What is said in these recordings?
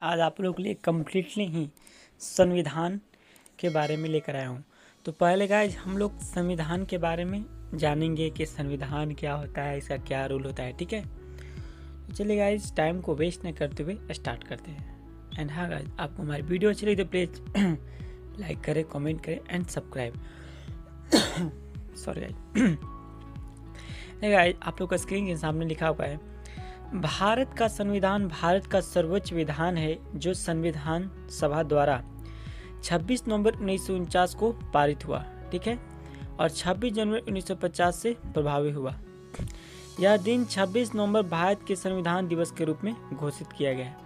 आज आप लोगों के लिए कम्प्लीटली ही संविधान के बारे में लेकर आया हूँ। तो पहले गाइज हम लोग संविधान के बारे में जानेंगे कि संविधान क्या होता है, इसका क्या रूल होता है। ठीक है, तो चलिए गाइज टाइम को वेस्ट न करते हुए स्टार्ट करते हैं। एंड हाँ गाइज, आपको हमारी वीडियो अच्छी लगी तो प्लीज़ लाइक करें, कमेंट करें एंड सब्सक्राइब। सॉरी गाइज, आप लोग का स्क्रीन के सामने लिखा हुआ है भारत का संविधान भारत का सर्वोच्च विधान है जो संविधान सभा द्वारा 26 नवंबर 1949 को पारित हुआ। ठीक है, और 26 जनवरी 1950 से प्रभावी हुआ। यह दिन 26 नवंबर भारत के संविधान दिवस के रूप में घोषित किया गया है।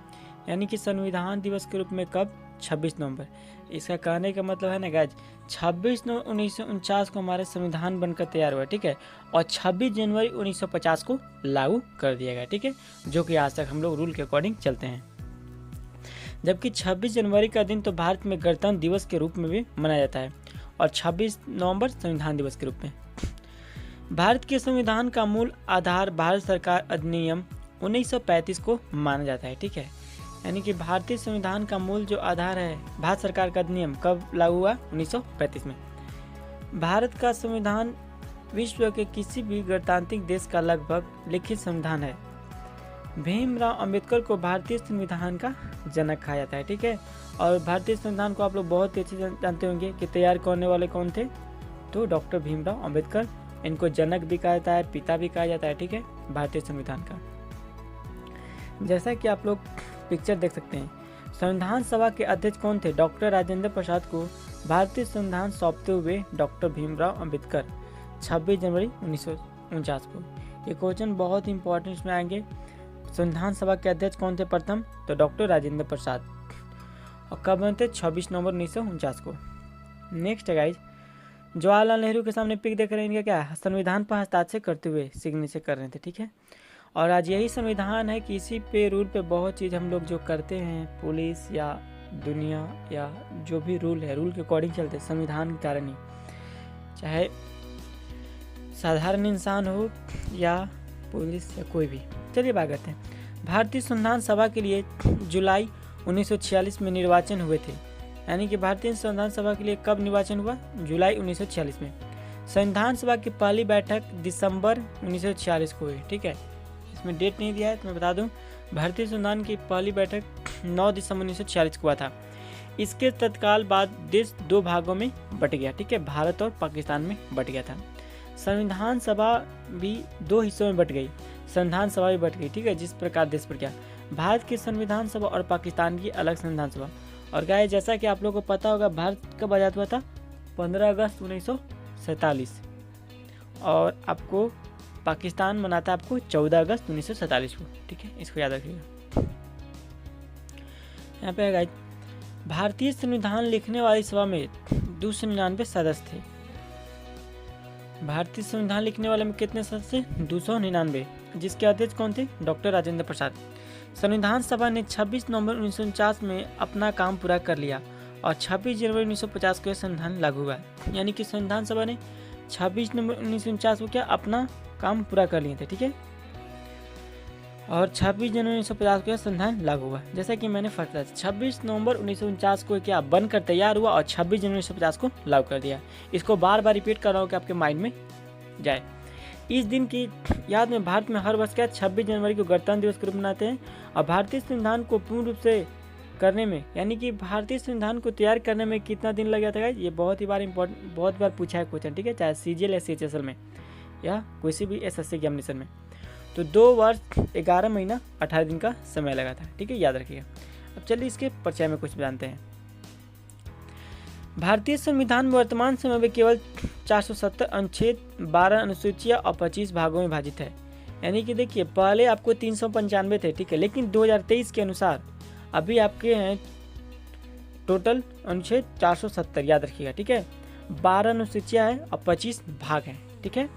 यानी कि संविधान दिवस के रूप में कब? 26 नवंबर। इसका कहने का मतलब है ना गाइज, 26 नवंबर 1949 को हमारा संविधान बनकर तैयार हुआ। ठीक है, और 26 जनवरी 1950 को लागू कर दिया गया। ठीक है, जो कि आज तक हम लोग रूल के अकॉर्डिंग चलते हैं। जबकि 26 जनवरी का दिन तो भारत में गणतंत्र दिवस के रूप में भी मनाया जाता है और 26 नवंबर संविधान दिवस के रूप में। भारत के संविधान का मूल आधार भारत सरकार अधिनियम 1935 को माना जाता है। ठीक है, यानी कि भारतीय संविधान का मूल जो आधार है भारत सरकार का अधिनियम कब लागू हुआ? 1935 में। भारत का संविधान विश्व के किसी भी गणतांत्रिक देश का लगभग लिखित संविधान है। भीमराव अंबेडकर को भारतीय संविधान का जनक कहा जाता है। ठीक है, और भारतीय संविधान को आप लोग बहुत ही अच्छे जानते होंगे कि तैयार करने वाले कौन थे? तो डॉक्टर भीमराव अंबेडकर। इनको जनक भी कहा जाता है, पिता भी कहा जाता है। ठीक है, भारतीय संविधान का। जैसा कि आप लोग पिक्चर देख सकते हैं, संविधान सभा के अध्यक्ष कौन थे? डॉक्टर राजेंद्र प्रसाद को भारतीय संविधान सौंपते हुए डॉक्टर भीमराव अंबेडकर 26 जनवरी 1949 को। ये क्वेश्चन बहुत ही इंपॉर्टेंट इसमें आएंगे। संविधान सभा के अध्यक्ष कौन थे प्रथम? तो डॉक्टर राजेंद्र प्रसाद। और कब बने थे? 26 नवंबर 1949 को। नेक्स्ट है गाइज, जवाहरलाल नेहरू के सामने पिक देख रहे हैं, इनका क्या है? संविधान पर हस्ताक्षर करते हुए सिग्नेचर कर रहे थे। ठीक है, और आज यही संविधान है कि इसी पे रूल पे बहुत चीज़ हम लोग जो करते हैं, पुलिस या दुनिया या जो भी रूल है, रूल के अकॉर्डिंग चलते हैं, संविधान के कारण ही। चाहे साधारण इंसान हो या पुलिस या कोई भी। चलिए बात करते हैं। भारतीय संविधान सभा के लिए जुलाई 1946 में निर्वाचन हुए थे। यानी कि भारतीय संविधान सभा के लिए कब निर्वाचन हुआ? जुलाई 1946 में। संविधान सभा की पहली बैठक दिसंबर 1946 को हुई। ठीक है, इसमें डेट नहीं दिया है तो मैं बता दूं, भारतीय संविधान की पहली बैठक 9 दिसंबर 1946 को हुआ था। इसके तत्काल बाद देश दो भागों में बट गया। ठीक है, भारत और पाकिस्तान में बट गया था। संविधान सभा भी दो हिस्सों में बट गई, संविधान सभा भी बट गई। ठीक है, जिस प्रकार देश बट गया, भारत की संविधान सभा और पाकिस्तान की अलग संविधान सभा। और गाइस, जैसा कि आप लोगों को पता होगा, भारत कब आज़ाद हुआ था? 15 अगस्त 1947। और आपको पाकिस्तान मनाता है आपको 14 अगस्त 1947 को। ठीक है, इसको याद रखिएगा। यहाँ पे गाइस, भारतीय संविधान लिखने वाली सभा में 299 सदस्य थे। भारतीय संविधान लिखने वाले में कितने सदस्य? 299, जिसके अध्यक्ष कौन थे? डॉक्टर राजेंद्र प्रसाद। संविधान सभा ने 26 नवंबर 1949 में अपना काम पूरा कर लिया और 26 जनवरी 1950 को संविधान लागू हुआ। यानी कि संविधान सभा ने 26 नवंबर 1949 को क्या अपना काम पूरा कर लिए थे। ठीक है, और 26 जनवरी 1950 को संविधान लागू हुआ। जैसा कि मैंने फर्स्ट बताया, 26 नवंबर 1949 को क्या बनकर तैयार हुआ और 26 जनवरी 1950 को लागू कर दिया। इसको बार बार रिपीट कर रहा हूँ कि आपके माइंड में जाए। इस दिन की याद में भारत में हर वर्ष क्या 26 जनवरी को गणतंत्र दिवस के रूप में मनाते हैं। और भारतीय संविधान को पूर्ण रूप से करने में, यानी कि भारतीय संविधान को तैयार करने में कितना दिन लग जाता है? ये बहुत ही बार इंपॉर्टेंट, बहुत बार पूछा है क्वेश्चन। ठीक है, चाहे CGL या CHSL में या किसी भी SSC एग्जामिनेशन में। तो 2 वर्ष 11 महीना 18 दिन का समय लगा था। ठीक है, याद रखिएगा। अब चलिए इसके परिचय में कुछ जानते हैं। भारतीय संविधान में वर्तमान समय में केवल 470 अनुच्छेद, 12 अनुसूचियाँ और 25 भागों में विभाजित है। यानी कि देखिए, पहले आपको 395 थे। ठीक है, लेकिन 2023 के अनुसार अभी आपके हैं टोटल अनुच्छेद 470, याद रखिएगा। ठीक है, 12 अनुसूचियाँ हैं और 25 भाग हैं। ठीक है,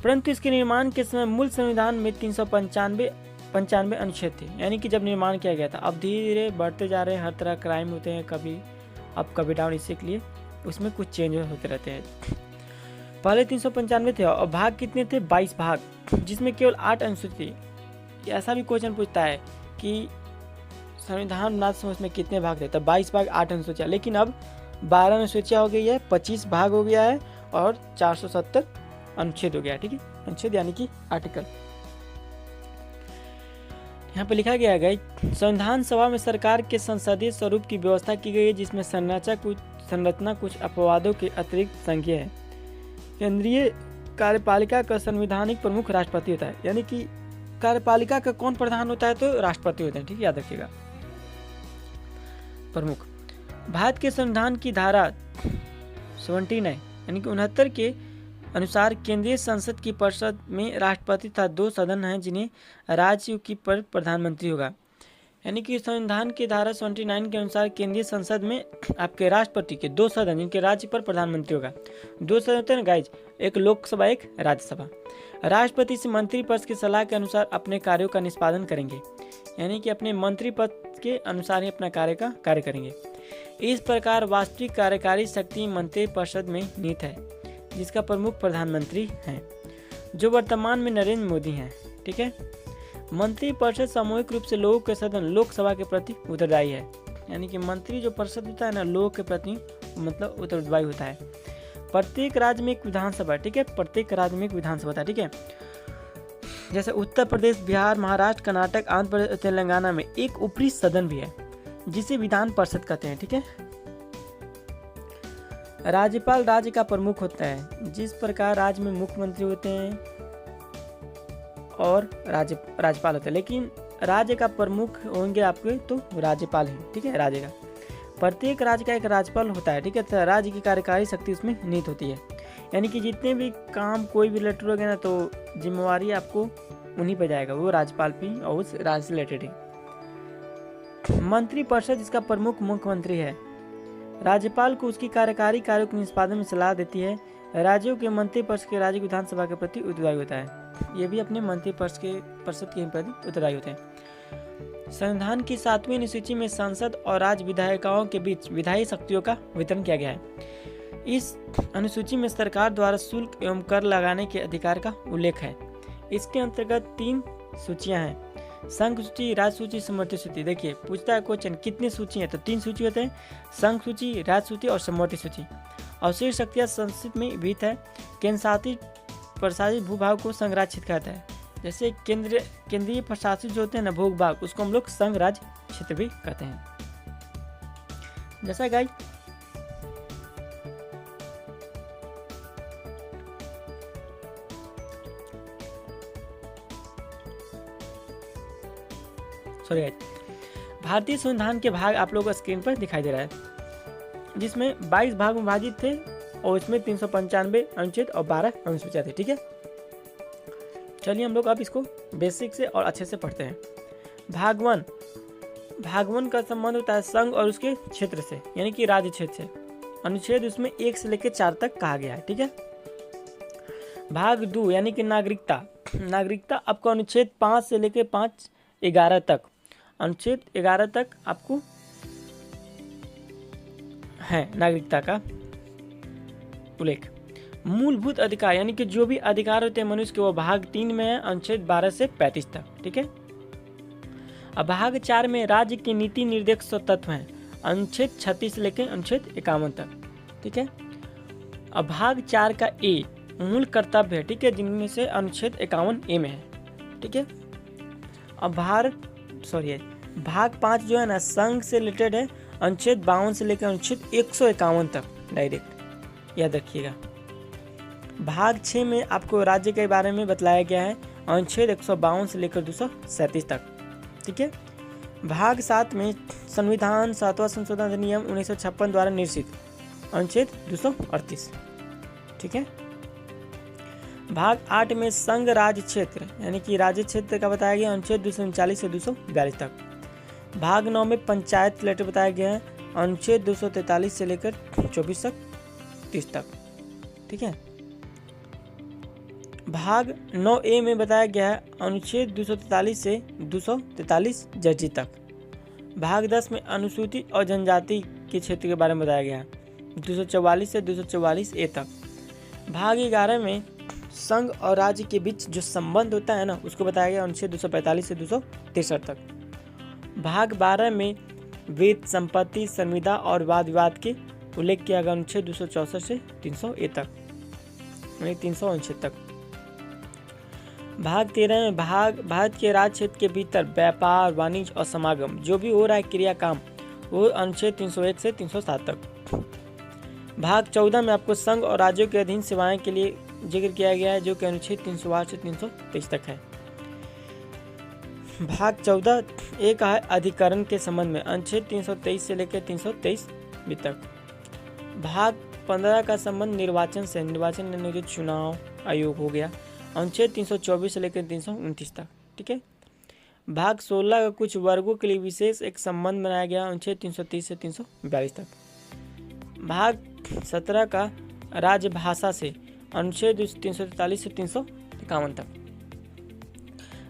परंतु इसके निर्माण के समय मूल संविधान में 395 अनुच्छेद थे। यानी कि जब निर्माण किया गया था, अब धीरे धीरे बढ़ते जा रहे हैं, हर तरह क्राइम होते हैं, कभी अप कभी डाउन, इसलिए उसमें कुछ चेंज होते रहते हैं। पहले 395 थे और भाग कितने थे? 22 भाग, जिसमें केवल 8 अनुसूची थी। ऐसा भी क्वेश्चन पूछता है कि संविधान बनाते समय उसमें कितने भाग थे? तब 22 भाग 8 अनुसूचियाँ, लेकिन अब 12 अनुसूचियाँ हो गई है, 25 भाग हो गया है और 470 अनुच्छेद हो गया है। ठीक है, अनुच्छेद यानी कि आर्टिकल। यहाँ पे लिखा गया है संविधान सभा में सरकार के संसदीय स्वरूप की व्यवस्था की गई है, जिसमें संरचना कुछ अपवादों के अतिरिक्त संज्ञेय है। केंद्रीय कार्यपालिका का संवैधानिक प्रमुख राष्ट्रपति होता है, यानी कि कार्यपालिका का कौन प्रधान होता है? तो राष्ट्रपति होते हैं। ठीक है, याद रखिएगा, प्रमुख। भारत के संविधान की धारा 79 यानी कि 69 के अनुसार केंद्रीय संसद की परिषद में राष्ट्रपति तथा 2 सदन हैं जिन्हें राज्यों की पर प्रधानमंत्री होगा। यानी कि संविधान की धारा 79 के अनुसार केंद्रीय संसद में आपके राष्ट्रपति के 2 सदन जिनके राज्य पर प्रधानमंत्री होगा। 2 सदन होते हैं गाइज, एक लोकसभा एक राज्यसभा। राष्ट्रपति से मंत्री परिषद की सलाह के अनुसार अपने कार्यों का निष्पादन करेंगे, यानी कि अपने मंत्री पद के अनुसार ही अपना कार्य करेंगे। इस प्रकार वास्तविक कार्यकारी शक्ति मंत्री परिषद में निहित है, जिसका प्रमुख प्रधानमंत्री हैं, जो वर्तमान में नरेंद्र मोदी हैं। ठीक है, मंत्री परिषद सामूहिक रूप से लोगों के सदन लोकसभा के प्रति उत्तरदायी है, यानी कि मंत्री जो परिषद होता है ना, लोगों के प्रति मतलब उत्तरदायी होता है। प्रत्येक राज्य में एक विधानसभा, ठीक है, प्रत्येक राज्य में एक विधानसभा होता है। ठीक है, जैसे उत्तर प्रदेश, बिहार, महाराष्ट्र, कर्नाटक, आंध्र प्रदेश, तेलंगाना में एक ऊपरी सदन भी है जिसे विधान परिषद कहते हैं। ठीक है, राज्यपाल राज्य का प्रमुख होता है। जिस प्रकार राज्य में मुख्यमंत्री होते हैं और राज्यपाल होते हैं, लेकिन राज्य का प्रमुख होंगे आपके तो राज्यपाल ही। ठीक है, राज्य का प्रत्येक राज्य का एक राज्यपाल होता है। ठीक है, तो राज्य की कार्यकारी शक्ति उसमें निहित होती है, यानी कि जितने भी काम कोई भी लेटर हो गया ना, तो जिम्मेवारी आपको उन्हीं पर जाएगा, वो राज्यपाल पे और उस राज्य से रिलेटेड है। मंत्री परिषद जिसका प्रमुख मुख्यमंत्री है। राज्यपाल को उसकी कार्यकारी कार्यों के निष्पादन में सलाह देती है। राज्यों के मंत्री परिषद के राज्य विधानसभा के प्रति उत्तरदायी होता है। ये भी अपने मंत्री परिषद के प्रति उत्तरदायी होते हैं। संविधान की 7वीं अनुसूची में संसद और राज्य विधायिकाओं के बीच विधायी शक्तियों का वितरण किया गया है। इस अनुसूची में सरकार द्वारा शुल्क एवं कर लगाने के अधिकार का उल्लेख है। इसके अंतर्गत 3 सूचियां हैं, संघ सूची, राज्य सूची, समवर्ती सूची। देखिए पूछता है क्वेश्चन कितनी सूची है, तो 3 सूची होते हैं, संघ सूची, राज्य सूची और समवर्ती सूची। अवशेष शक्तियां संसद में विहित है। केंद्र शासित प्रशासित भूभाग को संघ राज्य क्षेत्र कहता है। जैसे केंद्रीय प्रशासित जो होते हैं ना भूभाग, उसको हम लोग संघ राज्य क्षेत्र भी कहते हैं। जैसा गाइस भारतीय संविधान के भाग आप लोगों को स्क्रीन पर दिखाई दे रहा है, जिसमें 22 भाग विभाजित थे और इसमें 395 अनुच्छेद और 12 अनुसूचियां थी। ठीक है, चलिए हम लोग अब इसको बेसिक से और अच्छे से पढ़ते हैं। भाग 1 का संबंध होता है संघ और उसके क्षेत्र से, यानी कि राज्य क्षेत्र से। अनुच्छेद उसमें 1 से लेकर 4 तक कहा गया है। ठीक है, भाग 2 यानी कि नागरिकता आपको अनुच्छेद 5 से लेकर 11 तक, अनुच्छेद 11 तक आपको है नागरिकता का उल्लेख। मूलभूत अधिकार यानी कि जो भी अधिकार होते हैं मनुष्य के, वो भाग 3 में है, अनुच्छेद 12 से 35 तक। ठीक है, अब भाग 4 में राज्य की नीति निर्देशक तत्व हैं, अनुच्छेद 36 से लेकर अनुच्छेद 51 तक। ठीक है, अब भाग 4 का ए मूल कर्तव्य है। ठीक है, जिनमें से अनुच्छेद 51 ए में है। ठीक है, अब भाग 5 जो है ना संघ से रिलेटेड है, अनुच्छेद 52 से लेकर अनुच्छेद 151 तक डायरेक्ट, याद रखिएगा। भाग 6 में आपको राज्य के बारे में बतलाया गया है, अनुच्छेद 152 से लेकर 237 तक। ठीक है, भाग 7 में संविधान 7वां संशोधन अधिनियम 1956 द्वारा निर्देशित, अनुच्छेद 238। ठीक है, भाग 8 में संघ राज्य क्षेत्र यानी कि राज्य क्षेत्र का बताया गया, अनुच्छेद 239 से 242 तक। भाग 9 में पंचायत लेटर बताया गया है, अनुच्छेद 243 से लेकर 24 तक 30 तक। ठीक है, भाग 9A में बताया गया है, अनुच्छेद 243 से 243 जजी तक। भाग 10 में अनुसूचित और जनजाति के क्षेत्र के बारे में बताया गया है, 244 से 244A तक। भाग 11 में संघ और राज्य के बीच जो संबंध होता है ना, उसको बताया गया, अनुच्छेद 245 से 263 तक। भाग 12 में वेद, संपत्ति, संविदा और वाद विवाद के उल्लेख किया गया अनुच्छेद 264 से 300A तक, यानी 300 तक। भाग 13 में भारत के राज्य क्षेत्र के भीतर व्यापार, वाणिज्य और समागम जो भी हो रहा है क्रिया काम, वो अनुच्छेद 301 से 307 तक। भाग 14 में आपको संघ और राज्यों के अधीन सेवाएं के लिए जिक्र किया गया है, जो कि अनुच्छेद 308 से 323 तक है। भाग 14 एक है अधिकरण के संबंध में, अनुच्छेद 323 से लेकर 323 तक। भाग 15 का संबंध निर्वाचन से, निर्वाचन यानी जो चुनाव आयोग हो गया, अनुच्छेद 324 से लेकर 329 तक, ठीक है। भाग 16 का कुछ वर्गों के लिए विशेष एक संबंध बनाया गया, अनुच्छेद 330 से 342 तक। भाग 17 का राजभाषा से, अनुच्छेद 343 से 351 तक।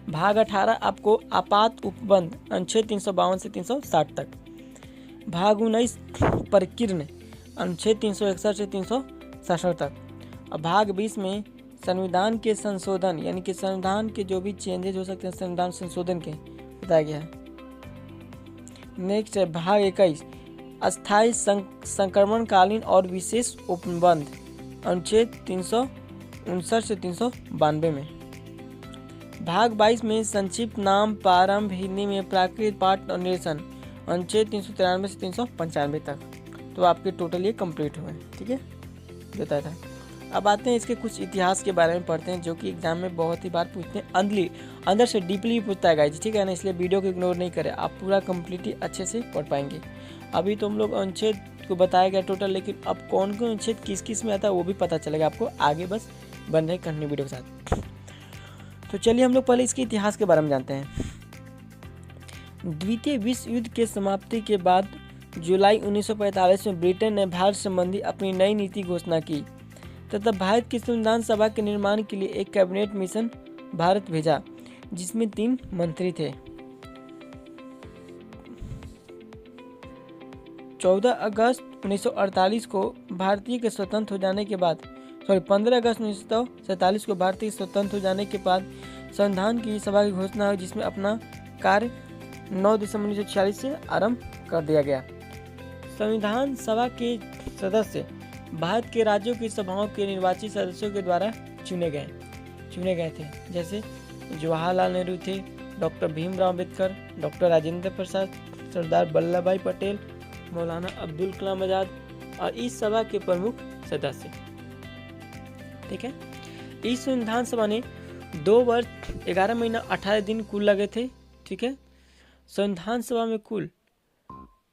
भाग 18 आपको आपात उपबंध, अनुच्छेद 352 से 360 तक। भाग 19 प्रकीर्ण, अनुच्छेद 361 से 367 तक। और भाग 20 में संविधान के संशोधन, यानी कि संविधान के जो भी चेंजेज हो सकते हैं संविधान संशोधन के, बताया गया है। नेक्स्ट है भाग 21 अस्थायी संक्रमणकालीन और विशेष उपबंध, अनुच्छेद 359 से 392 में। भाग 22 में संक्षिप्त नाम प्रारंभ, हिंदी में प्राकृत पाठ और निरसन, अनुच्छेद 393 से 395 तक। तो आपके टोटल ये कंप्लीट हुए, ठीक है, बताया था। अब आते हैं इसके कुछ इतिहास के बारे में पढ़ते हैं, जो कि एग्जाम में बहुत ही बार पूछते हैं, अंदर से डीपली पूछता है गाइस, ठीक है ना, इसलिए वीडियो को इग्नोर नहीं करें, आप पूरा कम्प्लीटली अच्छे से पढ़ पाएंगे। अभी तो हम लोग अनुच्छेद को बताया गया टोटल, लेकिन अब कौन कौन अनुच्छेद किस किस में आता है वो भी पता चलेगा आपको आगे, बस बन रहे कंटिन्यू वीडियो के साथ। तो चलिए हम लोग पहले इसके इतिहास के बारे में जानते हैं। द्वितीय विश्व युद्ध के समाप्ति के बाद जुलाई 1945 में ब्रिटेन ने भारत संबंधी अपनी नई नीति घोषणा की तथा भारत की संविधान सभा के निर्माण के लिए एक कैबिनेट मिशन भारत भेजा, जिसमें 3 मंत्री थे। 14 अगस्त 1948 को भारतीय के स्वतंत्र हो जाने के बाद 15 अगस्त 1947 को भारतीय स्वतंत्र हो जाने के बाद संविधान की सभा की घोषणा हुई, जिसमें अपना कार्य 9 दिसंबर 1946 से आरंभ कर दिया गया। संविधान सभा के सदस्य भारत के राज्यों की सभाओं के निर्वाचित सदस्यों के द्वारा चुने गए थे, जैसे जवाहरलाल नेहरू थे, डॉक्टर भीमराव अम्बेडकर, डॉक्टर राजेंद्र प्रसाद, सरदार वल्लभ भाई पटेल, मौलाना अब्दुल कलाम आजाद और इस सभा के प्रमुख सदस्य, ठीक है। इस संविधान सभा ने 2 वर्ष 11 महीना 18 दिन कुल लगे थे, ठीक है। संविधान सभा में कुल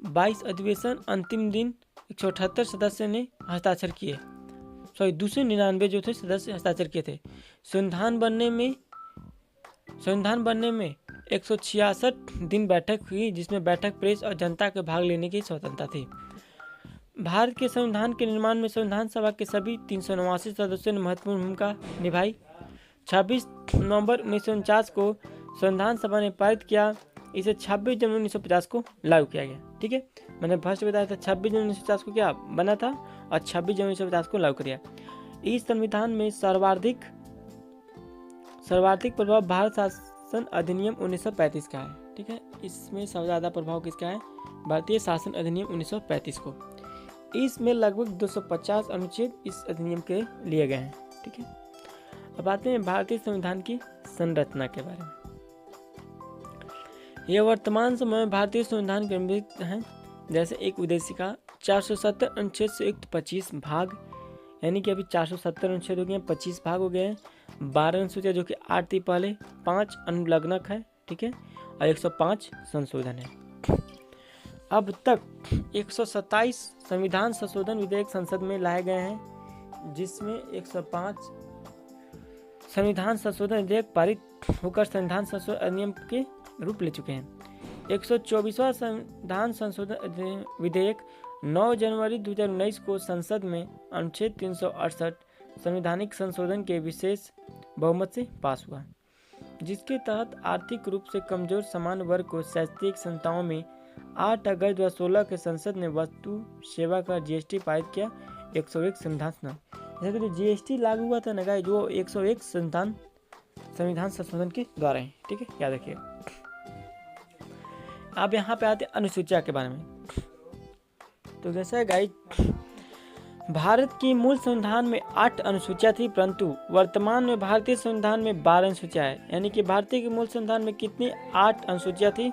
22 अधिवेशन, अंतिम दिन 178 सदस्य ने हस्ताक्षर किए, 299 जो थे सदस्य हस्ताक्षर किए थे। संविधान बनने में 166 दिन बैठक हुई, जिसमें बैठक प्रेस और जनता के भाग लेने की स्वतंत्रता थी। भारत के संविधान के निर्माण में संविधान सभा के सभी 389 सदस्यों ने महत्वपूर्ण भूमिका निभाई। 26 नवंबर 1949 को संविधान सभा ने पारित किया, इसे 26 जनवरी 1950 को लागू किया गया, ठीक है। मैंने फर्स्ट बताया था 26 जनवरी 1950 को क्या बना था और 26 जनवरी 1950 को लागू किया। इस संविधान में सर्वाधिक प्रभाव भारत शासन अधिनियम 1935 का है, ठीक है। इसमें सबसे ज़्यादा प्रभाव किसका है? भारतीय शासन अधिनियम 1935 को। इसमें लगभग 250 अनुच्छेद इस अधिनियम के लिए गए हैं, ठीक है। अब आते हैं भारतीय संविधान की संरचना के बारे में। यह वर्तमान समय में भारतीय संविधान के अमृत हैं, जैसे एक उद्देशिका 470 अनुच्छेद से युक्त 25 भाग, यानी कि अभी 470 अनुच्छेद हो गए हैं, 25 भाग हो गए हैं, 12 अनुसूचियाँ जो कि 8 थी पहले, 5 अनुलग्नक है, ठीक है, और 105 संशोधन है। अब तक 127 संविधान संशोधन विधेयक संसद में लाए गए हैं, जिसमें 105 संविधान संशोधन विधेयक पारित होकर संविधान संशोधन अधिनियम के रूप ले चुके हैं। 124वां संविधान संशोधन विधेयक 9 जनवरी 2019 को संसद में अनुच्छेद 368 संवैधानिक संशोधन के विशेष बहुमत से पास हुआ, जिसके तहत आर्थिक रूप से कमजोर सामान्य वर्ग को शैक्षिक संस्थाओं में 8 अगस्त 2016 के संसद ने वस्तु सेवा कर जीएसटी पारित किया। 101 संविधान जैसे तो जीएसटी लागू हुआ था ना, जो 101 संविधान संशोधन के द्वारा है, ठीक है, याद रखिए। अब यहाँ पे आते हैं अनुसूचिया के बारे में। तो जैसा है गाइस, भारत की मूल संविधान में 8 अनुसूचियां थी, परंतु वर्तमान में भारतीय संविधान में 12 अनुसूचियां है। यानी कि भारतीय की मूल संविधान में कितनी 8 अनुसूचियां थी,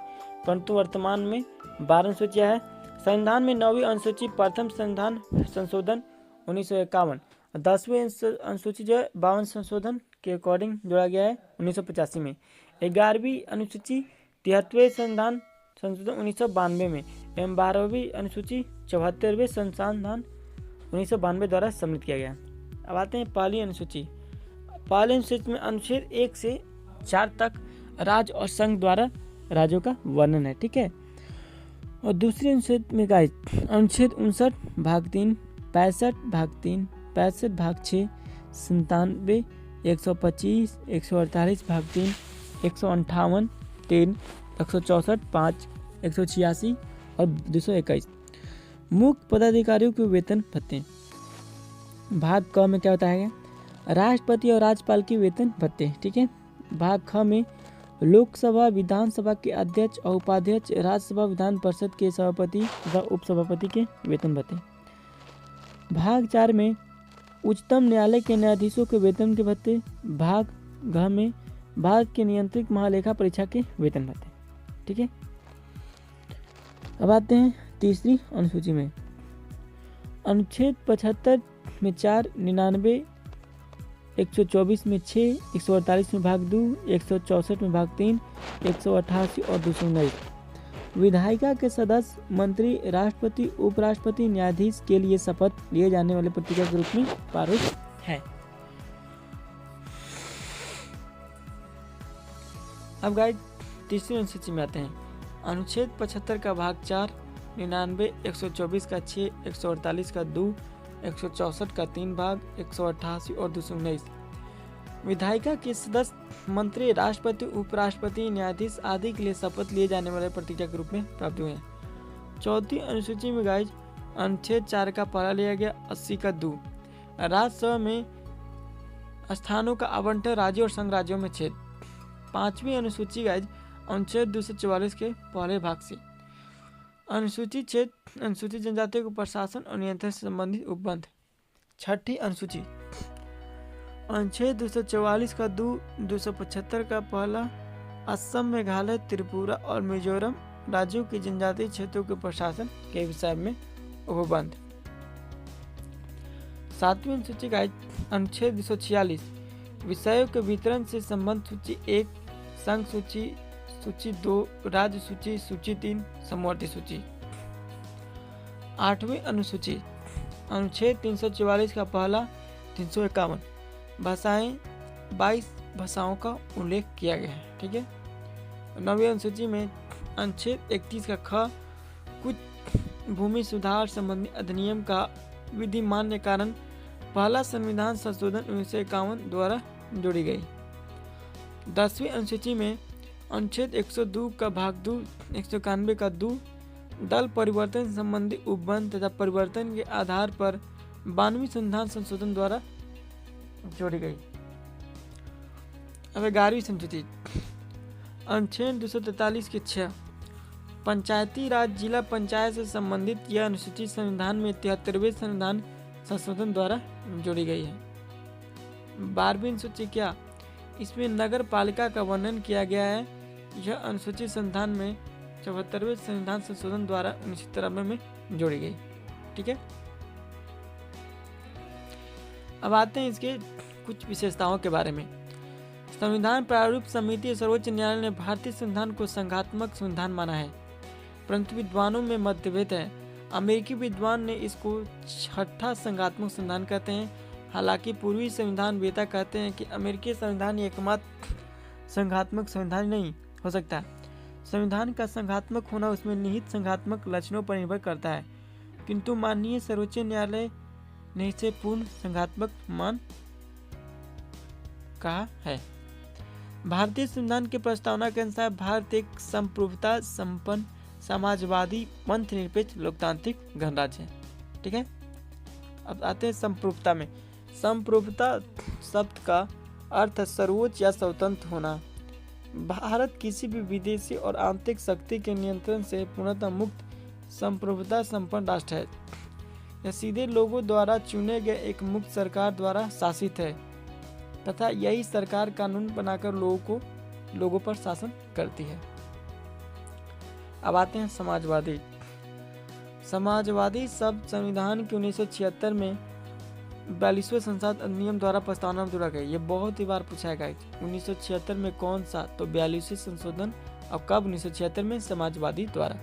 परंतु वर्तमान में 12 अनुसूचियां है। संविधान में 9वीं अनुसूची प्रथम संविधान संशोधन 1951, 10वीं अनुसूची जो है 52 संशोधन के अकॉर्डिंग जोड़ा गया है 1985 में। 11वीं अनुसूची 73वें संविधान संशोधन 1992 में एवं 12वीं अनुसूची 74वें संशोधन 1992 द्वारा सम्मिलित किया गया। अब आते हैं पहली अनुसूची। पहली अनुसूची में अनुच्छेद 1 से 4 तक राज्य और संघ द्वारा राज्यों का वर्णन है, ठीक है। और दूसरी अनुच्छेद में गाइस अनुच्छेद 59 भाग 3, 65 भाग 3, 65 भाग 6, 97, 125, 148 भाग 3, 158, 3, 164, 5, 186 और 221 मुख्य पदाधिकारियों के वेतन भत्ते। भाग क में क्या होता है, राष्ट्रपति और राज्यपाल के वेतन भत्ते, ठीक है। भाग ख में लोकसभा विधानसभा के अध्यक्ष और उपाध्यक्ष, राज्यसभा विधान परिषद के सभापति तथा उपसभापति के वेतन भत्ते। भाग 4 में उच्चतम न्यायालय के न्यायाधीशों के वेतन के भत्ते। भाग घ में भारत के नियंत्रक महालेखा परीक्षा के वेतन भत्ते, ठीक है। अब आते हैं तीसरी अनुसूची में। अनुच्छेद 75 में 4, 99, 124 में 6, 148 में भाग 2, 164 में भाग 3, 188 और 219 विधायिका के सदस्य, मंत्री, राष्ट्रपति, उपराष्ट्रपति, न्यायाधीश के लिए शपथ लिए जाने वाले प्रतिज्ञा के रूप में प्रारूप है। अब गाइड तीसरी अनुसूची में आते हैं। अनुच्छेद 75 का भाग 4, 99, 124 का 6, 148 का 2, 164 का 3 भाग, 188 और 219 विधायिका के सदस्य, मंत्री, राष्ट्रपति, उपराष्ट्रपति, न्यायाधीश आदि के लिए शपथ लिए जाने वाले प्रतिज्ञा के रूप में प्राप्त हुए हैं। चौथी अनुसूची में गाइज अनुच्छेद 4 का पहला लिया गया, 80 का 2 राज्यसभा में स्थानों का आवंटन राज्यों और संघ राज्यों में छेद। पांचवी अनुसूची गाइज अनुच्छेद 244 के पहले भाग से अनुसूची क्षेत्र अनुसूचित जनजातियों को प्रशासन और नियंत्रण से संबंधित उपबंध। छठी अनुसूची अनुच्छेद 244 का 2, 275 का पहला असम, मेघालय, त्रिपुरा और मिजोरम राज्यों के जनजातीय क्षेत्रों के प्रशासन के विषय में उपबंध। सातवीं अनुसूची का अनुच्छेद 246 विषयों के वितरण से संबंध सूची 1, संघ सूची, सूची 2, राज्य सूची, सूची 3, समवर्ती सूची। आठवीं अनुसूची अनुच्छेद 344 का पहला 351 भाषाएं 22 भाषाओं का उल्लेख किया गया है, ठीक है। नवीं अनुसूची में अनुच्छेद 31 का ख कुछ भूमि सुधार संबंधी अधिनियम का विधि मान्य कारण पहला संविधान संशोधन 1951 द्वारा जोड़ी गई। 10वीं अनुसूची में अनुच्छेद 102 का भाग 2, 191 का 2 दल परिवर्तन संबंधी उपबंध तथा परिवर्तन के आधार पर 92वीं संविधान संशोधन द्वारा जोड़ी गई। अब 11वीं अनुसूची अनुच्छेद 243 के 6 पंचायती राज जिला पंचायत से संबंधित यह अनुसूची संविधान में 73वें संविधान संशोधन द्वारा जोड़ी गई है। 12वीं अनुसूची क्या, इसमें नगर पालिका का वर्णन किया गया है। यह अनुसूची संविधान में 74वें संविधान संशोधन द्वारा 1993 में जोड़ी गई, ठीक है। अब आते हैं इसके कुछ विशेषताओं के बारे में। संविधान प्रारूप समिति सर्वोच्च न्यायालय ने भारतीय संविधान को संघात्मक संविधान माना है, परंतु विद्वानों में मतभेद है। अमेरिकी विद्वान ने इसको छठा संघात्मक संविधान कहते हैं, हालांकि पूर्वी संविधान वेता कहते हैं कि अमेरिकी संविधान एकमात्र संघात्मक संविधान नहीं हो सकता। संविधान का संघात्मक होना उसमें निहित संघात्मक लक्षणों पर निर्भर करता है, किंतु माननीय सर्वोच्च न्यायालय ने इसे पूर्ण संघात्मक मान कहा है। भारतीय संविधान की प्रस्तावना के अनुसार भारत एक संप्रभुता संपन्न समाजवादी पंथ निरपेक्ष लोकतांत्रिक गणराज्य है, ठीक है। अब आते हैं संप्रभुता में। संप्रभुता शब्द का अर्थ सर्वोच्च या स्वतंत्र होना। भारत किसी भी विदेशी और आंतरिक शक्ति के नियंत्रण से पूर्णतः मुक्त संप्रभुता संपन्न राष्ट्र है। यह सीधे लोगों द्वारा चुने गए एक मुक्त सरकार द्वारा शासित है तथा यही सरकार कानून बनाकर लोगों पर शासन करती है। अब आते हैं समाजवादी। समाजवादी शब्द संविधान के 1976 में 42वें संसद अधिनियम द्वारा प्रस्तावना में जोड़ा गया। ये बहुत ही बार पूछा गया 1976 में कौन सा, तो 42वें संशोधन। अब कब? 1976 में समाजवादी द्वारा।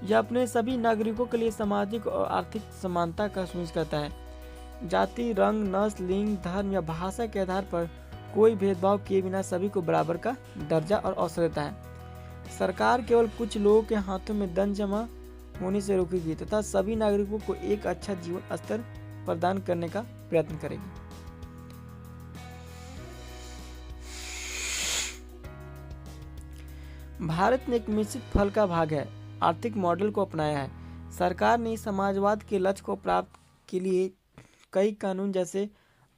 यह अपने सभी नागरिकों के लिए सामाजिक और आर्थिक समानता का सुनिश्चित करता है। जाति, रंग, नस्ल, लिंग, धर्म या भाषा के आधार पर कोई भेदभाव किए बिना सभी को बराबर का दर्जा और अवसर देता है। सरकार केवल कुछ लोगों के हाथों में धन जमा होने से रोकेगी तथा सभी नागरिकों को एक अच्छा जीवन स्तर प्रदान करने का प्रयत्न करेगी। भारत ने एक मिश्रित फल का भाग है आर्थिक मॉडल को अपनाया है। सरकार ने समाजवाद के लक्ष्य को प्राप्त के लिए कई कानून जैसे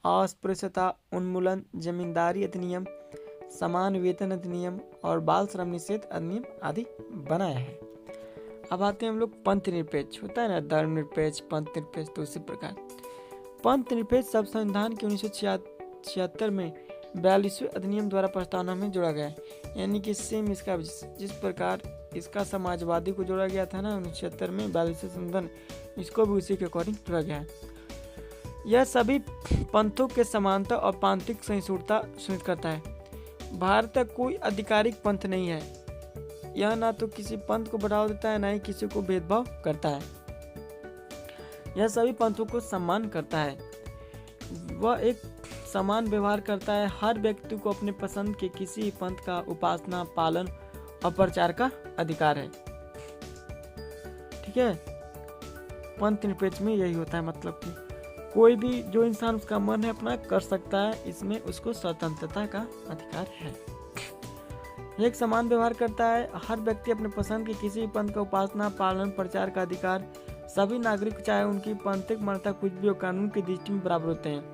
अस्पृश्यता उन्मूलन, जमींदारी अधिनियम, समान वेतन अधिनियम और बाल श्रम निषेध अधिनियम आदि बनाया है। अब आते हैं हम लोग पंथ निरपेक्ष। होता है ना धर्मनिरपेक्ष, पंथ निरपेक्ष, तो इसी प्रकार पंथ निरपेक्ष शब्द संविधान के 1976 में 42वें अधिनियम द्वारा प्रस्तावना में जोड़ा गया है। यानी कि सेम इसका जिस प्रकार इसका समाजवादी को जोड़ा गया था ना 1976 में 42वें संशोधन, इसको भी उसी के अकॉर्डिंग जोड़ा गया है। यह सभी पंथों के समानता और प्रांतिक सहिष्णुता सुनिश्चित करता है। भारत का कोई आधिकारिक पंथ नहीं है। यह ना तो किसी पंथ को बढ़ावा देता है, ना ही किसी को भेदभाव करता है। यह सभी पंथों को सम्मान करता है। वह एक समान व्यवहार करता है। हर व्यक्ति को अपने पसंद के किसी पंथ का उपासना, पालन और प्रचार का अधिकार है। ठीक है, पंथ निरपेक्ष में यही होता है, मतलब कि कोई भी जो इंसान उसका मन है अपना कर सकता है, इसमें उसको स्वतंत्रता का अधिकार है। एक समान व्यवहार करता है। हर व्यक्ति अपने पसंद के किसी पंथ का उपासना, पालन, प्रचार का अधिकार। सभी नागरिक चाहे उनकी पंथिक मान्यता कुछ भी हो, कानून की दृष्टि में बराबर होते हैं।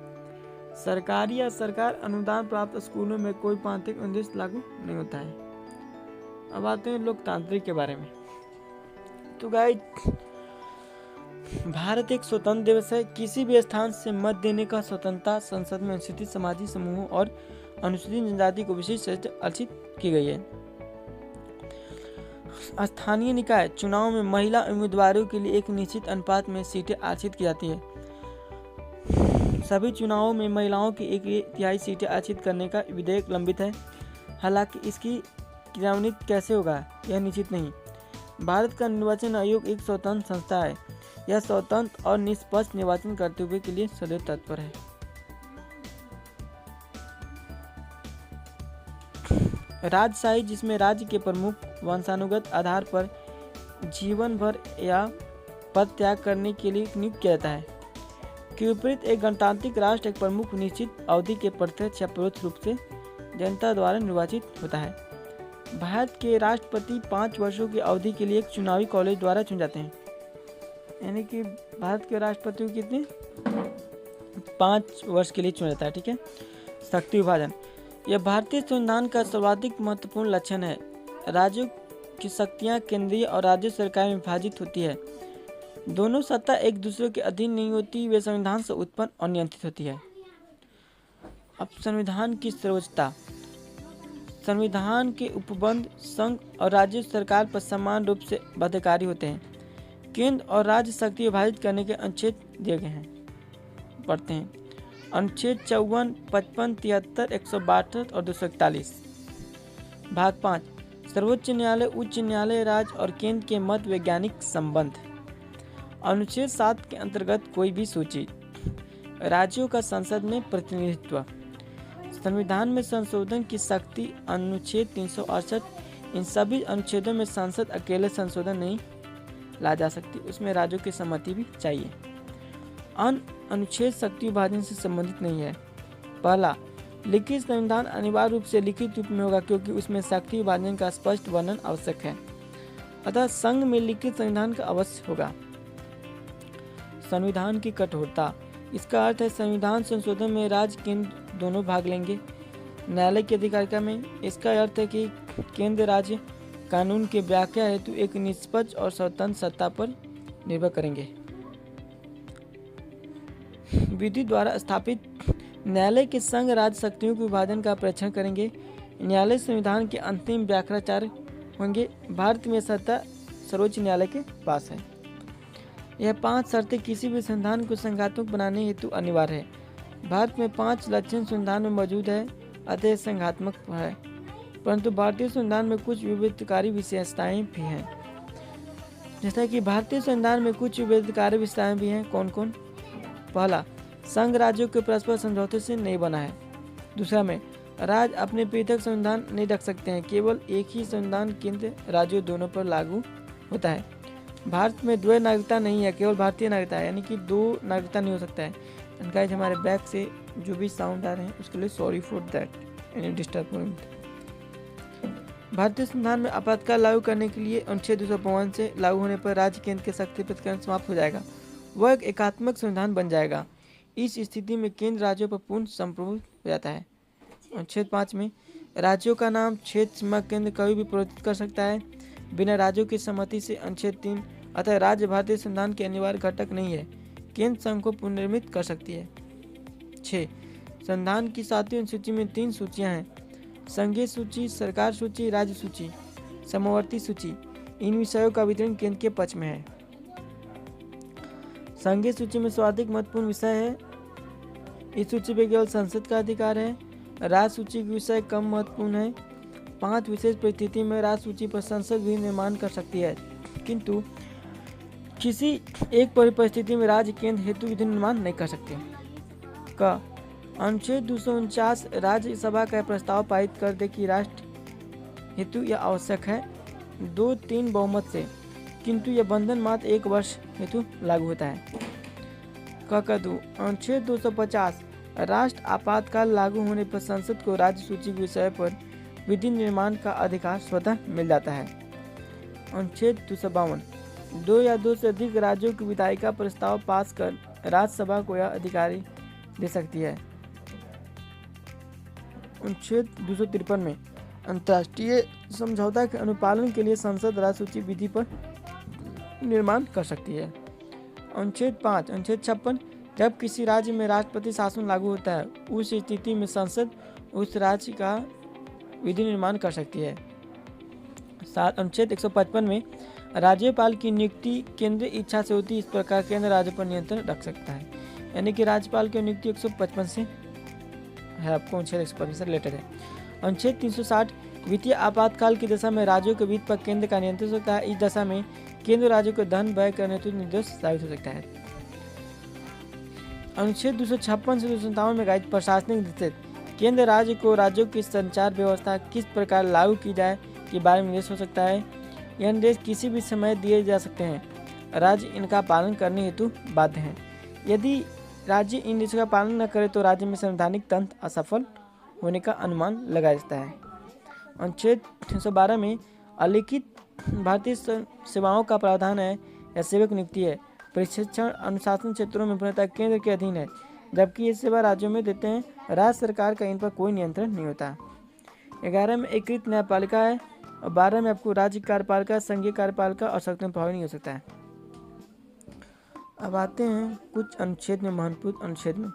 सरकारी या सरकार अनुदान प्राप्त स्कूलों में कोई प्रांतिक उद्देश्य लागू नहीं होता है। अब आते हैं लोकतांत्रिक के बारे में। तो गाइस, भारत एक स्वतंत्र देश है। किसी भी स्थान से मत देने का स्वतंत्रता संसद में अनुसूचित समाजी समूहों और अनुसूचित जनजाति को विशेष आरक्षित की गई है। स्थानीय निकाय चुनाव में महिला उम्मीदवारों के लिए एक निश्चित अनुपात में सीटें आरक्षित की जाती है। सभी चुनावों में महिलाओं की 1/3 सीटें आरक्षित करने का विधेयक लंबित है। हालांकि इसकी क्रियान्वित कैसे होगा यह निश्चित नहीं। भारत का निर्वाचन आयोग एक स्वतंत्र संस्था है। यह स्वतंत्र और निष्पक्ष निर्वाचन करते हुए के लिए सदैव तत्पर है। राजशाही, जिसमें राज्य के प्रमुख वंशानुगत आधार पर जीवन भर या पद त्याग करने के लिए नियुक्त किया जाता है, के विपरीत एक गणतांत्रिक राष्ट्र एक प्रमुख निश्चित अवधि के प्रत्यक्ष या परोक्ष रूप से जनता द्वारा निर्वाचित होता है। भारत के राष्ट्रपति 5 वर्षों की अवधि के लिए एक चुनावी कॉलेज द्वारा चुने जाते हैं। यानी कि भारत के राष्ट्रपति को कितने 5 वर्ष के लिए चुना जाता है। ठीक है, शक्ति विभाजन, यह भारतीय संविधान का सर्वाधिक महत्वपूर्ण लक्षण है। राज्यों की शक्तियां केंद्रीय और राज्य सरकार में विभाजित होती है। दोनों सत्ता एक दूसरे के अधीन नहीं होती, वे संविधान से उत्पन्न और नियंत्रित होती है। अब संविधान की सर्वोच्चता, संविधान के उपबंध संघ और राज्य सरकार पर समान रूप से बाध्यकारी होते हैं। केंद्र और राज्य शक्ति विभाजित करने के अनुच्छेद दिए गए हैं, पढ़ते हैं। अनुच्छेद 54, 55, 73, 162 और 241। भाग 5, सर्वोच्च न्यायालय, उच्च न्यायालय, राज्य और केंद्र के मध्य वैज्ञानिक संबंध। अनुच्छेद 7 के अंतर्गत कोई भी सूची। राज्यों का संसद में प्रतिनिधित्व। संविधान में संशोधन की शक्ति। अनुच्छेद 368। इन सभी अनुच्छेदों में संसद अकेले संशोधन नहीं ला जा सकती, उसमें राज्यों की सहमति भी चाहिए। अन्य अनुच्छेद शक्ति विभाजन से संबंधित नहीं है। पहला, लिखित संविधान अनिवार्य रूप से लिखित रूप में होगा क्योंकि उसमें शक्ति विभाजन का स्पष्ट वर्णन आवश्यक है, अतः संघ में लिखित संविधान का अवश्य होगा। संविधान की कठोरता, इसका अर्थ है संविधान संशोधन में राज्य केंद्र दोनों भाग लेंगे। न्यायालय की अधिकारिता में इसका अर्थ है कि केंद्र राज्य कानून के व्याख्या हेतु एक निष्पक्ष और स्वतंत्र सत्ता पर निर्भर करेंगे। विधि द्वारा स्थापित न्यायालय के संघ राज्य शक्तियों के विभाजन का परीक्षण करेंगे। न्यायालय संविधान के अंतिम व्याख्याचार्य होंगे। भारत में सत्ता सर्वोच्च न्यायालय के पास है। यह 5 शर्तें किसी भी संविधान को संघात्मक बनाने हेतु अनिवार्य है। भारत में 5 लक्षण संविधान में मौजूद है, अतः संघात्मक है। परंतु भारतीय संविधान में कुछ विभेदकारी विशेषताएं भी हैं। जैसा कि भारतीय संविधान में कुछ विभेदकारी विशेषताएं भी हैं। कौन कौन? पहला, संघ राज्यों के परस्पर समझौते से नहीं बना है। दूसरा में राज्य अपने पृथक संविधान नहीं रख सकते हैं, केवल एक ही संविधान केंद्र राज्यों दोनों पर लागू होता है। भारत में द्वै नागरिकता नहीं है, केवल भारतीय नागरिकता है, यानी कि 2 नागरिकता नहीं हो सकता है। गाइस, हमारे बैक से जो भी साउंड आ रहे हैं उसके लिए sorry for that, any disturbance. भारतीय संविधान में आपातकाल लागू करने के लिए अनुच्छेद 252 से लागू होने पर राज्य केंद्र के शक्ति प्रतिकरण समाप्त हो जाएगा, वह एक एकात्मक संविधान बन जाएगा। इस स्थिति में केंद्र राज्यों पर पूर्ण संप्रभुत्व हो जाता है। अनुच्छेद 5 में राज्यों का नाम क्षेत्र सीमा केंद्र कभी भी परिवर्तित कर सकता है बिना राज्यों की सहमति से। अनुच्छेद 3, अतः राज्य भारतीय संविधान के अनिवार्य घटक नहीं है, केंद्र संघ को पुनर्निर्मित कर सकती है। 6, संविधान की 7वीं अनुसूची में 3 सूचियां हैं, संघीय सूची, सरकार सूची, राज्य सूची, समवर्ती सूची। इन विषयों का वितरण केंद्र के पक्ष में है। संघीय सूची में सर्वाधिक महत्वपूर्ण विषय है, इस सूची पर केवल संसद का अधिकार है। राज्य सूची के विषय कम महत्वपूर्ण है। 5 विशेष परिस्थिति में राज्य सूची पर संसद भी निर्माण कर सकती है, किंतु किसी एक परिस्थिति में राज्य केंद्र हेतु विधि निर्माण नहीं कर सकते। क, अनुच्छेद 249 राज्यसभा का प्रस्ताव पारित कर दे कि राष्ट्र हेतु यह आवश्यक है 2/3 बहुमत से, किंतु यह बंधन मात्र 1 वर्ष हेतु लागू होता है। क, अनुच्छेद 250 राष्ट्र आपातकाल लागू होने पर संसद को राज्य सूची के विषय पर विधि निर्माण का अधिकार स्वतः मिल जाता है। अनुच्छेद 252 2 या 2 से अधिक राज्यों की विधायिका प्रस्ताव पास कर राज्यसभा को यह अधिकारी दे सकती है। अनुच्छेद 253 में अंतर्राष्ट्रीय समझौता के अनुपालन के लिए संसद राज्य सूची विधि पर निर्माण कर सकती है। अनुच्छेद 5 अनुच्छेद 56 जब किसी राज्य में राष्ट्रपति शासन लागू होता है, उस स्थिति में संसद उस राज्य का विधि निर्माण कर सकती है। 7 अनुच्छेद 155 में राज्यपाल की नियुक्ति केंद्रीय इच्छा से होती है, इस प्रकार केंद्र राज्य पर नियंत्रण रख सकता है। यानी कि राज्यपाल की नियुक्ति 155 से है, आपको अनुच्छेद 155 से रिलेटेड है। अनुच्छेद 360 वित्तीय आपातकाल की दशा में राज्यों के वित्त पर केंद्र का नियंत्रण हो सकता है। इस दशा में केंद्र राज्यों को धन व्यय करने हेतु निर्दोष साबित हो सकता है। अनुच्छेद 256 से 257 में गाइड प्रशासनिक निर्देश केंद्र राज्य को राज्यों की संचार व्यवस्था किस प्रकार लागू की जाए के बारे में निर्देश हो सकता है। यह निर्देश किसी भी समय दिए जा सकते हैं, राज्य इनका पालन करने हेतु बाध्य हैं। यदि राज्य इन निर्देशों का पालन न करे तो राज्य में संवैधानिक तंत्र असफल होने का अनुमान लगाया जाता है। अनुच्छेद 312 में अलिखित भारतीय सेवाओं का प्रावधान है। यह सेवक नियुक्ति है, प्रशिक्षण अनुशासन क्षेत्रों में पूर्णतः केंद्र के अधीन है, जबकि ये सेवा राज्यों में देते हैं। राज्य सरकार का इन पर कोई नियंत्रण नहीं होता। 11 में एकीकृत न्यायपालिका है और 12 में आपको राज्य कार्यपालिका, संघीय कार्यपालिका और शक्तियों में प्रभावी नहीं हो सकता है। अब आते हैं कुछ अनुच्छेद में, महत्वपूर्ण अनुच्छेद में,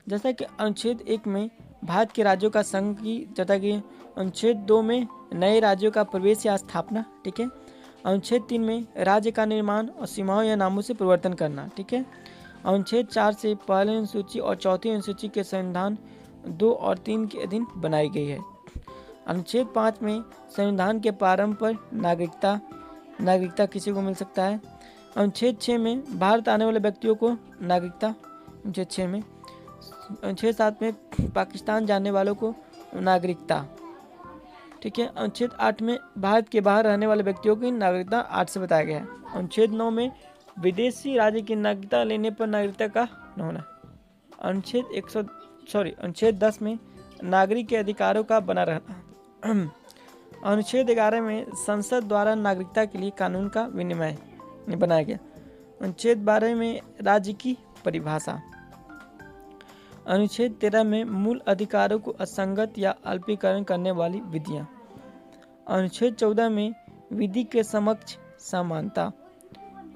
जैसा कि अनुच्छेद 1 में भारत के राज्यों का संघ की चर्चा की। अनुच्छेद 2 में नए राज्यों का प्रवेश या स्थापना, ठीक है। अनुच्छेद 3 में राज्य का निर्माण और सीमाओं या नामों से परिवर्तन करना, ठीक है। अनुच्छेद 4 से पहली अनुसूची और चौथी अनुसूची के संविधान 2 और 3 के अधीन बनाई गई है। अनुच्छेद 5 में संविधान के प्रारंभ पर नागरिकता किसी को मिल सकता है। अनुच्छेद 6 में भारत आने वाले व्यक्तियों को नागरिकता, अनुच्छेद 6 में। अनुच्छेद 7 में पाकिस्तान जाने वालों को नागरिकता, ठीक है। अनुच्छेद 8 में भारत के बाहर रहने वाले व्यक्तियों की नागरिकता 8 से बताया गया है। अनुच्छेद 9 में विदेशी राज्य की नागरिकता लेने पर नागरिकता का न होना। अनुच्छेद 10 में नागरिक के अधिकारों का बना रहना। अनुच्छेद 11 में संसद द्वारा नागरिकता के लिए कानून का विनिमय बनाया गया। अनुच्छेद 12 में राज्य की परिभाषा। अनुच्छेद 13 में मूल अधिकारों को असंगत या अल्पीकरण करने वाली विधियां। अनुच्छेद 14 में विधि के समक्ष समानता।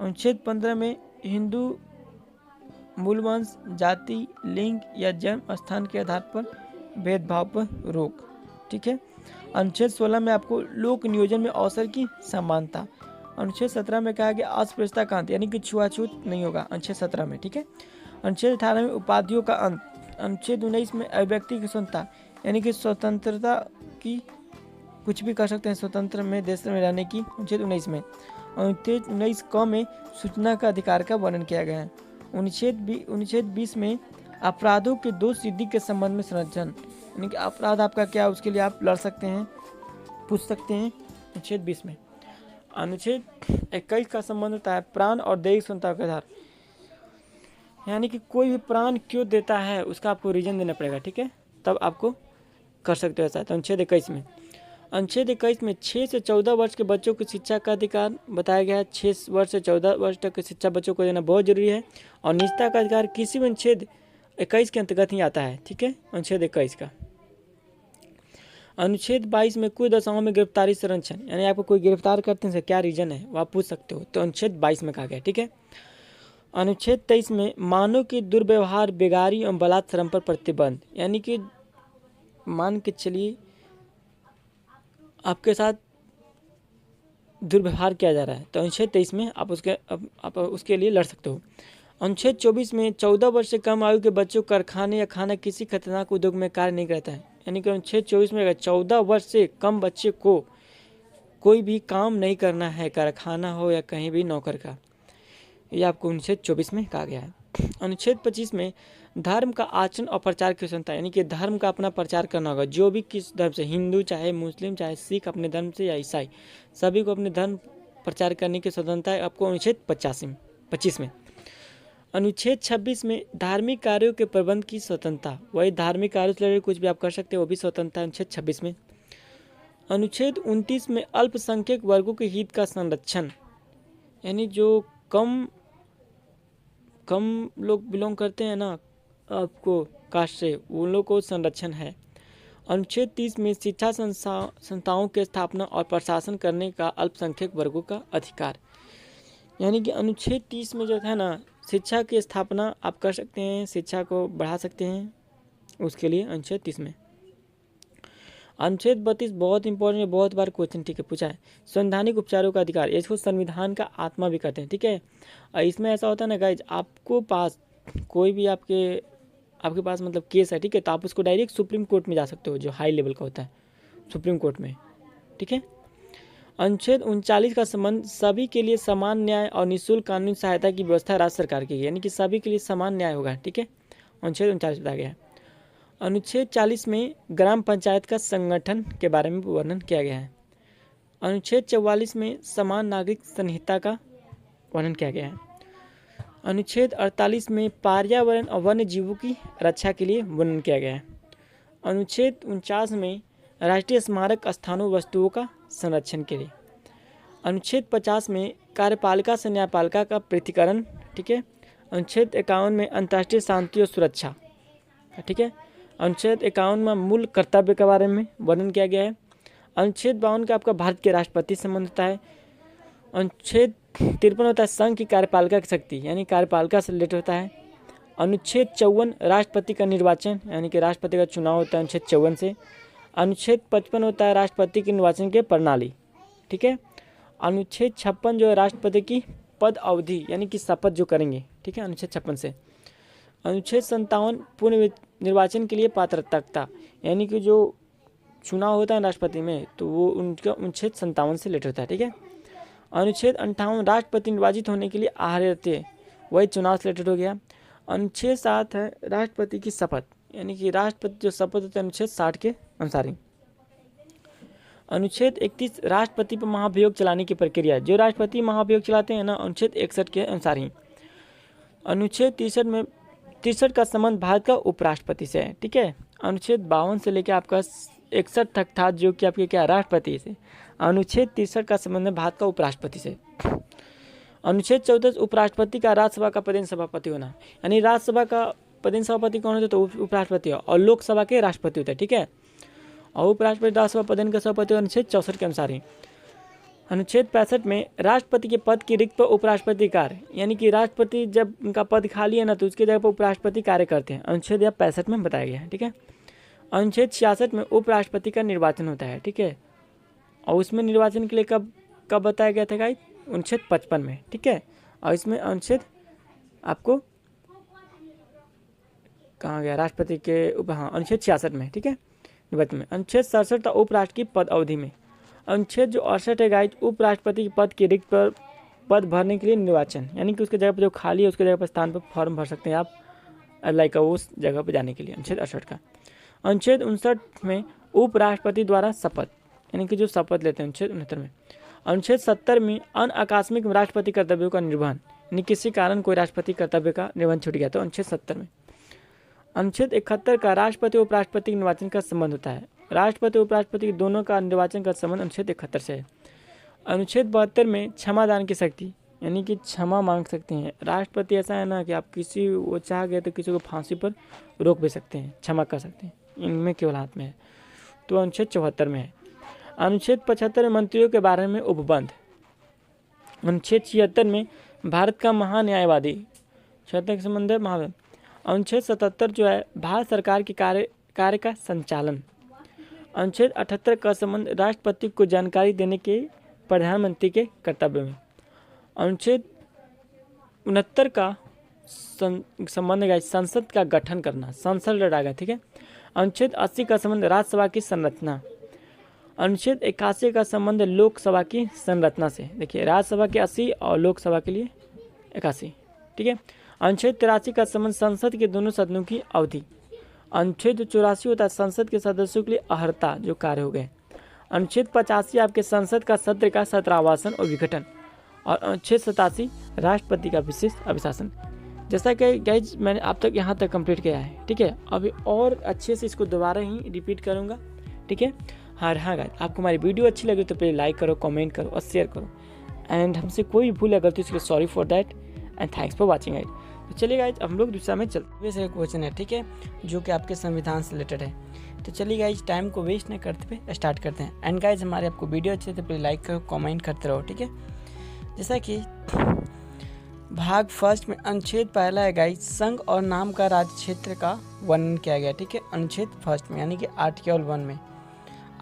अनुच्छेद 15 में हिंदू मूलवंश, जाति, लिंग या जन्म स्थान के आधार पर भेदभाव पर रोक। ठीक है। अनुच्छेद 16 में आपको लोक नियोजन में अवसर की समानता। अनुच्छेद 17 में कहा गया अस्पृश्यता का अंत, यानी कि छुआछूत नहीं होगा अनुच्छेद 17 में। ठीक है। अनुच्छेद 18 में उपाधियों का अंत। अनुच्छेद 19 में अभिव्यक्ति की स्वतंत्रता, यानी कि स्वतंत्रता की कुछ भी कर सकते हैं स्वतंत्र में देश में रहने की। अनुच्छेद 19 में। अनुच्छेद 19 क में सूचना का अधिकार का वर्णन किया गया है। अनुच्छेद 20 में अपराधों के दोष सिद्धि के संबंध में संरक्षण, यानी कि अपराध आपका क्या उसके लिए आप लड़ सकते हैं, पूछ सकते हैं अनुच्छेद 20 में। अनुच्छेद 21 का संबंध होता है प्राण और दैहिक स्वतंत्रता के आधार, यानी कि कोई भी प्राण क्यों देता है उसका आपको रीजन देना पड़ेगा। ठीक है, तब आपको कर सकते हो ऐसा। तो अनुच्छेद 21 में 6 से 14 वर्ष के बच्चों को शिक्षा का अधिकार बताया गया है। 6 वर्ष से 14 वर्ष तक की शिक्षा बच्चों को देना बहुत जरूरी है। और निजता का अधिकार किसी भी अनुच्छेद 21 के अंतर्गत ही आता है। ठीक है, अनुच्छेद 21 का। अनुच्छेद 22 में कुछ दशाओं में गिरफ्तारी संरक्षण, यानी आपको कोई गिरफ्तार करते हैं क्या रीजन है वो आप पूछ सकते हो, तो अनुच्छेद 22 में कहा गया। ठीक है। अनुच्छेद 23 में मानव के दुर्व्यवहार, बेगारी और बलात् श्रम पर प्रतिबंध, यानी कि मान के चलिए आपके साथ दुर्व्यवहार किया जा रहा है, तो अनुच्छेद 23 में आप उसके लिए लड़ सकते हो। अनुच्छेद 24 में 14 वर्ष से कम आयु के बच्चों कारखाने या खाना किसी खतरनाक उद्योग में कार्य नहीं करता है, यानी कि अनुच्छेद 24 में अगर 14 वर्ष से कम बच्चे को कोई भी काम नहीं करना है, कारखाना हो या कहीं भी नौकर का, ये आपको अनुच्छेद 24 में कहा गया है। अनुच्छेद 25 में धर्म का आचरण और प्रचार की स्वतंत्रता, यानी कि धर्म का अपना प्रचार करना होगा। जो भी किस धर्म से, हिंदू चाहे मुस्लिम चाहे सिख, अपने धर्म से या ईसाई, सभी को अपने धर्म प्रचार करने की स्वतंत्रता है आपको अनुच्छेद 25 में। अनुच्छेद 26 में धार्मिक कार्यों के प्रबंध की स्वतंत्रता, वही धार्मिक कार्यों से कुछ भी आप कर सकते हो, वो भी स्वतंत्रता है अनुच्छेद 26 में। अनुच्छेद 29 में अल्पसंख्यक वर्गों के हित का संरक्षण, यानी जो कम लोग बिलोंग करते हैं ना आपको कास्ट से, उन लोग को संरक्षण है। अनुच्छेद 30 में शिक्षा संस्थाओं की स्थापना और प्रशासन करने का अल्पसंख्यक वर्गों का अधिकार, यानी कि अनुच्छेद 30 में जो है ना शिक्षा की स्थापना आप कर सकते हैं, शिक्षा को बढ़ा सकते हैं, उसके लिए अनुच्छेद 30 में। अनुच्छेद 32 बहुत इंपॉर्टेंट है, बहुत बार क्वेश्चन ठीक है पूछा है। संवैधानिक उपचारों का अधिकार, इसको संविधान का आत्मा भी कहते हैं। ठीक है, और इसमें ऐसा होता है ना गाइज, आपको पास कोई भी आपके पास मतलब केस है, ठीक है, तो आप उसको डायरेक्ट सुप्रीम कोर्ट में जा सकते हो, जो हाई लेवल का होता है सुप्रीम कोर्ट में। ठीक है। अनुच्छेद 39 का संबंध सभी के लिए समान न्याय और निःशुल्क कानूनी सहायता की व्यवस्था राज्य सरकार की है, यानी कि सभी के लिए समान न्याय होगा। ठीक है, अनुच्छेद 39 बताया गया है। अनुच्छेद 40 में ग्राम पंचायत का संगठन के बारे में वर्णन किया गया है। अनुच्छेद 44 में समान नागरिक संहिता का वर्णन किया गया है। अनुच्छेद 48 में पर्यावरण और वन्य जीवों की रक्षा के लिए वर्णन किया गया है। अनुच्छेद 49 में राष्ट्रीय स्मारक स्थानों वस्तुओं का संरक्षण के लिए। अनुच्छेद 50 में कार्यपालिका से न्यायपालिका का पृथक्करण। ठीक है। अनुच्छेद 51 में अंतर्राष्ट्रीय शांति और सुरक्षा। ठीक है। अनुच्छेद 51 में मूल कर्तव्य के बारे में वर्णन किया गया है। अनुच्छेद 52 का आपका भारत के राष्ट्रपति से संबंध होता है। अनुच्छेद 53 होता है संघ की कार्यपालिका की शक्ति, यानी कार्यपालिका से रिलेटेड होता है। अनुच्छेद 54 राष्ट्रपति का निर्वाचन, यानी कि राष्ट्रपति का चुनाव होता है अनुच्छेद 54 से। अनुच्छेद 55 होता है राष्ट्रपति के निर्वाचन के प्रणाली। ठीक है। अनुच्छेद 56 जो है राष्ट्रपति की पद अवधि, यानी कि शपथ जो करेंगे। ठीक है, अनुच्छेद 56 से। अनुच्छेद 57 पूर्ण निर्वाचन के लिए पात्रता, यानी कि जो चुनाव होता है राष्ट्रपति में, तो वो उनका अनुच्छेद 57 से रिलेटेड होता है। ठीक है। अनुच्छेद 58 राष्ट्रपति निर्वाचित होने के लिए आहार्य, वही चुनाव से रिलेटेड हो गया। अनुच्छेद 7 है राष्ट्रपति की शपथ, यानी कि राष्ट्रपति जो शपथ होता है अनुच्छेद 60 के अनुसार ही। अनुच्छेद 31 राष्ट्रपति पर महाभियोग चलाने की प्रक्रिया, जो राष्ट्रपति महाभियोग चलाते हैं ना अनुच्छेद 61 के अनुसार ही। अनुच्छेद 63 का संबंध भारत का उपराष्ट्रपति से है। ठीक है। अनुच्छेद 52 से लेकर आपका 61 तक था जो कि आपके क्या राष्ट्रपति से। अनुच्छेद 63 का संबंध है भारत का उपराष्ट्रपति से। अनुच्छेद 14 उपराष्ट्रपति का राज्यसभा का प्रधान सभापति होना, यानी राज्यसभा का पदेन सभापति कौन होते हैं? तो उपराष्ट्रपति और लोकसभा के राष्ट्रपति होते हैं, ठीक है। और उपराष्ट्रपति राज्यसभा पदेन के सभापति अनुच्छेद 64 के अनुसार ही। अनुच्छेद 65 में राष्ट्रपति के पद की रिक्त पर उपराष्ट्रपति कार्य, यानी कि राष्ट्रपति जब उनका पद खाली है ना तो उसके जगह पर उपराष्ट्रपति कार्य करते हैं। अनुच्छेद 65 में बताया गया है, ठीक है। अनुच्छेद 66 में उपराष्ट्रपति का निर्वाचन होता है, ठीक है। और उसमें निर्वाचन के लिए कब बताया गया था गाइस? अनुच्छेद 55 में, ठीक है। और इसमें अनुच्छेद आपको कहाँ गया? राष्ट्रपति के अनुच्छेद 66 में, ठीक है, निर्वाचन में। अनुच्छेद 67 था उपराष्ट्र की पद अवधि में। अनुच्छेद जो 68 है गाइस, उपराष्ट्रपति के पद की रिक्त पर पद भरने के लिए निर्वाचन, यानी कि उसके जगह पर जो खाली है उसके जगह पर स्थान पर फॉर्म भर सकते हैं आप अप्लाई का उस जगह पर जाने के लिए। अनुच्छेद 68 का। अनुच्छेद 59 में उपराष्ट्रपति द्वारा शपथ, यानी कि जो शपथ लेते हैं। अनुच्छेद 69 में। अनुच्छेद 70 में अन्य आकस्मिक राष्ट्रपति कर्तव्यों का निर्वहन, यानी किसी कारण कोई राष्ट्रपति कर्तव्य का निर्वहन छूट गया तो अनुच्छेद 70 में। अनुच्छेद 71 का राष्ट्रपति और उपराष्ट्रपति के निर्वाचन का संबंध होता है। राष्ट्रपति और उपराष्ट्रपति दोनों का निर्वाचन का संबंध अनुच्छेद 71 से है। अनुच्छेद 72 में क्षमादान की शक्ति, यानी कि क्षमा मांग सकते हैं राष्ट्रपति। ऐसा है ना कि आप किसी वो चाह गए तो किसी को फांसी पर रोक भी सकते हैं, क्षमा कर सकते हैं, इनमें केवल हाथ में है। तो अनुच्छेद 74 में है। अनुच्छेद 75 में मंत्रियों के बारे में उपबंध। अनुच्छेद 76 में भारत का महान्यायवादी, 76 के संबंध है महान। अनुच्छेद 77 जो है भारत सरकार के कार्य का संचालन। अनुच्छेद 78 का संबंध राष्ट्रपति को जानकारी देने के प्रधानमंत्री के कर्तव्य में। अनुच्छेद 69 का संबंध है संसद का गठन करना, संसद लड़ाएगा, ठीक है। अनुच्छेद 80 का संबंध राज्यसभा की संरचना। अनुच्छेद 81 का संबंध लोकसभा की संरचना से। देखिए राज्यसभा के 80 और लोकसभा के लिए 81, ठीक है। अनुच्छेद 83 का संबंध संसद के दोनों सदनों की अवधि। अनुच्छेद 84 होता है संसद के सदस्यों के लिए अर्हता, जो कार्य हो गए। अनुच्छेद 85 आपके संसद का सत्र का सत्रावासन और विघटन। और अनुच्छेद 87 राष्ट्रपति का विशिष्ट अभिशासन। जैसा कि गाइज मैंने आप तक यहाँ तक कंप्लीट किया है, ठीक है। अभी और अच्छे से इसको दोबारा ही रिपीट करूँगा, ठीक है। हाँ गाइज, आपको हमारी वीडियो अच्छी लगी तो प्लीज़ लाइक करो, कमेंट करो और शेयर करो। एंड हमसे कोई भूल अगर तो इसके sorry for that and thanks for watching guys. तो चलिए गाइज हम लोग दूसरा में चलते हैं। क्वेश्चन है, ठीक है, जो कि आपके संविधान से रिलेटेड है। तो चलिए गाइज टाइम को वेस्ट नहीं करते हुए स्टार्ट करते हैं। एंड गाइज हमारे आपको वीडियो अच्छे से प्लीज़ लाइक करो, कमेंट करते रहो, ठीक है। जैसा कि भाग फर्स्ट में अनुच्छेद पहला है गाइज, संघ और नाम का राज्य क्षेत्र का वर्णन किया गया, ठीक है। अनुच्छेद फर्स्ट में यानी कि आर्टिकल 1 में।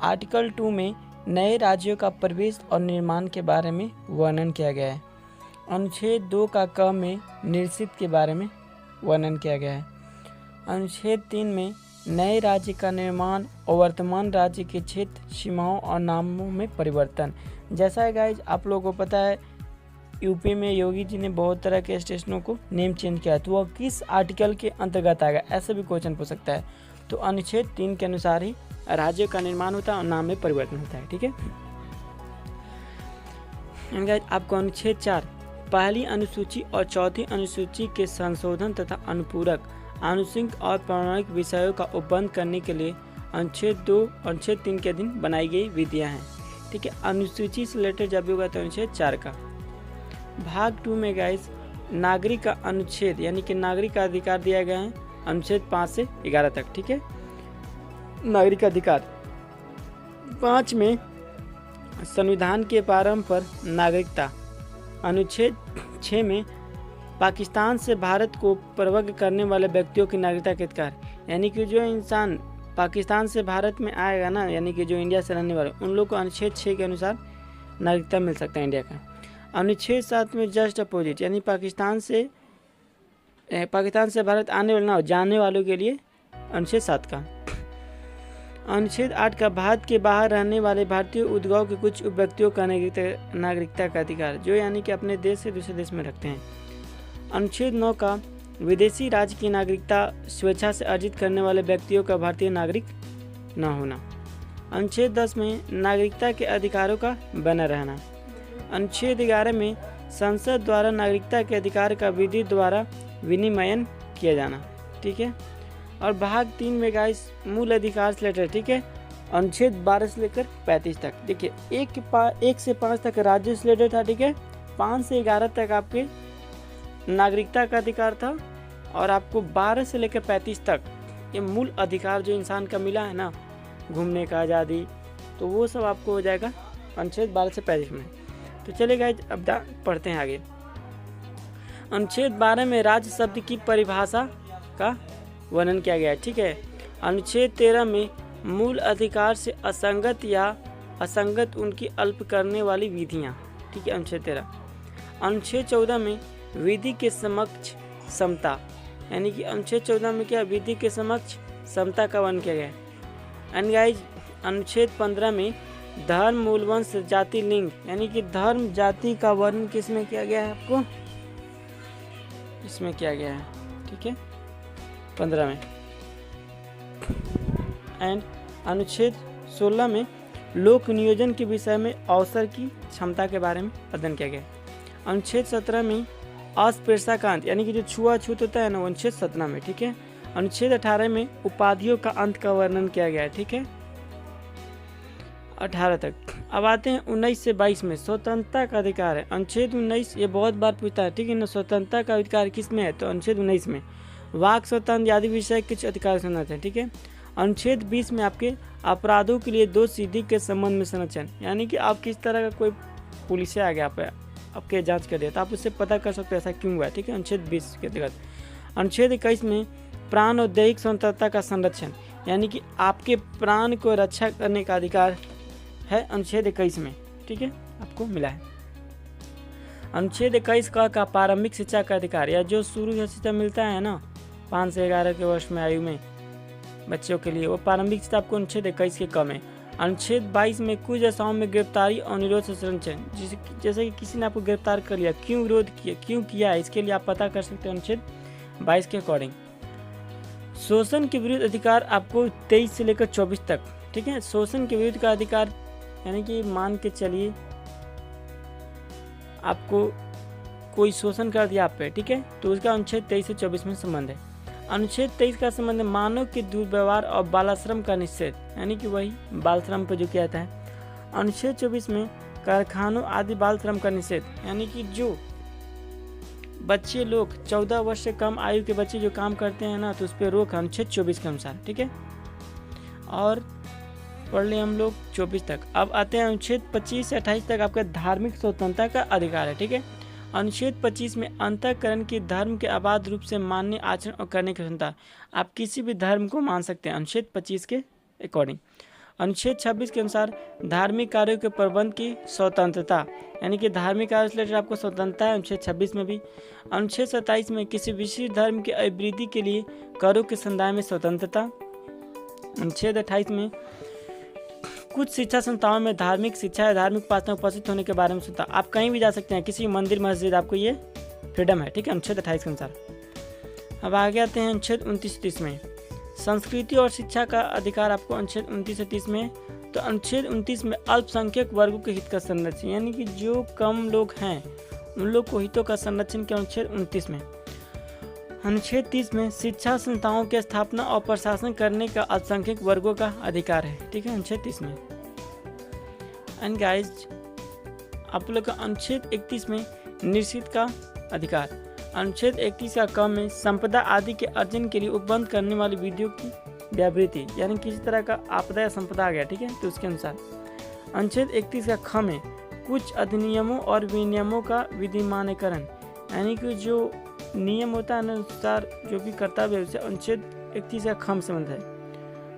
आर्टिकल 2 में नए राज्यों का प्रवेश और निर्माण के बारे में वर्णन किया गया है। अनुच्छेद 2 का क में निश्चित के बारे में वर्णन किया गया है। अनुच्छेद 3 में नए राज्य का निर्माण और वर्तमान राज्य के क्षेत्र, सीमाओं और नामों में परिवर्तन। जैसा है गाइज आप लोगों को पता है यूपी में योगी जी ने बहुत तरह के स्टेशनों को नेम चेंज किया है, तो वह किस आर्टिकल के अंतर्गत आएगा, ऐसा भी क्वेश्चन पूछ सकता है। तो अनुच्छेद 3 के अनुसार ही राज्य का निर्माण होता है और नाम में परिवर्तन होता है, ठीक है। गाइज आपको अनुच्छेद 4 पहली अनुसूची और चौथी अनुसूची के संशोधन तथा अनुपूरक, आनुषंगिक और पौराणिक विषयों का उपबंध करने के लिए अनुच्छेद 2 और अनुच्छेद 3 के अधीन बनाई गई विधियां हैं, ठीक है। अनुसूची से रिलेटेड जब भी होगा तो अनुच्छेद 4 का। भाग 2 में गाइस नागरिक का अनुच्छेद यानी कि नागरिक का अधिकार दिया गया है अनुच्छेद 5 से 11 तक, ठीक है। नागरिक अधिकार 5 में संविधान के प्रारंभ पर नागरिकता। अनुच्छेद 6 में पाकिस्तान से भारत को प्रवग करने वाले व्यक्तियों की नागरिकता के अधिकार, यानी कि जो इंसान पाकिस्तान से भारत में आएगा ना, यानी कि जो इंडिया से रहने वाले उन लोग को अनुच्छेद 6 के अनुसार नागरिकता मिल सकता है इंडिया का। अनुच्छेद 7 में जस्ट अपोजिट, यानी पाकिस्तान से भारत आने वाले ना जाने वालों के लिए अनुच्छेद 7 का। अनुच्छेद 8 का भारत के बाहर रहने वाले भारतीय उद्योगों के कुछ व्यक्तियों का नागरिकता का अधिकार, जो यानी कि अपने देश से दूसरे देश में रखते हैं। अनुच्छेद 9 का विदेशी राज्य की नागरिकता स्वेच्छा से अर्जित करने वाले व्यक्तियों का भारतीय नागरिक न होना। अनुच्छेद 10 में नागरिकता के अधिकारों का बना रहना। अनुच्छेद 11 में संसद द्वारा नागरिकता के अधिकार का विधि द्वारा विनिमयन किया जाना, ठीक है। और भाग 3 में गाइस मूल अधिकार से रिलेटेड, ठीक है। अनुच्छेद 12 से लेकर 35 तक, देखिए 1 से 5 तक राज्य से रिलेटेड था, ठीक है। 5 से 11 तक आपके नागरिकता का अधिकार था और आपको 12 से लेकर 35 तक ये मूल अधिकार जो इंसान का मिला है ना, घूमने का आज़ादी, तो वो सब आपको हो जाएगा अनुच्छेद 12 से 35 में। तो चलिए गाइस अब पढ़ते हैं आगे। अनुच्छेद 12 में राज्य शब्द की परिभाषा का वर्णन किया गया है, ठीक है। अनुच्छेद 13 में मूल अधिकार से असंगत या असंगत उनकी अल्प करने वाली विधियां, ठीक है, अनुच्छेद 13। अनुच्छेद 14 में विधि के समक्ष समता, यानी कि अनुच्छेद 14 में क्या, विधि के समक्ष समता का वर्णन किया गया है। एंड गाइज अनुच्छेद 15 में धर्म, मूल वंश, जाति, लिंग, यानी कि धर्म जाति का वर्णन किसमें किया गया है, आपको इसमें किया गया है, ठीक है, 15 में। एंड अनुच्छेद 16 में लोक नियोजन के विषय में अवसर की क्षमता के बारे में अध्ययन किया गया। अनुच्छेद 17 में अस्पृश्यकांत, यानी कि जो छुआछूत होता है ना, अनुच्छेद 17 में, ठीक है। अनुच्छेद 18 में उपाधियों का अंत का वर्णन किया गया है, ठीक है, 18 तक। अब आते हैं 19 से 22 में स्वतंत्रता का अधिकार है। अनुच्छेद 19 ये बहुत बार पूछता है, ठीक है ना, स्वतंत्रता का अधिकार किस में है, तो अनुच्छेद 19 में वाक स्वतंत्र आदि विषय कुछ अधिकार संरक्षण है, ठीक है। अनुच्छेद 20 में आपके अपराधों के लिए दोष सिद्धि के संबंध में संरक्षण, यानी कि आप किस तरह का कोई पुलिस आ गया आपके जांच कर दिया तो आप उससे पता कर सकते हो ऐसा क्यों हुआ है, ठीक है, अनुच्छेद 20 के तहत। अनुच्छेद 21 में प्राण और दैहिक स्वतंत्रता का संरक्षण, यानी कि आपके प्राण को रक्षा करने का अधिकार है अनुच्छेद 21 में, ठीक है, आपको मिला है। अनुच्छेद 21 का प्रारंभिक शिक्षा का अधिकार, या जो शुरू से शिक्षा मिलता है ना 5 से 11 के वर्ष में आयु में बच्चों के लिए, वो प्रारंभिक शिक्षा आपको अनुच्छेद 21 के कम है। अनुच्छेद 22 में कुछ दशाओं में गिरफ्तारी और निरोध से संरक्षण, जैसे कि किसी ने आपको गिरफ्तार कर लिया, क्यों विरोध किया, क्यों किया, इसके लिए आप पता कर सकते हैं अनुच्छेद 22 के अकॉर्डिंग। शोषण के विरुद्ध अधिकार आपको 23 से लेकर 24 तक, ठीक है। शोषण के विरुद्ध का अधिकार, यानी कि मान के चलिए आपको कोई शोषण कर दिया आप पे, ठीक है, तो उसका अनुच्छेद 23 से 24 में संबंध है। अनुच्छेद 23 का संबंध मानव के दुर्व्यवहार और बालाश्रम का निषेध, यानी कि वही बाल श्रम पर जो किया जाता है। अनुच्छेद 24 में कारखानों आदि बाल श्रम का निषेध, यानी कि जो बच्चे लोग 14 वर्ष से कम आयु के बच्चे जो काम करते हैं ना, तो उस पर रोक अनुच्छेद 24 के अनुसार, ठीक है। और पढ़ लें हम लोग 24 तक। अब आते हैं अनुच्छेद 25 से 28 तक, आपका धार्मिक स्वतंत्रता का अधिकार है, ठीक है। अनुच्छेद 25 में अंतःकरण की धर्म के अबाध रूप से मान्य आचरण और करने की क्षमता, आप किसी भी धर्म को मान सकते हैं अनुच्छेद 25 के अकॉर्डिंग। अनुच्छेद 26 के अनुसार धार्मिक कार्यों के प्रबंध की स्वतंत्रता, यानी कि धार्मिक कार्य से रिलेटेड आपको स्वतंत्रता है अनुच्छेद 26 में भी। अनुच्छेद 27 में किसी विशेष धर्म की अभिवृद्धि के लिए करों के संदाय में स्वतंत्रता। अनुच्छेद 28 में कुछ शिक्षा संस्थाओं में धार्मिक शिक्षा या धार्मिक उपासना उपस्थित होने के बारे में सुनता, आप कहीं भी जा सकते हैं, किसी मंदिर मस्जिद, आपको ये फ्रीडम है, ठीक है, अनुच्छेद 28 के अनुसार। अब आगे आते हैं अनुच्छेद 29-30 में संस्कृति और शिक्षा का अधिकार, आपको अनुच्छेद 29 से 30 में। तो अनुच्छेद 29 में अल्पसंख्यक वर्गों के हित का संरक्षण, यानी कि जो कम लोग हैं उन लोग को हितों का संरक्षण किया अनुच्छेद 29 में। अनुच्छेद 30 में शिक्षा संस्थाओं की स्थापना और प्रशासन करने का अल्पसंख्यक वर्गों का अधिकार है, ठीक है, अनुच्छेद 30 में। एंड गाइज आप लोग का अनुच्छेद 31 में निश्चित का अधिकार, अनुच्छेद 31 का क में संपदा आदि के अर्जन के लिए उपबंध करने वाली विधियों की व्यावृत्ति, यानी किसी तरह का आपदा या संपदा आ गया, ठीक है, तो उसके अनुसार। अनुच्छेद 31 का ख में कुछ अधिनियमों और विनियमों का विधिमानीकरण, यानी कि जो नियम होता है अनुसार जो भी कर्तव्य है, उसे अनुच्छेद 31 का ख में संबंध है।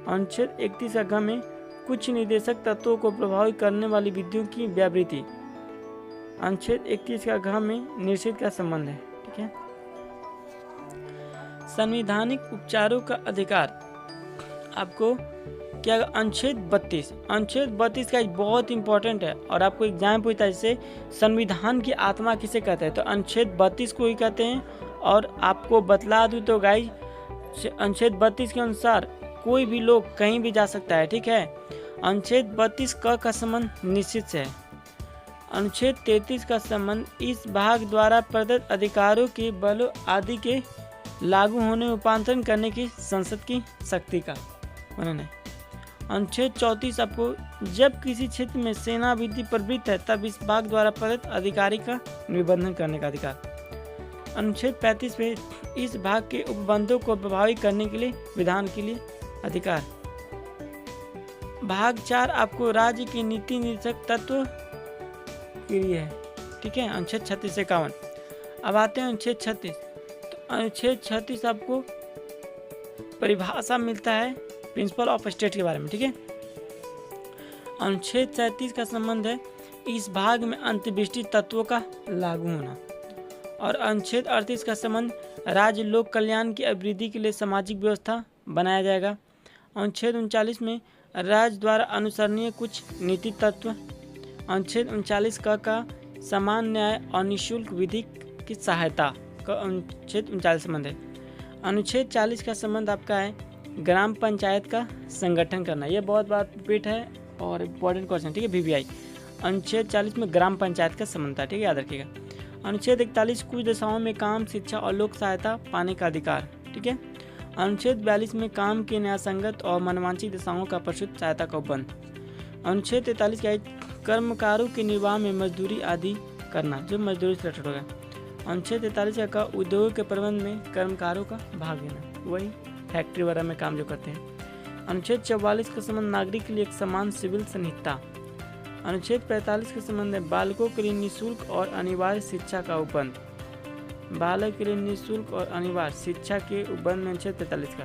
अनुच्छेद 31 का ग में कुछ निर्देशक तत्वों को प्रभावित करने वाली विधियों की व्यावृत्ति, अनुच्छेद 31 का घ में निषेध का संबंध है, ठीक है। संवैधानिक उपचारों का अधिकार आपको क्या, अनुच्छेद 32। अनुच्छेद 32 का बहुत इंपॉर्टेंट है और आपको एग्जाम पूछता है, जैसे संविधान की आत्मा किसे कहते हैं, तो अनुच्छेद 32 को ही कहते हैं। और आपको बतला दूं तो गाइस, अनुच्छेद 32 के अनुसार कोई भी लोग कहीं भी जा सकता है, ठीक है। अनुच्छेद 32 का संबंध निश्चित से है। अनुच्छेद 33 का संबंध इस भाग द्वारा प्रदत्त अधिकारों के बलों आदि के लागू होने में रूपांतरण करने की संसद की शक्ति का वर्णन है। अनुच्छेद 34 आपको जब किसी क्षेत्र में सेना विधि प्रवृत्त है तब इस भाग द्वारा प्रदत्त अधिकारी का निबंधन करने का अधिकार। अनुच्छेद 35 में इस भाग के उपबंधों को प्रभावित करने के लिए विधान के लिए अधिकार। भाग 4 आपको राज्य की नीति निर्देशक तत्व के लिए है, ठीक है, अनुच्छेद 36 से 51। अब आते हैं अनुच्छेद 36। तो अनुच्छेद 36 आपको परिभाषा मिलता है प्रिंसिपल ऑफ स्टेट के बारे में, ठीक है। अनुच्छेद 37 का संबंध है इस भाग में अंतर्विष्टि तत्वों का लागू होना। और अनुच्छेद 38 का संबंध राज्य लोक कल्याण की अभिवृद्धि के लिए सामाजिक व्यवस्था बनाया जाएगा। अनुच्छेद 39 में राज्य द्वारा अनुसरणीय कुछ नीति तत्व। अनुच्छेद 39 का समान न्याय और निःशुल्क विधि की सहायता का अनुच्छेद 39 संबंध है। अनुच्छेद 40 का संबंध आपका है ग्राम पंचायत का संगठन करना। यह बहुत बार रिपीट है और इम्पोर्टेंट क्वेश्चन, ठीक है, VVI। अनुच्छेद 40 में ग्राम पंचायत का संबंध था, ठीक है, याद रखिएगा। अनुच्छेद 41 कुछ दशाओं में काम, शिक्षा और लोक सहायता पाने का अधिकार, ठीक है। अनुच्छेद 42 में काम की न्यायसंगत और मनवांछित दशाओं का प्रसूत सहायता का उपबंध। अनुच्छेद 43 का कर्मकारों के निर्वाह में मजदूरी आदि करना, जो मजदूरी से रिलेटेड होगा। अनुच्छेद 43 का उद्योग के प्रबंध में कर्मकारों का भाग लेना, वही फैक्ट्री वगैरह में काम जो करते हैं। अनुच्छेद 44 का संबंध नागरिक के लिए एक समान सिविल संहिता। अनुच्छेद 45 का संबंध है बालकों के लिए निःशुल्क और अनिवार्य शिक्षा का उपबंध। बालक के लिए निःशुल्क और अनिवार्य शिक्षा के उपबंध में अनुच्छेद 45 का।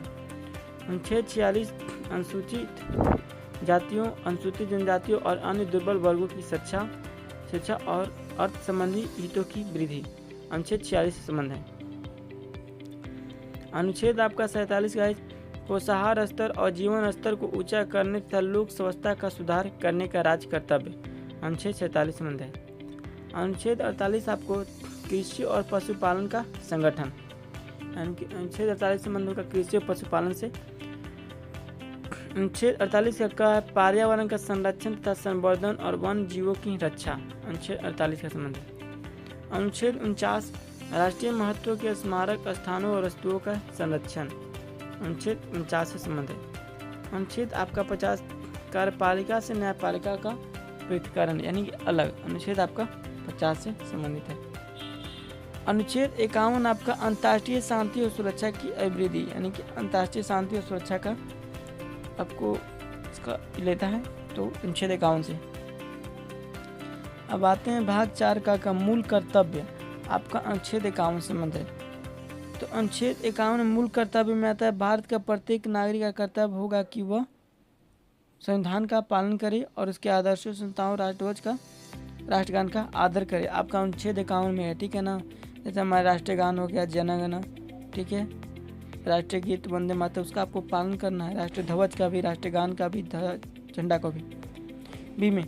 अनुच्छेद 46 अनुसूचित जातियों, अनुसूचित जनजातियों और अन्य दुर्बल वर्गों की शिक्षा और अर्थ संबंधी हितों की वृद्धि, अनुच्छेद 46 से संबंध है। अनुच्छेद आपका 47 का पोषाहार स्तर और जीवन स्तर को ऊंचा करने तथा लोक स्वास्थ्य का सुधार करने का राज्य कर्तव्य, अनुच्छेद 47 संबंध है। अनुच्छेद 48 आपको कृषि और पशुपालन का संगठन, अनुच्छेद 48 संबंध होगा कृषि और पशुपालन से। अनुच्छेद 48 का पर्यावरण का संरक्षण तथा संवर्धन और वन जीवों की रक्षा, अनुच्छेद 48 का संबंध है। अनुच्छेद 49 राष्ट्रीय महत्व के स्मारक स्थानों और वस्तुओं का संरक्षण, अनुच्छेद 49 से संबंध है। अनुच्छेद आपका 50 कार्यपालिका से न्यायपालिका का पृथक्करण यानी कि अलग, अनुच्छेद आपका 50 से संबंधित है। अनुच्छेद 51 आपका अंतर्राष्ट्रीय शांति और सुरक्षा की अभिवृद्धि यानी कि अंतर्राष्ट्रीय शांति और सुरक्षा का आपको इसका लेता है, तो अनुच्छेद 51 से। अब आते हैं भाग 4 का मूल कर्तव्य, आपका अनुच्छेद 51 से संबंध है। तो अनुच्छेद 51 मूल कर्तव्य में आता है भारत का प्रत्येक नागरिक का कर्तव्य होगा कि वह संविधान का पालन करे और उसके आदर्शों, संस्थाओं, राष्ट्रध्वज का, राष्ट्रगान का आदर करे। आपका अनुच्छेद 51 में है, ठीक है ना। जैसे हमारा राष्ट्रीय गान हो गया जनगण, ठीक है, राष्ट्रीय गीत वंदे मातरम, उसका आपको पालन करना है। राष्ट्रीय ध्वज का भी, राष्ट्रीय गान का भी, झंडा का भी। बी में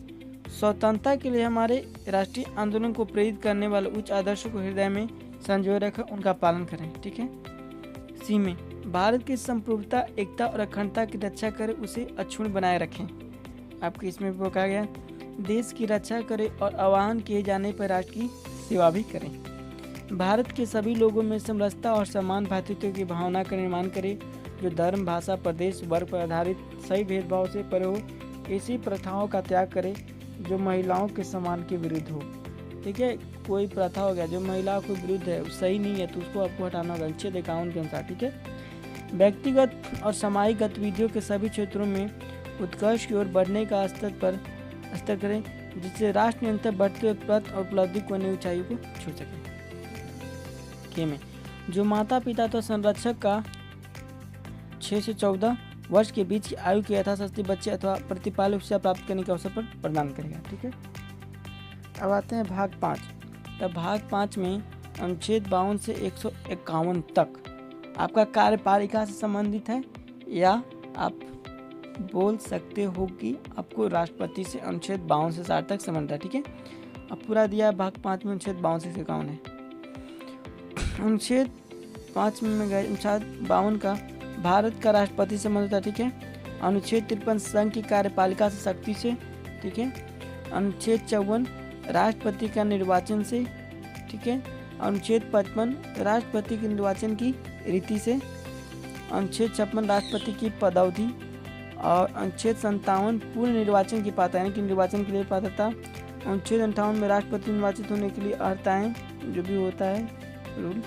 स्वतंत्रता के लिए हमारे राष्ट्रीय आंदोलन को प्रेरित करने वाले उच्च आदर्शों को हृदय में संजोए रखें, उनका पालन करें, ठीक है। सी में भारत की संप्रभुता, एकता और अखंडता की रक्षा करें, उसे अक्षुण्ण बनाए रखें। आपके इसमें भी कहा गया देश की रक्षा करें और आह्वान किए जाने पर राष्ट्र की सेवा भी करें। भारत के सभी लोगों में समरसता और समान भातृत्व की भावना का निर्माण करें, जो धर्म, भाषा, प्रदेश, वर्ग पर आधारित सही भेदभाव से परे हो। ऐसी प्रथाओं का त्याग करें जो महिलाओं के सम्मान के विरुद्ध हो, ठीक है। कोई प्रथा हो गया जो महिलाओं के विरुद्ध है, सही नहीं है, तो उसको आपको हटाना होगा अनुच्छेद 51 के अनुसार, ठीक है। व्यक्तिगत और सामाजिक गतिविधियों के सभी क्षेत्रों में उत्कर्ष की ओर बढ़ने का स्तर करें, जिससे राष्ट्र निरंतर बढ़ते उत्पत्ति और उपलब्धि को नई ऊंचाइयों को छू सके। के में जो माता पिता तो संरक्षक का 6 से 14 वर्ष के बीच की आयु के यथाशक्ति बच्चे अथवा प्रतिपालक शिक्षा प्राप्त करने के अवसर पर प्रदान करेगा, ठीक है। अब आते हैं भाग 5। तब भाग 5 में अनुच्छेद 52 से 151 तक आपका कार्यपालिका से संबंधित है, या आप बोल सकते हो कि आपको राष्ट्रपति से अनुच्छेद 52 से 60 तक संबंध है, ठीक है। अब पूरा दिया भाग 5 में अनुच्छेद 52 से 51 है। अनुच्छेद 5 में अनुच्छेद 52 का भारत का राष्ट्रपति से संबंध था, ठीक है। अनुच्छेद 53 संघ की कार्यपालिका से शक्ति से, ठीक है। अनुच्छेद 54 राष्ट्रपति का निर्वाचन से, ठीक है। अनुच्छेद 55 राष्ट्रपति के निर्वाचन की रीति से। अनुच्छेद 56 राष्ट्रपति की पदावधि और अनुच्छेद 57 पूर्ण निर्वाचन की पात्रता यानी कि निर्वाचन के लिए पात्रता। अनुच्छेद 58 में राष्ट्रपति निर्वाचित होने के लिए अर्हताएं जो भी होता है, रूल।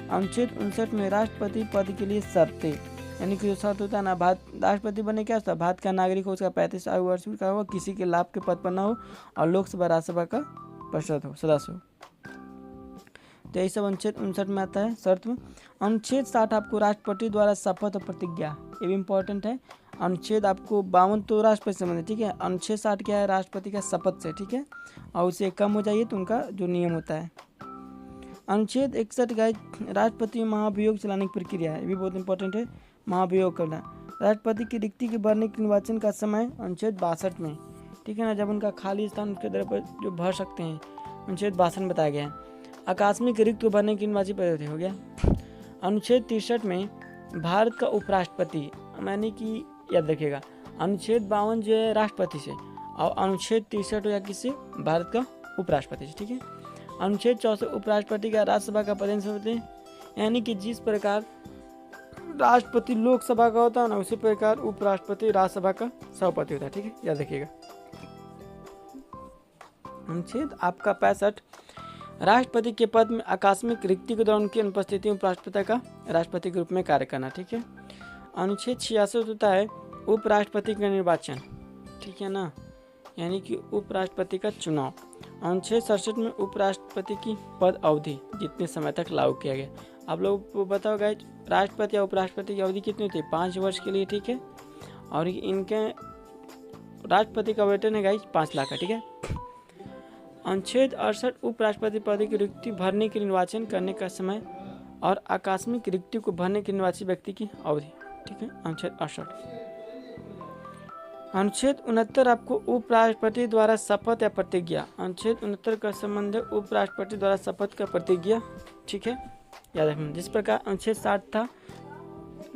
अनुच्छेद 59 में राष्ट्रपति पद के लिए शर्तें, यानी कि जो शर्त होता है ना, राष्ट्रपति बनने क्या होता है, भारत का नागरिक हो, उसका 35 आयु वर्ष का हो, किसी के लाभ के पद पर न हो और लोकसभा राज्यसभा का पार्षद हो, सदस्य हो। तो यही सब अनुच्छेद 59 में आता है शर्त में। अनुच्छेद 60 आपको राष्ट्रपति द्वारा शपथ और प्रतिज्ञा, ये भी इंपॉर्टेंट है। अनुच्छेद आपको 52 तो राष्ट्रपति से संबंधित, ठीक है। अनुच्छेद 60 क्या है, राष्ट्रपति का शपथ से, ठीक है, और उससे कम हो जाइए तो उनका जो नियम होता है। अनुच्छेद 61 का राष्ट्रपति महाभियोग चलाने की प्रक्रिया है, ये भी बहुत इंपॉर्टेंट है, महाभियोग करना। राष्ट्रपति की रिक्ति के भरने के निर्वाचन का समय अनुच्छेद 62 में, ठीक है ना, जब उनका खाली स्थान उसके दर पर जो भर सकते हैं, अनुच्छेद 62 में बताया गया है। आकस्मिक रिक्त को भरने की निर्वाचित पद्धति हो गया। अनुच्छेद 63 में भारत का उपराष्ट्रपति, यानी कि याद रखिएगा, अनुच्छेद 52 जो है राष्ट्रपति से और अनुच्छेद 63 हो या किससे, भारत का उपराष्ट्रपति से, ठीक है। अनुच्छेद 64 उपराष्ट्रपति का राज्यसभा का पद होते हैं, यानी कि जिस प्रकार राष्ट्रपति लोकसभा का होता है ना, उसी प्रकार उपराष्ट्रपति राज्यसभा का सभापति होता है, ठीक है, याद रखिएगा। अनुच्छेद आपका 65 राष्ट्रपति के पद में आकस्मिक रिक्ति के दौरान उनकी अनुपस्थिति में उपराष्ट्रपति का राष्ट्रपति के रूप में कार्य करना, ठीक है। अनुच्छेद 66 होता है उपराष्ट्रपति का निर्वाचन, ठीक है ना, यानी कि उपराष्ट्रपति का चुनाव। अनुच्छेद 67 में उपराष्ट्रपति की पद अवधि जितने समय तक लागू किया गया। आप लोगों को बताओ गाइस, राष्ट्रपति या उपराष्ट्रपति की अवधि कितनी होती है, 5 वर्ष के लिए, ठीक है। और इनके राष्ट्रपति का वेतन है गाइस 5 लाख का, ठीक है। अनुच्छेद 68 उपराष्ट्रपति पद की रिक्ति भरने के निर्वाचन करने का समय और आकस्मिक रिक्ति को भरने के निर्वाचित व्यक्ति की अवधि, ठीक है, अनुच्छेद 68। अनुच्छेद 69 आपको उपराष्ट्रपति द्वारा शपथ या प्रतिज्ञा, अनुच्छेद 69 का संबंध है उपराष्ट्रपति द्वारा शपथ का प्रतिज्ञा, ठीक है, याद रखना। जिस प्रकार अनुच्छेद 60 था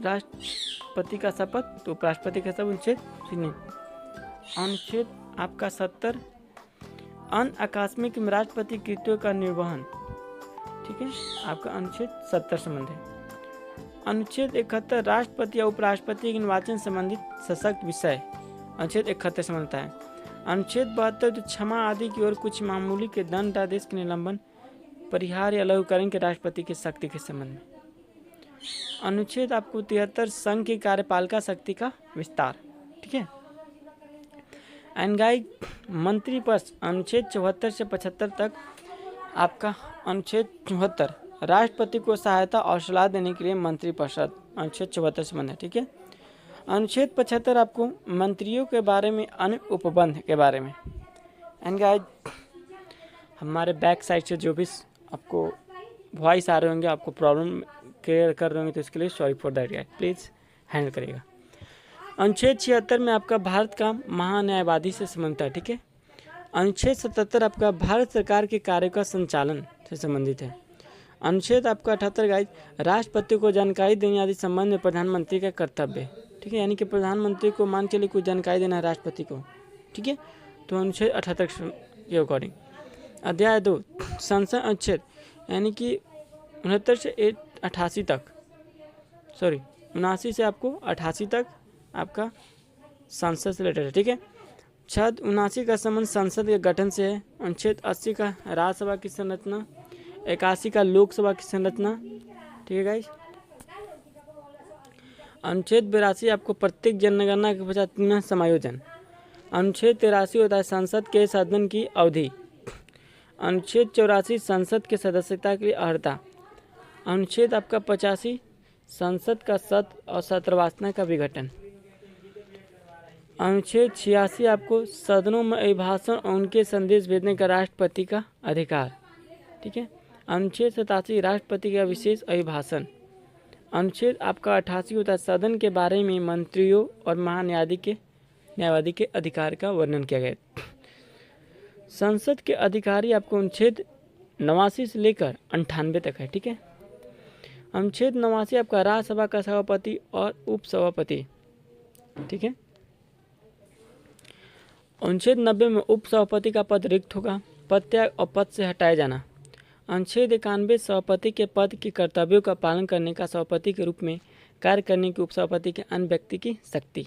राष्ट्रपति का शपथ, तो उपराष्ट्रपति का शपथ अनुच्छेद नहीं। अनुच्छेद आपका 70 अन आकस्मिक में राष्ट्रपति कृत्यों का निर्वहन, ठीक है, आपका अनुच्छेद 70 संबंध है। अनुच्छेद 71 राष्ट्रपति या उपराष्ट्रपति के निर्वाचन संबंधित सशक्त विषय, अनुच्छेद 71 संबंधता है। अनुच्छेद 72 जो क्षमा आदि की ओर कुछ मामूली के दंडादेश के निलंबन, परिहार या लघुकरण के राष्ट्रपति की शक्ति के संबंध में। अनुच्छेद आपको 73 संघ की कार्यपालिका शक्ति का विस्तार, ठीक है। एंगाई मंत्री पद, अनुच्छेद 74 से 75 तक आपका अनुच्छेद 74 राष्ट्रपति को सहायता और सलाह देने के लिए मंत्री परिषद, अनुच्छेद 74 संबंध है, ठीक है। अनुच्छेद 75 आपको मंत्रियों के बारे में अन्य उपबंध के बारे में। एंड गाइस, हमारे बैक साइड से जो भी आपको वॉइस आ रहे होंगे, आपको प्रॉब्लम क्लियर कर रहे होंगे, तो इसके लिए sorry for that guys, please handle करिएगा। अनुच्छेद 76 में आपका भारत का महान्यायवादी से संबंधित है, ठीक है। अनुच्छेद 77 आपका भारत सरकार के कार्य का संचालन से संबंधित है। अनुच्छेद आपका 78 गाइस राष्ट्रपति को जानकारी देने आदि संबंध में प्रधानमंत्री का कर्तव्य, ठीक है, यानी कि प्रधानमंत्री को मान चलिए कुछ जानकारी देना है राष्ट्रपति को, ठीक है, तो अनुच्छेद 78 के अकॉर्डिंग। अध्याय 2 संसद अनुच्छेद, यानी कि 69 से 88 तक, सॉरी 79 से आपको 88 तक आपका संसद से रिलेटेड है, ठीक है। अनुच्छेद 79 का संबंध संसद के गठन से है। अनुच्छेद 80 का राज्यसभा की संरचना, 81 का लोकसभा की संरचना, ठीक है गाइस। अनुच्छेद 82 आपको प्रत्येक जनगणना के पश्चात पुनः समायोजन। अनुच्छेद 83 होता है संसद के सदन की अवधि। अनुच्छेद 84 संसद के सदस्यता के लिए अर्हता। अनुच्छेद आपका 85 संसद का सत्र और सत्रवासना का विघटन। अनुच्छेद 86 आपको सदनों में अभिभाषण और उनके संदेश भेजने का राष्ट्रपति का अधिकार, ठीक है। अनुच्छेद 87 राष्ट्रपति का विशेष अभिभाषण। अनुच्छेद आपका 88 होता है सदन के बारे में मंत्रियों और न्यायवादी के अधिकार का वर्णन किया गया। संसद के अधिकारी आपको अनुच्छेद 89 से लेकर 98 तक है, ठीक है। अनुच्छेद 89 आपका राज्यसभा का सभापति और उपसभापति, ठीक है। अनुच्छेद 90 में उपसभापति का पद रिक्त होगा, पद त्याग और पद से हटाया जाना। अनुच्छेद 91 सभापति के पद के कर्तव्यों का पालन करने का सभापति के रूप में कार्य करने की उपसभापति के अन्य व्यक्ति की शक्ति,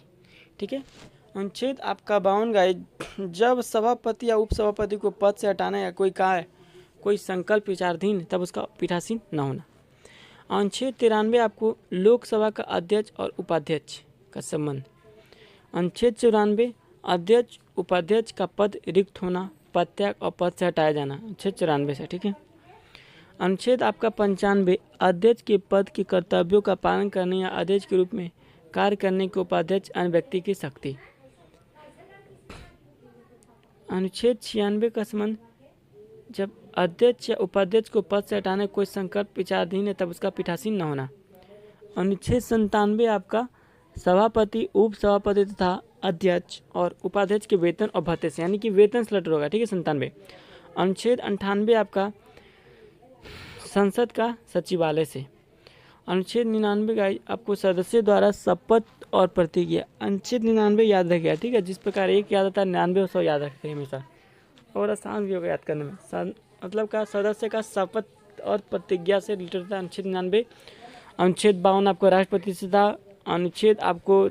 ठीक है। अनुच्छेद आपका 52 गाइस जब सभापति या उपसभापति को पद से हटाना या कोई कार्य कोई संकल्प विचाराधीन है तब उसका पीठासीन न होना। अनुच्छेद 93 आपको लोकसभा का अध्यक्ष और उपाध्यक्ष का संबंध। अनुच्छेद 94 अध्यक्ष उपाध्यक्ष का पद रिक्त होना, पदत्याग और पद से हटाया जाना, अनुच्छेद 94 से, ठीक है। अनुच्छेद आपका 95 अध्यक्ष के पद के कर्तव्यों का पालन करने या अध्यक्ष के रूप में कार्य करने के उपाध्यक्ष अन्य व्यक्ति की शक्ति। अनुच्छेद 96 का संबंध जब अध्यक्ष या उपाध्यक्ष को पद से हटाने कोई संकल्प विचाराधीन है तब उसका पीठासीन न होना। अनुच्छेद 97 आपका सभापति, उप सभापति तथा अध्यक्ष और उपाध्यक्ष के वेतन और भत्ते से, यानी कि वेतन से रिलेटेड होगा, ठीक है, 97। अनुच्छेद 98 आपका संसद का सचिवालय से। अनुच्छेद 99 का आपको सदस्य द्वारा शपथ और प्रतिज्ञा। अनुच्छेद 99 याद रखिएगा, ठीक है, जिस प्रकार एक याद आता है 99 और 100 याद रखते हैं हमेशा, और आसान भी होगा याद करने में। मतलब का सदस्य का शपथ और प्रतिज्ञा से रिलेटेड था अनुच्छेद 99। अनुच्छेद 52 आपको राष्ट्रपति से था। अनुच्छेद आपको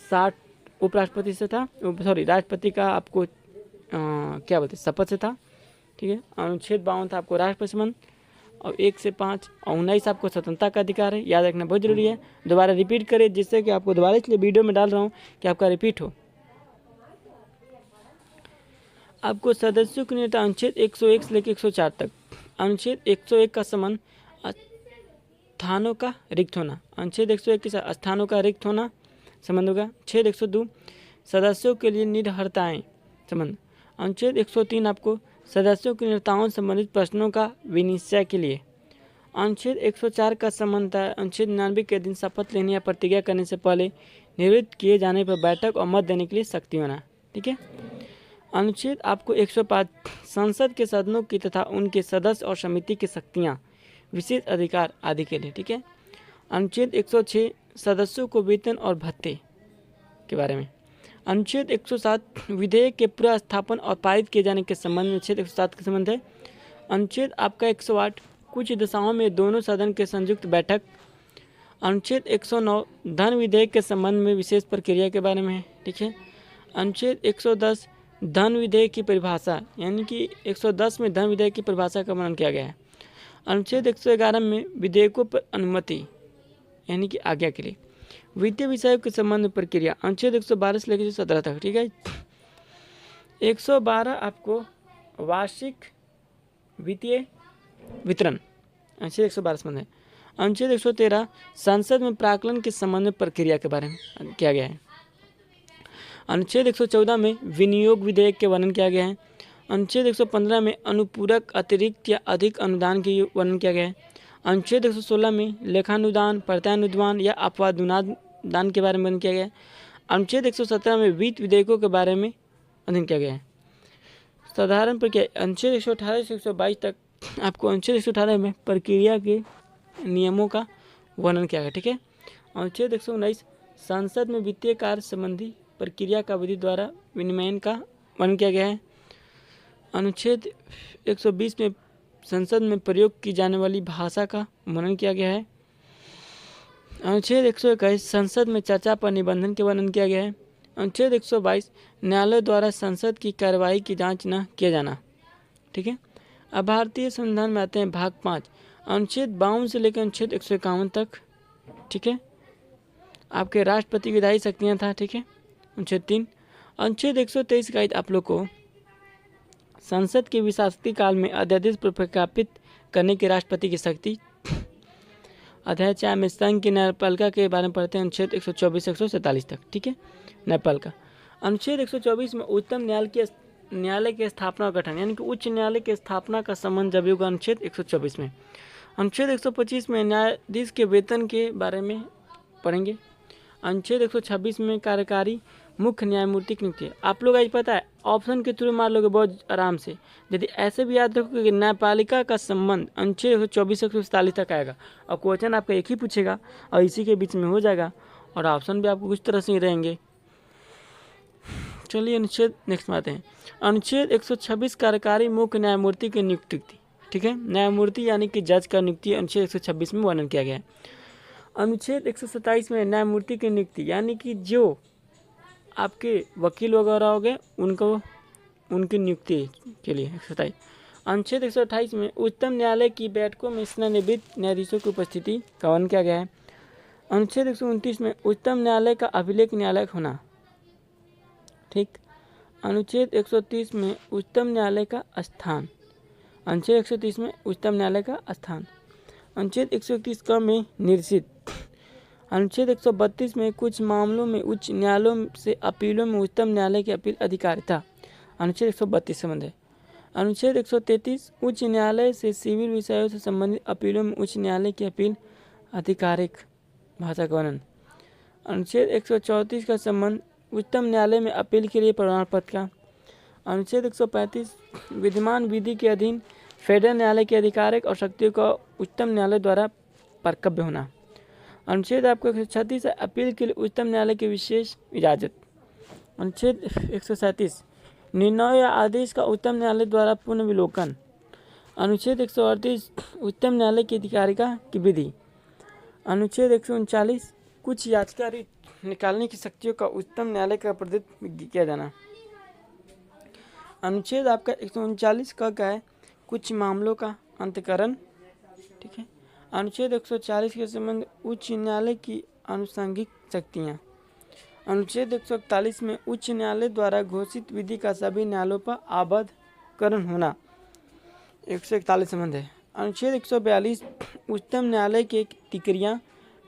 60 उपराष्ट्रपति से था, राष्ट्रपति का आपको क्या बोलते शपथ से था, ठीक है। अनुच्छेद 52 था आपको राष्ट्रपति संबंध, और 1 से 5 और 19 आपको स्वतंत्रता का अधिकार है। याद रखना बहुत जरूरी है, दोबारा रिपीट करें जिससे कि आपको दोबारा इसलिए वीडियो में डाल रहा हूँ कि आपका रिपीट हो। आपको सदस्यों की नियंत्रण अनुच्छेद 101 से लेकर 104 तक। अनुच्छेद 101 का संबंध स्थानों का रिक्त होना। अनुच्छेद 101 के साथ स्थानों का रिक्त होना संबंध होगा। अनुच्छेद 102 सदस्यों के लिए निर्भरताएं संबंध। अनुच्छेद 103 आपको सदस्यों की निर्भरताओं संबंधित प्रश्नों का विनिश्चय के लिए। अनुच्छेद 104 का संबंध है अनुच्छेद 99 के दिन शपथ लेने या प्रतिज्ञा करने से पहले निवृत्त किए जाने पर बैठक और मत देने के लिए शक्ति होना, ठीक है। अनुच्छेद आपको 105 संसद के सदनों की तथा उनके सदस्य और समिति की शक्तियां, विशेष अधिकार आदि के लिए, ठीक है। अनुच्छेद 106 सदस्यों को वेतन और भत्ते के बारे में। अनुच्छेद 107 विधेयक के पूरा स्थापन और पारित किए जाने के संबंध में अनुच्छेद 107 के संबंध है। अनुच्छेद आपका 108 कुछ दशाओं में दोनों सदन के संयुक्त बैठक। अनुच्छेद 109 धन विधेयक के संबंध में विशेष प्रक्रिया के बारे में है, ठीक है। अनुच्छेद 110 धन विधेयक की परिभाषा, यानी कि 110 में धन विधेयक की परिभाषा का वर्णन किया गया है। अनुच्छेद 111 में विधेयकों पर अनुमति, यानी कि आज्ञा के लिए। वित्तीय विषयों के संबंध में प्रक्रिया अनुच्छेद 112 से लेकर 17 तक, ठीक है। 112 आपको वार्षिक वित्तीय वितरण अनुच्छेद 112 संबंध है। अनुच्छेद 113 संसद में प्राक्कलन के संबंध में प्रक्रिया के बारे में किया गया है। अनुच्छेद 114 में विनियोग विधेयक के वर्णन किया गया है। अनुच्छेद 115 में अनुपूरक अतिरिक्त या अधिक अनुदान के वर्णन किया गया है। अनुच्छेद 116 में लेखानुदान, प्रत्यानुदान या अपवादानुदान के बारे में वर्णन किया गया है। अनुच्छेद 117 में वित्त विधेयकों के बारे में अध्ययन किया गया है। साधारण प्रक्रिया अनुच्छेद 118 से 122 तक आपको अनुच्छेद 118 में प्रक्रिया के नियमों का वर्णन किया गया, ठीक है। अनुच्छेद 119 संसद में वित्तीय कार्य संबंधी प्रक्रिया का विधि द्वारा विनिमयन का वर्णन किया गया है। अनुच्छेद 120 में संसद में प्रयोग की जाने वाली भाषा का वर्णन किया गया है। अनुच्छेद 121 संसद में चर्चा पर निबंधन के वर्णन किया गया है। अनुच्छेद 122 न्यायालय द्वारा संसद की कार्यवाही की जांच न किया जाना, ठीक है। अब भारतीय संविधान में आते हैं भाग 5 अनुच्छेद 52 से लेकर अनुच्छेद 151 तक, ठीक है। आपके राष्ट्रपति की विधायी शक्तियाँ था, ठीक है। अनुच्छेद 3 अनुच्छेद 123 का आप लोग को संसद के विशासकीय काल में अध्यादेश प्रख्यापित करने की राष्ट्रपति की शक्ति। अध्याय 4 में संघ की न्यायपालिका के बारे में पढ़ते हैं अनुच्छेद 124 से 147 तक, ठीक है। न्यायपालिका अनुच्छेद 124 में उच्चतम न्यायालय की स्थापना और गठन, यानी कि उच्च न्यायालय की स्थापना का संबंध जब होगा अनुच्छेद 124 में। अनुच्छेद 125 में न्यायाधीश के वेतन के बारे में पढ़ेंगे। अनुच्छेद 126 में कार्यकारी मुख्य न्यायमूर्ति की नियुक्ति। आप लोग आज पता है ऑप्शन के थ्रू मार लोगे बहुत आराम से, यदि ऐसे भी याद रखोगे कि न्यायपालिका का संबंध अनुच्छेद 124 से 147 तक आएगा और क्वेश्चन आपका एक ही पूछेगा और इसी के बीच में हो जाएगा और ऑप्शन भी आपको कुछ तरह से ही रहेंगे। चलिए अनुच्छेद नेक्स्ट में आते हैं। अनुच्छेद 126 कार्यकारी मुख्य न्यायमूर्ति की नियुक्ति, ठीक है। न्यायमूर्ति यानी कि जज का नियुक्ति अनुच्छेद 126 में वर्णन किया गया है। अनुच्छेद 127 में न्यायमूर्ति की नियुक्ति, यानी कि जो आपके वकील वगैरह हो गए उनको उनकी नियुक्ति के लिए 127। अनुच्छेद 128 में उच्चतम न्यायालय की बैठकों में सेवानिवृत्त न्यायाधीशों की उपस्थिति का वर्णन किया गया है। अनुच्छेद 129 में उच्चतम न्यायालय का अभिलेख न्यायालय होना। ठीक। अनुच्छेद 130 में उच्चतम न्यायालय का स्थान। अनुच्छेद 130 में उच्चतम न्यायालय का स्थान। अनुच्छेद 131 क में निर्देशित। अनुच्छेद 132 में कुछ मामलों में उच्च न्यायालयों से अपीलों में उच्चतम न्यायालय की अपील अधिकारिता। अनुच्छेद 132 संबंध है। अनुच्छेद 133 उच्च न्यायालय से सिविल विषयों से संबंधित अपीलों में उच्च न्यायालय की अपील आधिकारिक भाषा का वर्णन। अनुच्छेद 134 का संबंध उच्चतम न्यायालय में अपील के लिए प्रमाण पत्र का। अनुच्छेद 135 विद्यमान विधि के अधीन फेडरल न्यायालय की आधिकारिक और शक्तियों का उच्चतम न्यायालय द्वारा परकव्य होना। अनुच्छेद आपको 136 अपील के लिए उच्चतम न्यायालय की विशेष इजाज़त। अनुच्छेद 137 निर्णय या आदेश का उच्चतम न्यायालय द्वारा पुनर्विलोकन। अनुच्छेद 138 उच्चतम न्यायालय की अधिकारिता की विधि। अनुच्छेद 139 कुछ याचिका निकालने की शक्तियों का उच्चतम न्यायालय का प्रतिनिधित्व किया जाना। अनुच्छेद आपका 139 का क्या है, कुछ मामलों का अंतःकरण। ठीक है। अनुच्छेद 140 के संबंध उच्च न्यायालय की आनुषंगिक शक्तियाँ। अनुच्छेद 141 में उच्च न्यायालय द्वारा घोषित विधि का सभी न्यायालयों पर आबद्धकरण होना। 141 संबंध है। अनुच्छेद 142 उच्चतम न्यायालय के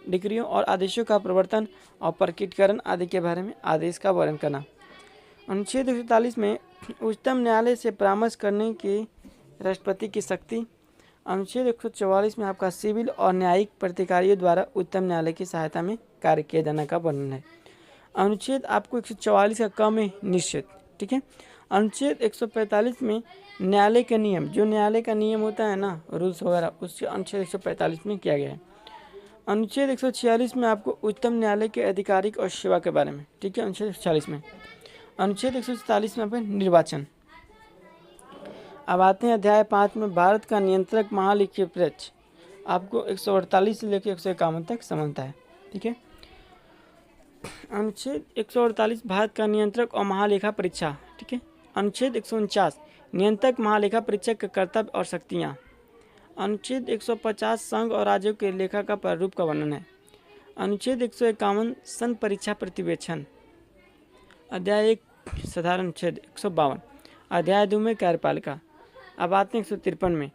डिक्रियों और आदेशों का प्रवर्तन और प्रकटीकरण आदि के बारे में आदेश का वर्णन करना। अनुच्छेद 143 में उच्चतम न्यायालय से परामर्श करने के राष्ट्रपति की शक्ति। अनुच्छेद 144 में आपका सिविल और न्यायिक प्राधिकारियों द्वारा उच्चतम न्यायालय की सहायता में कार्य किए जाने का वर्णन है। अनुच्छेद आपको 144 का क में निश्चित। ठीक है। अनुच्छेद 145 में न्यायालय के नियम, जो न्यायालय का नियम होता है ना, रूल्स वगैरह, उसके अनुच्छेद 145 में किया गया है। अनुच्छेद 146 में आपको उच्चतम न्यायालय के आधिकारिक और सेवा के बारे में। ठीक है। अनुच्छेद 146 में। अनुच्छेद 147 में आपका निर्वाचन। अब आते हैं अध्याय 5 में भारत का नियंत्रक महालेखा परीक्षक। आपको 148 से लेकर 151 तक समझता है। ठीक है। अनुच्छेद 148 भारत का नियंत्रक और महालेखा परीक्षा। ठीक है। अनुच्छेद 149 नियंत्रक महालेखा परीक्षक के कर्तव्य और शक्तियाँ। अनुच्छेद 150 संघ और राज्यों के लेखा का प्रारूप का वर्णन है। अनुच्छेद 151 संघ परीक्षा प्रतिवेक्षण। अध्याय 1 साधारण अनुच्छेद 152। अध्याय 2 में कार्यपालिका। अब आते हैं 153 में।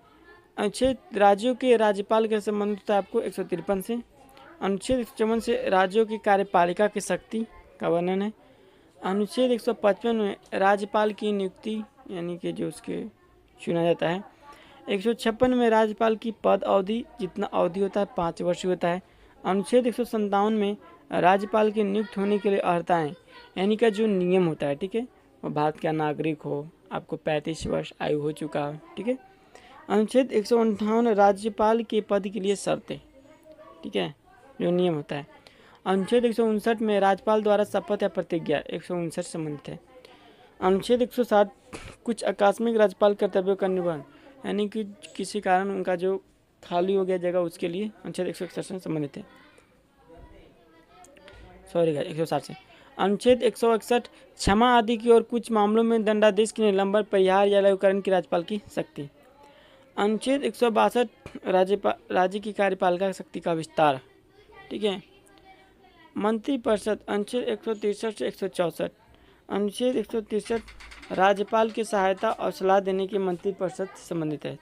अनुच्छेद राज्यों के राज्यपाल के संबंध होता है आपको 153 से। अनुच्छेद 154 से राज्यों की कार्यपालिका की शक्ति का वर्णन है। अनुच्छेद 155 में राज्यपाल की नियुक्ति, यानी कि जो उसके चुना जाता है। 156 में राज्यपाल की पद अवधि, जितना अवधि होता है 5 वर्ष होता है। अनुच्छेद 157 में राज्यपाल के नियुक्त होने के लिए अर्हताएँ, यानी का जो नियम होता है। ठीक है। वो भारत का नागरिक हो, आपको 35 वर्ष आयु हो चुका है। ठीक है। अनुच्छेद 158 राज्यपाल के पद के लिए शर्तें। ठीक है, जो नियम होता है। अनुच्छेद 159 में राज्यपाल द्वारा शपथ या प्रतिज्ञा 159 संबंधित है। अनुच्छेद 160 कुछ आकस्मिक राज्यपाल कर्तव्यों का निर्वहन, यानी कि किसी कारण उनका जो खाली हो गया जगह, उसके लिए अनुच्छेद 161 से संबंधित है। 160 से। अनुच्छेद 161 क्षमा आदि की और कुछ मामलों में दंडादेश के निलंबन, परिहार या लघुकरण की राज्यपाल की शक्ति। अनुच्छेद 162 राज्य की कार्यपालिका शक्ति का विस्तार। ठीक है। मंत्रिपरिषद। अनुच्छेद 163 से 164। अनुच्छेद 163 राज्यपाल की सहायता और सलाह देने की मंत्रिपरिषद से संबंधित है।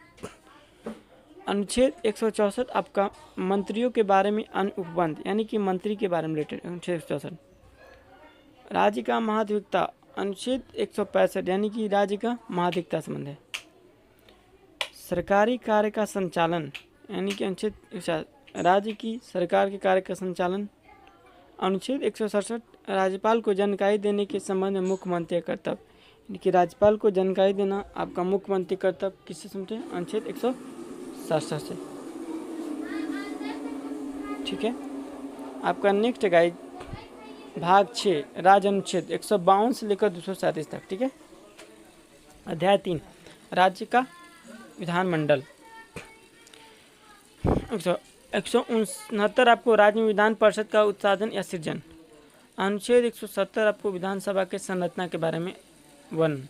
अनुच्छेद 164 आपका मंत्रियों के बारे में अन्य उपबंध, यानी कि मंत्री के बारे में रिलेटेड। अनुच्छेद 164 राज्य का महाधिवक्ता। अनुच्छेद 165 यानी कि राज्य का महाधिवक्ता संबंध है। सरकारी कार्य का संचालन, यानी कि अनुच्छेद 167 राज्य की सरकार के कार्य का संचालन। अनुच्छेद 167 राज्यपाल को जानकारी देने के संबंध में मुख्यमंत्री का कर्तव्य, यानी कि राज्यपाल को जानकारी देना आपका मुख्यमंत्री कर्तव्य किससे समझे? अनुच्छेद 167 से। ठीक है। आपका नेक्स्ट गाइड भाग 6 राज्य अनुच्छेद 152 से लेकर 237 तक। ठीक है। अध्याय 3 राज्य का विधानमंडल। 169 आपको राज्य में विधान परिषद का उत्साधन या सृजन। अनुच्छेद 170 आपको विधानसभा के संरचना के बारे में वर्णन।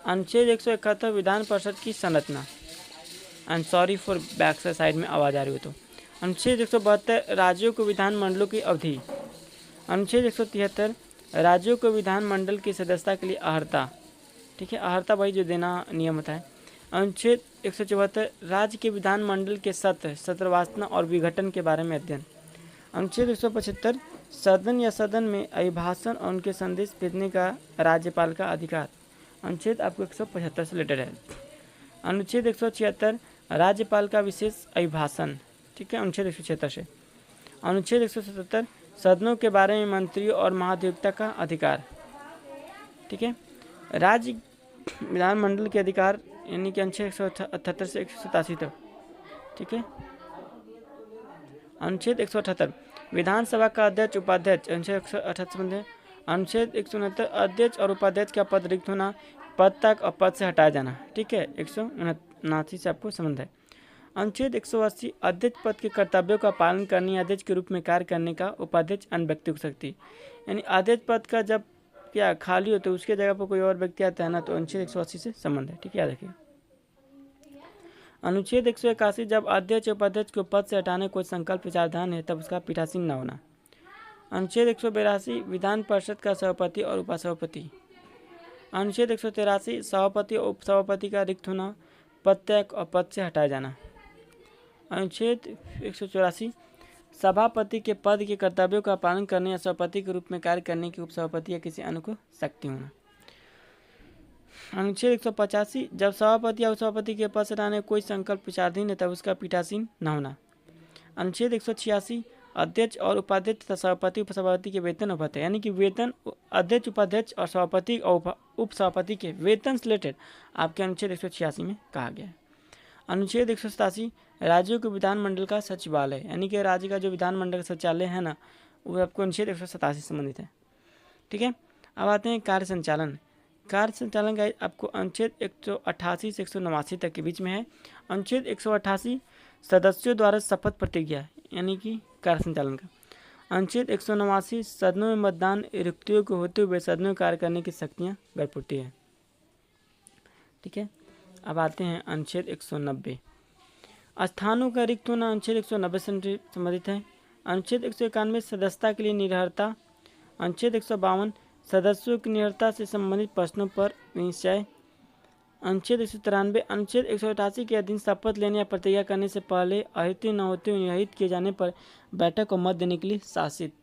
अनुच्छेद 171 विधान परिषद की संरचना। I am sorry for back से साइड में आवाज़ आ रही हो तो। अनुच्छेद 172 राज्यों को विधानमंडलों की अवधि। अनुच्छेद 173 राज्यों को विधानमंडल की सदस्यता के लिए अर्हता, ठीक है, अर्हता भाई जो देना नियम होता है। अनुच्छेद 174 राज्य के विधानमंडल के सत्रवासना और विघटन के बारे में अध्ययन। अनुच्छेद 175 सदन या सदन में अभिभाषण और उनके संदेश भेजने का राज्यपाल का अधिकार। अनुच्छेद आपको 175 से रिलेटेड है। अनुच्छेद 176 राज्यपाल का विशेष अभिभाषण, ठीक है, अनुच्छेद 176 से। अनुच्छेद 177 सदनों के बारे में मंत्रियों और महाधिवक्ता का अधिकार, ठीक है। राज्य विधानमंडल के अधिकार यानी कि अनुच्छेद 178 से 187 तक, ठीक है। अनुच्छेद 178 विधानसभा का अध्यक्ष उपाध्यक्ष, अनुच्छेद 178 अनुच्छेद 169 अध्यक्ष और उपाध्यक्ष का पद रिक्त होना, पद तक और पद से हटाया जाना, ठीक है, 179 से आपको संबंध है। अनुच्छेद 180 अध्यक्ष पद के कर्तव्यों का पालन करने, अध्यक्ष के रूप में कार्य करने का उपाध्यक्ष अन्य व्यक्ति हो सकती, यानी अध्यक्ष पद का जब क्या खाली हो तो उसके जगह पर कोई और व्यक्ति आता है ना, तो अनुच्छेद 180 से संबंध है, ठीक है, याद रखिए। अनुच्छेद 181 जब अध्यक्ष उपाध्यक्ष को पद से हटाने कोई संकल्प विचारधान है तब उसका पीठासीन न होना। अनुच्छेद 182 विधान परिषद का सभापति और उपसभापति। अनुच्छेद 183 सभापति और उपसभापति का रिक्त होना, पद त्याग और पद से हटाया जाना। अनुच्छेद 184 सभापति के पद के कर्तव्यों का पालन करने या सभापति के रूप में कार्य करने की उपसभापति या किसी अन्य को शक्ति होना। अनुच्छेद 185 जब सभापति या उपसभापति के पद से हटाने कोई संकल्प विचाराधीन है तब उसका पीठासीन न होना। अनुच्छेद 186 अध्यक्ष और उपाध्यक्ष तथा सभापति उपसभापति के वेतन और भत्ते, यानी कि वेतन अध्यक्ष उपाध्यक्ष और सभापति और उपसभापति के वेतन से रिलेटेड आपके अनुच्छेद 186 में कहा गया है। अनुच्छेद 187 राज्यों के विधानमंडल का सचिवालय, यानी कि राज्य का जो विधानमंडल का सचिवालय है ना, वो आपको अनुच्छेद 187 से संबंधित है, ठीक है। अब आते हैं कार्य संचालन। कार्य संचालन का आपको अनुच्छेद 188 से 189 तक के बीच में है। अनुच्छेद 188 सदस्यों द्वारा शपथ प्रतिज्ञा, यानी कि कार्य संचालन का। अनुच्छेद 189 सदनों में मतदान रिक्तियों को होते हुए सदनों में कार्य करने की शक्तियाँ गढ़पुटी है, ठीक है। अब आते हैं अनुच्छेद 190 स्थानों का रिक्त होना, अनुच्छेद 190 से संबंधित है। अनुच्छेद 191 सदस्यता के लिए निरर्हता। अनुच्छेद 152 सदस्यों की निरर्हता से संबंधित प्रश्नों पर निश्चय। अनुच्छेद 193 अनुच्छेद 188 के अधीन शपथ लेने या प्रतिज्ञा करने से पहले अहित न होते हुए निहित किए जाने पर बैठक को मत देने के लिए शासित,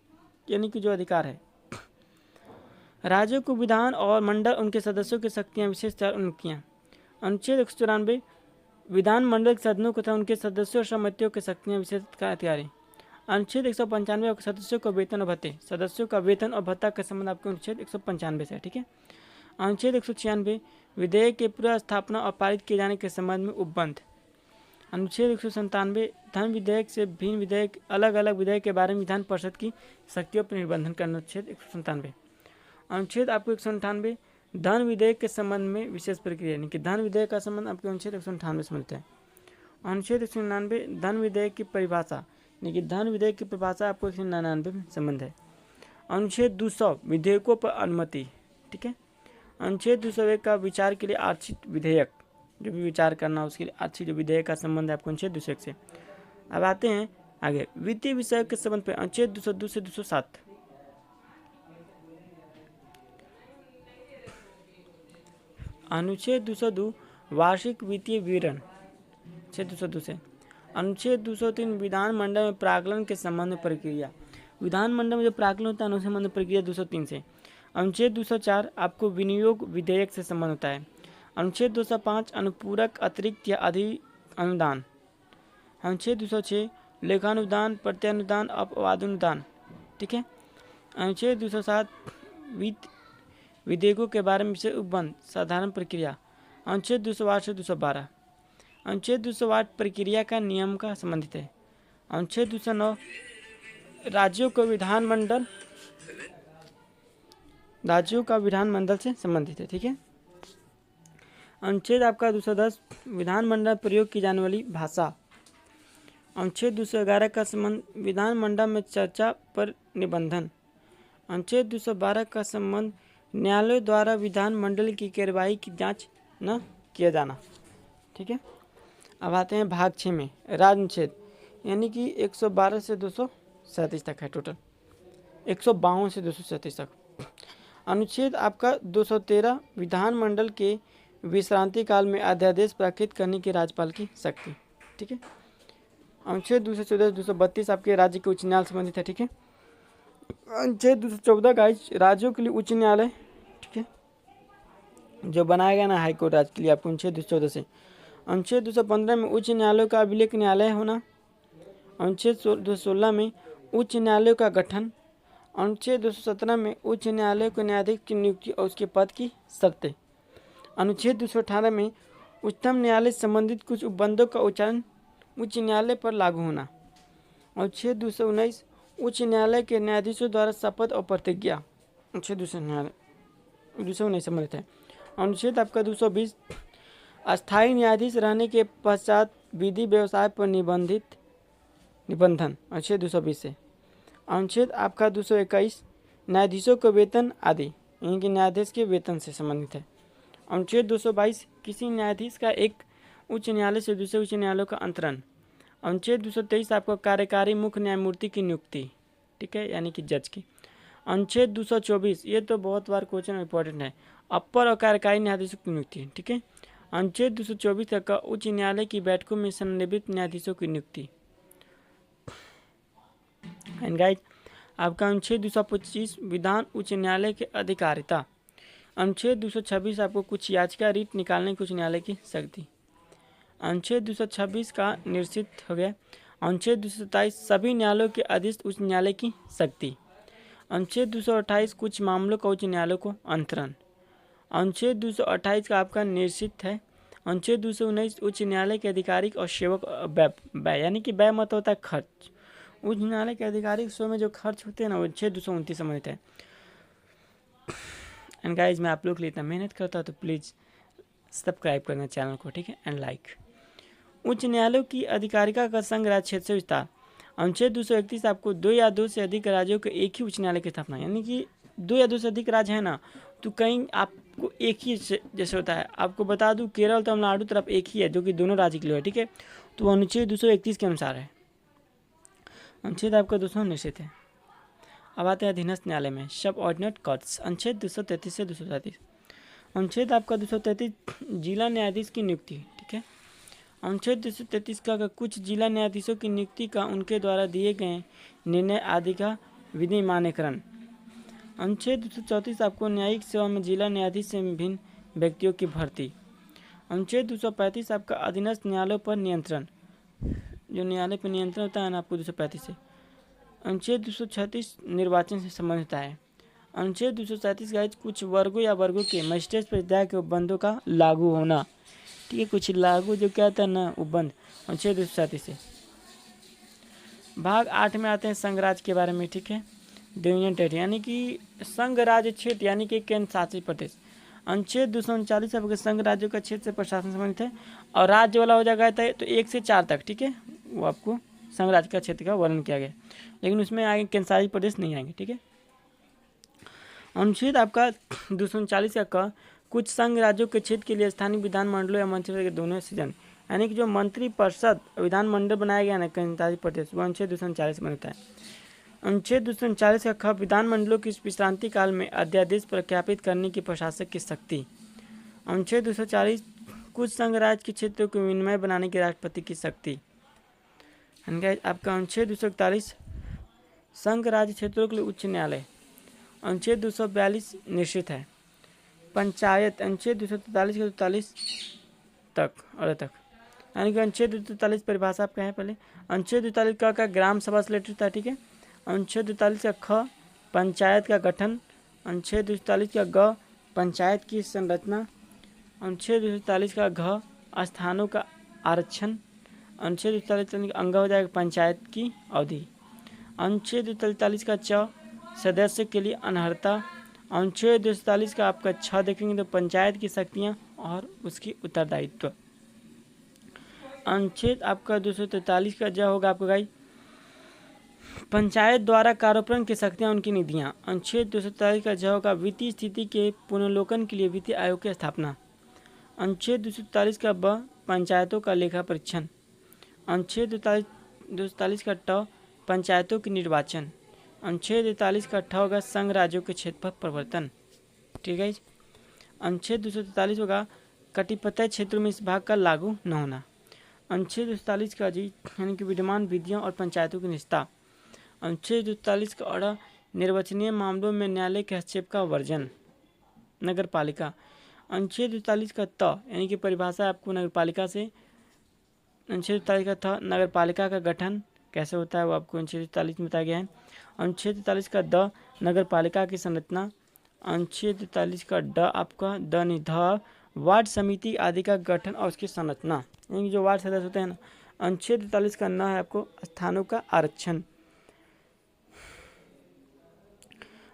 यानी कि जो अधिकार है। राज्यों को विधान और मंडल उनके सदस्यों की शक्तियाँ विशेष उनकियाँ। अनुच्छेद 194 विधानमंडल के सदनों तथा उनके सदस्यों और समितियों की शक्तियाँ विशेष का अधिकारी। अनुच्छेद 195 सदस्यों का वेतन और भत्ते, सदस्यों का वेतन और भत्ता का संबंध आपके अनुच्छेद 195 से है, ठीक है। अनुच्छेद 196 विधेयक के पूरा स्थापना और पारित किए जाने के संबंध में उपबंध। अनुच्छेद 197 धन विधेयक से भिन्न विधेयक अलग अलग विधेयक के बारे में विधान परिषद की शक्तियों पर निर्बंधन करना, अनुच्छेद 197। अनुच्छेद आपको 198 धन विधेयक के संबंध में विशेष प्रक्रिया, यानी कि धन विधेयक का संबंध आपके अनुच्छेद 198 से मिलता है। अनुच्छेद 199 धन विधेयक की परिभाषा, यानी कि धन विधेयक की परिभाषा आपको 199 में संबंध है। अनुच्छेद 200 विधेयकों पर अनुमति, ठीक है। अनुच्छेद 201 का विचार के लिए आरक्षित विधेयक, जो भी विचार करना उसके लिए आरक्षित जो विधेयक का संबंध है आपको अनुच्छेद 201 से। अब आते हैं आगे वित्तीय विषय के संबंध पर अनुच्छेद 202 से 207। अनुच्छेद 202 वार्षिक वित्तीय विवरण, अनुच्छेद 202 से। अनुच्छेद 203 विधानमंडल में प्राक्कलन के संबंध में प्रक्रिया, विधानमंडल में जो प्राक्कलन होता है उसके संबंध में प्रक्रिया 203 से। अनुच्छेद 204 आपको विनियोग विधेयक से संबंध होता है। अनुच्छेद 205 अनुपूरक अतिरिक्त या अधिक अनुदान। अनुच्छेद 206 लेखानुदान प्रत्यानुदान अपवादानुदान, ठीक है। अनुच्छेद 207 विधेयकों के बारे में विशेष उपबंध साधारण प्रक्रिया। अनुच्छेद 208 से 212 अनुच्छेद 208 प्रक्रिया का नियम का संबंधित है। अनुच्छेद 209 राज्यों का विधानमंडल से संबंधित है, ठीक है। अनुच्छेद आपका 210 विधानमंडल प्रयोग की जाने वाली भाषा। अनुच्छेद 211 का संबंध विधानमंडल में चर्चा पर निबंधन। अनुच्छेद 212 का संबंध न्यायालय द्वारा विधानमंडल की कार्यवाही की जांच न किया जाना। ठीक है, अब आते हैं भाग 6 में राजनिषेध, यानी कि 112 से 237 तक है टोटल, 152 से 237 तक। अनुच्छेद आपका 213 विधानमंडल के विश्रांति काल में अध्यादेश पारित करने की राज्यपाल की शक्ति। ठीक है, अनुच्छेद 214 232 आपके राज्य के उच्च न्यायालय संबंधित है। ठीक है, अनुच्छेद 214 गाइस राज्यों के लिए उच्च न्यायालय, ठीक है, जो बनाया गया ना हाईकोर्ट राज्य के लिए आपको अनुच्छेद 214 से। अनुच्छेद 215 में उच्च न्यायालयों का अभिलेख न्यायालय होना। अनुच्छेद 216 में उच्च न्यायालयों का गठन। अनुच्छेद 217 में उच्च न्यायालय को न्यायाधीश की नियुक्ति और उसके पद की शर्तें। अनुच्छेद 218 में उच्चतम न्यायालय संबंधित कुछ उपबंधों का उच्चारण उच्च न्यायालय पर लागू होना। अनुच्छेद 219 उच्च न्यायालय के न्यायाधीशों द्वारा शपथ और प्रतिज्ञा। अनुच्छेद 219 संबंधित है। अनुच्छेद आपका 220 अस्थायी न्यायाधीश रहने के पश्चात विधि व्यवसाय पर निबंधन। अनुच्छेद 220 से। अनुच्छेद आपका 221 न्यायाधीशों को वेतन आदि, यानी कि न्यायाधीश के वेतन से संबंधित है। अनुच्छेद 222 किसी न्यायाधीश का एक उच्च न्यायालय से दूसरे उच्च न्यायालयों का अंतरण। अनुच्छेद 223 आपको कार्यकारी मुख्य न्यायमूर्ति की नियुक्ति, ठीक है, यानी कि जज की। अनुच्छेद 224 ये तो बहुत बार क्वेश्चन इंपॉर्टेंट है, अपर और कार्यकारी न्यायाधीशों की नियुक्ति। ठीक है, अनुच्छेद 224 का उच्च न्यायालय की बैठकों में संनिवृत्त न्यायाधीशों की नियुक्ति। एंड गाइस आपका अनुच्छेद 225 विधान उच्च न्यायालय के अधिकारिता। अनुच्छेद 226 आपको कुछ याचिका रीट निकालने की उच्च न्यायालय की शक्ति। अनुच्छेद 226 का निश्चित हो गया। अनुच्छेद 227 सभी न्यायालयों के अधीन उच्च न्यायालय की शक्ति। अनुच्छेद 228 कुछ मामलों का उच्च न्यायालय को अंतरण। अनुच्छेद 228 का आपका निश्चित है। अनुच्छेद 219 उच्च न्यायालय के आधिकारिक और सेवक व्यय, यानी कि व्यय मत होता है खर्च। उच्च न्यायालय के आधिकारिक शो में जो खर्च होते हैं ना, वो अनुच्छेद 229 संबंधित है। एंड गाइज मैं आप लोग के लिए इतना मेहनत करता हूँ तो प्लीज़ सब्सक्राइब करना चैनल को, ठीक है, एंड लाइक। उच्च न्यायालयों की अधिकारिका का संघ राज्य क्षेत्र से विस्तार। अनुच्छेद 231 आपको 2 या 2 से अधिक राज्यों के एक ही उच्च न्यायालय की स्थापना, यानी कि 2 या 2 से अधिक राज्य है ना, तो कहीं आपको एक ही जैसे होता है। आपको बता दूं केरल तमिलनाडु तरफ एक ही है जो कि दोनों राज्य के लिए है, ठीक है, तो अनुच्छेद 231 के अनुसार है। अनुच्छेद आपका 200 निश्चित है। अब आते हैं अधीनस्थ न्यायालय में सब ऑर्डिनेट कोर्ट्स। अनुच्छेद 233 से 237। अनुच्छेद आपका 233 जिला न्यायाधीश की नियुक्ति, ठीक है। अनुच्छेद 233 का कुछ जिला न्यायाधीशों की नियुक्ति का उनके द्वारा दिए गए निर्णय आदि का विनियमानीकरण। अनुच्छेद 234 आपको न्यायिक सेवा में जिला न्यायाधीश से भिन्न व्यक्तियों की भर्ती। अनुच्छेद 235 आपका अधीनस्थ न्यायालयों पर नियंत्रण, जो न्यायालय पर नियंत्रण होता है ना आपको 235 से। अनुच्छेद 236 निर्वाचन से संबंधित है। अनुच्छेद 237 का कुछ वर्गों या वर्गों के मजिस्ट्रेट प्रतिनिधियों के उपबंधों का लागू होना, ठीक है, कुछ लागू जो क्या था ना उपबंध, अनुच्छेद 237 से। भाग 8 में आते हैं संघ राज्य के बारे में, ठीक है, यूनियन टेरिटरी यानी कि संघ राज्य क्षेत्र यानी कि केंद्र शासित प्रदेश। अनुच्छेद 239 आपके संघ राज्यों का क्षेत्र से प्रशासन संबंधित है, और राज्य वाला हो जाएगा तो 1 से 4 तक, ठीक है, वो आपको संघ राज्य का क्षेत्र का वर्णन किया गया, लेकिन उसमें आगे केंद्र शासित प्रदेश नहीं आएंगे, ठीक है। अनुच्छेद आपका 239 का कुछ संघ राज्यों के क्षेत्र के लिए स्थानीय विधानमंडलों या मंत्रिपरिषद के दोनों सीजन, यानी कि जो मंत्री परिषद विधानमंडल बनाया गया ना केंद्र शासित प्रदेश, वो अनुच्छेद 239 बनता है। अनुच्छेद 239 का विधानमंडलों की विश्रांति काल में अध्यादेश प्रख्यापित करने की प्रशासक की शक्ति। अनुच्छेद 240 कुछ संघ राज्य के क्षेत्रों को विनिमय बनाने की राष्ट्रपति की शक्ति। आपका अनुच्छेद 241 संघ राज्य क्षेत्रों के लिए उच्च न्यायालय। अनुच्छेद 242 निश्चित है। पंचायत अनुच्छेद 243 के 43 तक और तक, यानी कि अनुच्छेद 243 परिभाषा आपका है पहले। अनुच्छेद 243 का ग्राम सभा से रिलेटेड था, ठीक है। अनुच्छेद 243 का ख पंचायत का गठन। अनुच्छेद 243 का ग पंचायत की संरचना। अनुच्छेद 243 का घ स्थानों का आरक्षण। अनुच्छेद 243 अंग हो जाएगा पंचायत की अवधि। अनुच्छेद 243 का च सदस्य के लिए अनर्हता। अनुच्छेद 243 का आपका 6 देखेंगे तो पंचायत की शक्तियाँ और उसकी उत्तरदायित्व। अनुच्छेद आपका 243 का ज होगा आपका गाई पंचायत द्वारा कार्यान्वयन की शक्तियाँ, उनकी निधियाँ। अनुच्छेद 243 का जवाब का वित्तीय स्थिति के पुनर्लोकन के लिए वित्तीय आयोग की स्थापना। अनुच्छेद 243 का ब पंचायतों का लेखा परीक्षण। अनुच्छेद 243 का ट पंचायतों के निर्वाचन। अनुच्छेद 43 का ठ होगा संघ राज्यों के क्षेत्रफल परिवर्तन। ठीक है। अनुच्छेद 243 होगा कटिबद्ध क्षेत्रों में इस भाग का लागू न होना। अनुच्छेद 243 का जी यानी कि विद्यमान विधियों और पंचायतों की निष्ठा। अनुच्छेद 243 का अड़ा निर्वाचनीय मामलों में न्यायालय के हस्तक्षेप का वर्जन। नगर पालिका। अनुच्छेद 243 का त यानी कि परिभाषा आपको नगर पालिका से। अनुच्छेद 243 का थ नगर पालिका का गठन कैसे होता है वो आपको अनुच्छेद 243 में बताया गया है। अनुच्छेद 243 का द नगर पालिका की संरचना। अनुच्छेद 243 का ड आपका द निध वार्ड समिति आदि का गठन और उसकी संरचना, यानी जो वार्ड सदस्य होते हैं ना। अनुच्छेद 43 का न है आपको स्थानों का आरक्षण।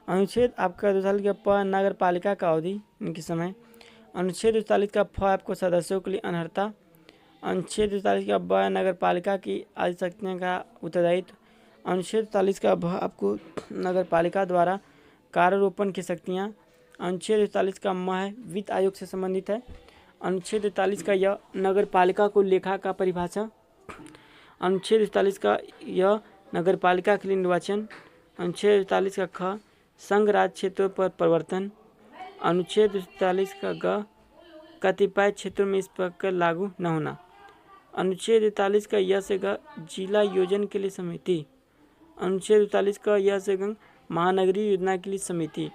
अनुच्छेद आपका 243 का प नगर पालिका का अवधि इनके समय। अनुच्छेद 243 का फ आपको सदस्यों के लिए अनर्हता। अनुच्छेद 243 का ब नगर पालिका की आदि शक्तियों का उत्तरदायित्व। अनुच्छेद 243 का भ आपको नगर पालिका द्वारा कार्यारोपण की शक्तियाँ। अनुच्छेद 243 का म है वित्त आयोग से संबंधित है। अनुच्छेद 243 का य नगर पालिका को लेखा का परिभाषा। अनुच्छेद 243 का य नगर पालिका के लिए निर्वाचन। अनुच्छेद 243 का ख संघ राज्य क्षेत्रों पर परिवर्तन। अनुच्छेद 243 का ग कतिपय क्षेत्रों में इस प्रकार लागू न होना। अनुच्छेद 243 का य से ग जिला योजना के लिए समिति। अनुच्छेद 243 का य से ग महानगरीय योजना के लिए समिति।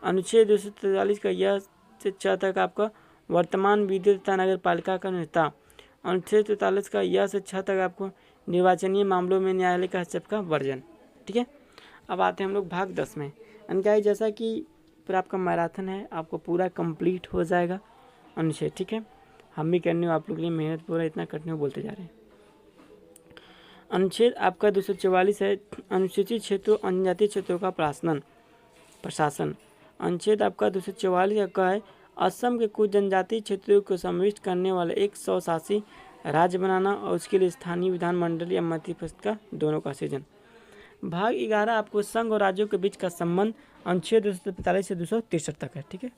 अनुच्छेद 243 का य से छ तक आपका वर्तमान विद्युत तथा नगर पालिका का नेता। अनुच्छेद 243 का य से छ तक आपको निर्वाचनीय मामलों में न्यायालय का हस्तक्षेप का वर्जन। ठीक है। अब आते हैं हम लोग भाग 10 में। अनकाई जैसा कि फिर आपका मैराथन है, आपको पूरा कंप्लीट हो जाएगा अनुच्छेद। ठीक है। हम भी करने आप लोग के लिए मेहनत पूरा इतना कठिन बोलते जा रहे हैं। अनुच्छेद आपका 244 है अनुसूचित क्षेत्रों जनजातीय क्षेत्रों का प्रशासन। अनुच्छेद आपका 244 का है असम के कुछ जनजातीय क्षेत्रों को समाविष्ट करने वाला एक स्वशासी राज्य बनाना और उसके लिए स्थानीय विधानमंडल या मंत्रिपरिषद का दोनों का सृजन। भाग 11 आपको संघ और राज्यों के बीच का संबंध अनुच्छेद 245 से 263 तक है। ठीक है।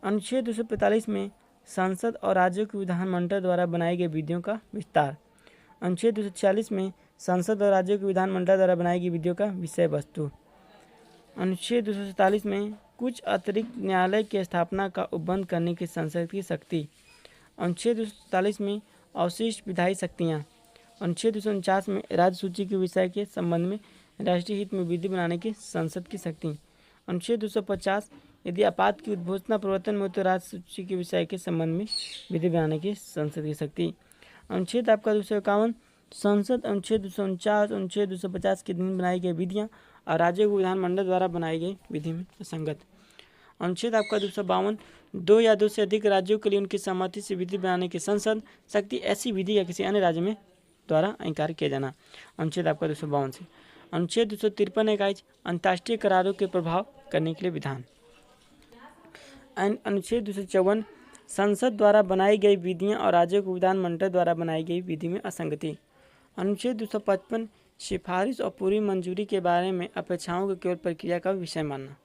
अनुच्छेद 245 में संसद और राज्यों के विधानमंडल द्वारा बनाई गई विधियों का विस्तार। अनुच्छेद 246 में संसद और राज्यों के विधानमंडल द्वारा बनाई गई विधियों का विषय वस्तु। अनुच्छेद 247 में कुछ अतिरिक्त न्यायालय की स्थापना का उपबंध करने की संसद की शक्ति। अनुच्छेद 247 में अवशिष्ट विधायी शक्तियाँ। अनुच्छेद 249 में राज्य सूची के विषय के संबंध में राष्ट्रीय हित में विधि बनाने की संसद की शक्ति। अनुच्छेद 250 यदि आपात की उद्घोषणा प्रवर्तन में हो तो राज्य सूची के विषय के संबंध में विधि बनाने की संसद की शक्ति। अनुच्छेद आपका 251 संसद। अनुच्छेद 249 अनुच्छेद 250 के दिन बनाई गई विधियाँ और राज्यों को विधानमंडल द्वारा बनाई गई विधि में असंगत। अनुच्छेद आपका 252 दो या दो से अधिक राज्यों के लिए उनकी सहमति से विधि बनाने की संसद शक्ति ऐसी विधि या किसी अन्य राज्य में द्वारा अंगीकार किया जाना। अनुच्छेद आपका 252 से। अनुच्छेद 253 इकाई अंतर्राष्ट्रीय करारों के प्रभाव करने के लिए विधान। अनुच्छेद 254 संसद द्वारा बनाई गई विधियां और राज्यों को विधानमंडल द्वारा बनाई गई विधि में असंगति। अनुच्छेद 255 सिफारिश और पूरी मंजूरी के बारे में अपेक्षाओं को केवल प्रक्रिया का विषय मानना।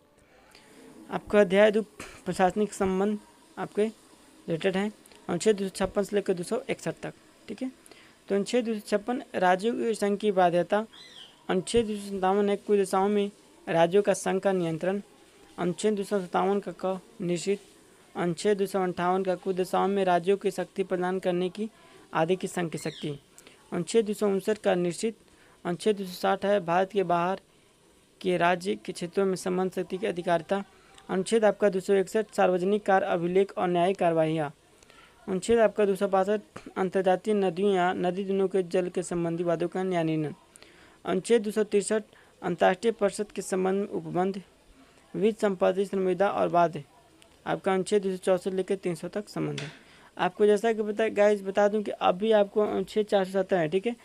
आपका अध्याय 2 प्रशासनिक संबंध आपके रिलेटेड हैं। अनुच्छेद 256 से लेकर 261 तक। ठीक है। तो अनुच्छेद 256 राज्यों के संघ की बाध्यता। अनुच्छेद 257 है कुछ दिशाओं में राज्यों का संघ का नियंत्रण। अनुच्छेद 257 का क निश्चित। अनुच्छेद 258 का कुछ दिशाओं में राज्यों की शक्ति प्रदान करने की आदि की संघ की शक्ति। अनुच्छेद 259 का निश्चित। अनुच्छेद 260 है भारत के बाहर के राज्य के क्षेत्रों में संबंध शक्ति की अधिकारिता। अनुच्छेद आपका 261 सार्वजनिक कार्य अभिलेख और न्यायिक कार्रवाइयाँ। अनुच्छेद आपका 262 अंतर्जातीय नदियों या नदी दिनों के जल के संबंधी वादों का न्याय निर्णय। अनुच्छेद 263 अंतर्राष्ट्रीय परिषद के संबंध में उपबंध वित्त संपत्ति संविदा और वाद। आपका अनुच्छेद 264 लेकर 300 तक संबंध है। आपको जैसा कि गाइस बता दूं कि अभी आपको अनुच्छेद 470 है। ठीक है।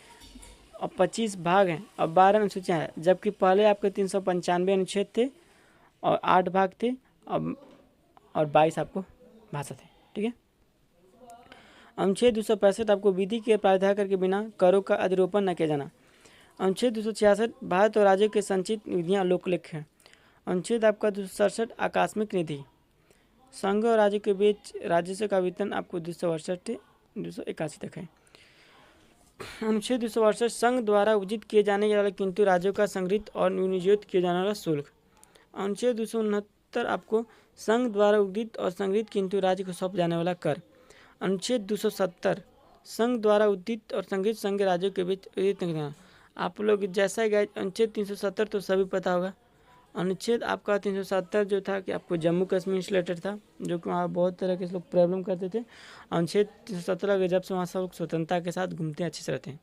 और 25 भाग हैं और 12 अनुसूचियाँ हैं, जबकि पहले आपके 395 अनुच्छेद थे और 8 भाग थे और 22 आपको भाषा थे। ठीक है। अनुच्छेद 265 आपको विधि के प्रावधान करके बिना करों का अधिरोपण न किया जाना। अनुच्छेद 266 भारत और राज्यों के संचित निधियाँ लोकलेख हैं। अनुच्छेद आपका 267 आकस्मिक निधि, संघ और राज्य के बीच राजस्व का वितरण आपको 268 से 281 तक है। अनुच्छेद 268 संघ द्वारा उचित किए जाने वाले किंतु राज्यों का संग्रहित और नियोजित किया जाने वाला शुल्क। अनुच्छेद 269 आपको संघ द्वारा उदित और संग्रहित किंतु राज्य को सौंप जाने वाला कर। अनुच्छेद 270 संघ द्वारा उदित और संग्रहित संघ राज्यों के बीच उदित नहीं करना। आप लोग जैसा ही गए अनुच्छेद 370 तो सभी पता होगा। अनुच्छेद आपका 370 जो था कि आपको जम्मू कश्मीर से रिलेटेड था, जो कि वहाँ बहुत तरह के लोग प्रॉब्लम करते थे। अनुच्छेद 317 के जब से वहाँ सब लोग स्वतंत्रता के साथ घूमते अच्छे से रहते हैं।